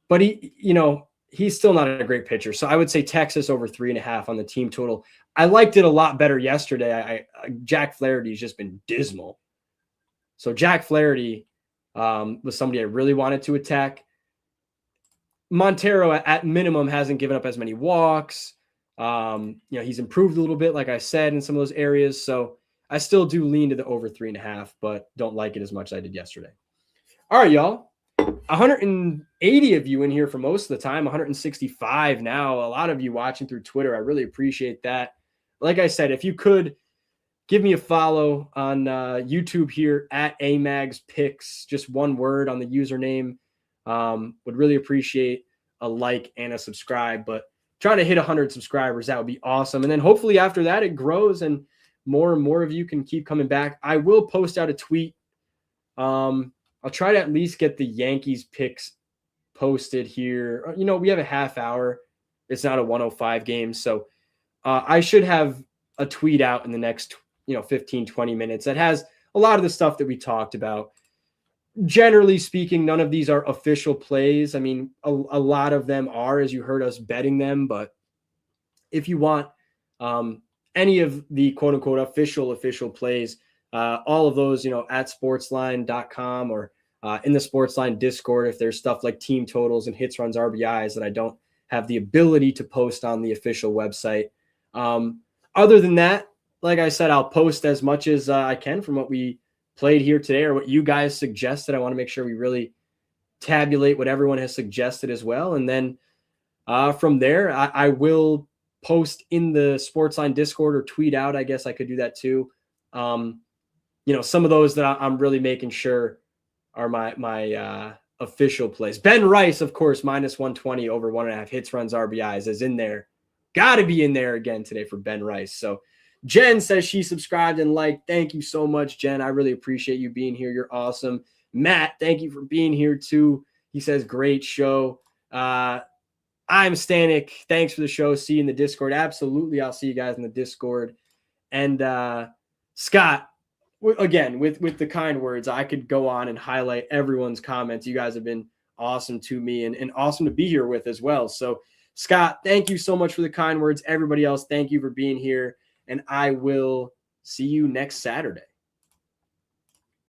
But he's still not a great pitcher. So I would say Texas over 3.5 on the team total. I liked it a lot better yesterday. Jack Flaherty's just been dismal. So Jack Flaherty was somebody I really wanted to attack. Montero at minimum hasn't given up as many walks. He's improved a little bit, like I said, in some of those areas. So I still do lean to the over 3.5, but don't like it as much as I did yesterday. All right, y'all. 180 of you in here for most of the time, 165 now. A lot of you watching through Twitter. I really appreciate that. Like I said, if you could give me a follow on YouTube here at Amags Picks, just one word on the username. Would really appreciate a like and a subscribe, but trying to hit 100 subscribers, that would be awesome. And then hopefully after that, it grows and more of you can keep coming back. I will post out a tweet. I'll try to at least get the Yankees picks posted here. We have a half hour. It's not a 105 game. So I should have a tweet out in the next, 15, 20 minutes that has a lot of the stuff that we talked about. Generally speaking, none of these are official plays. I mean, a lot of them are, as you heard us betting them. But if you want any of the quote unquote official plays, all of those, at sportsline.com or in the Sportsline Discord, if there's stuff like team totals and hits, runs, RBIs that I don't have the ability to post on the official website. Other than that, like I said, I'll post as much as I can from what we played here today or what you guys suggested. I want to make sure we really tabulate what everyone has suggested as well. And then from there, I will post in the Sportsline Discord or tweet out. I guess I could do that too. Some of those that I'm really making sure are my official plays. Ben Rice, of course, minus 120 over 1.5 hits, runs, RBIs is in there. Got to be in there again today for Ben Rice. So Jen says she subscribed and liked. Thank you so much, Jen. I really appreciate you being here. You're awesome. Matt, thank you for being here too. He says, great show. I'm Stanek. Thanks for the show. See you in the Discord. Absolutely. I'll see you guys in the Discord. And Scott, again, with the kind words, I could go on and highlight everyone's comments. You guys have been awesome to me and awesome to be here with as well. So Scott, thank you so much for the kind words. Everybody else, thank you for being here. And I will see you next Saturday.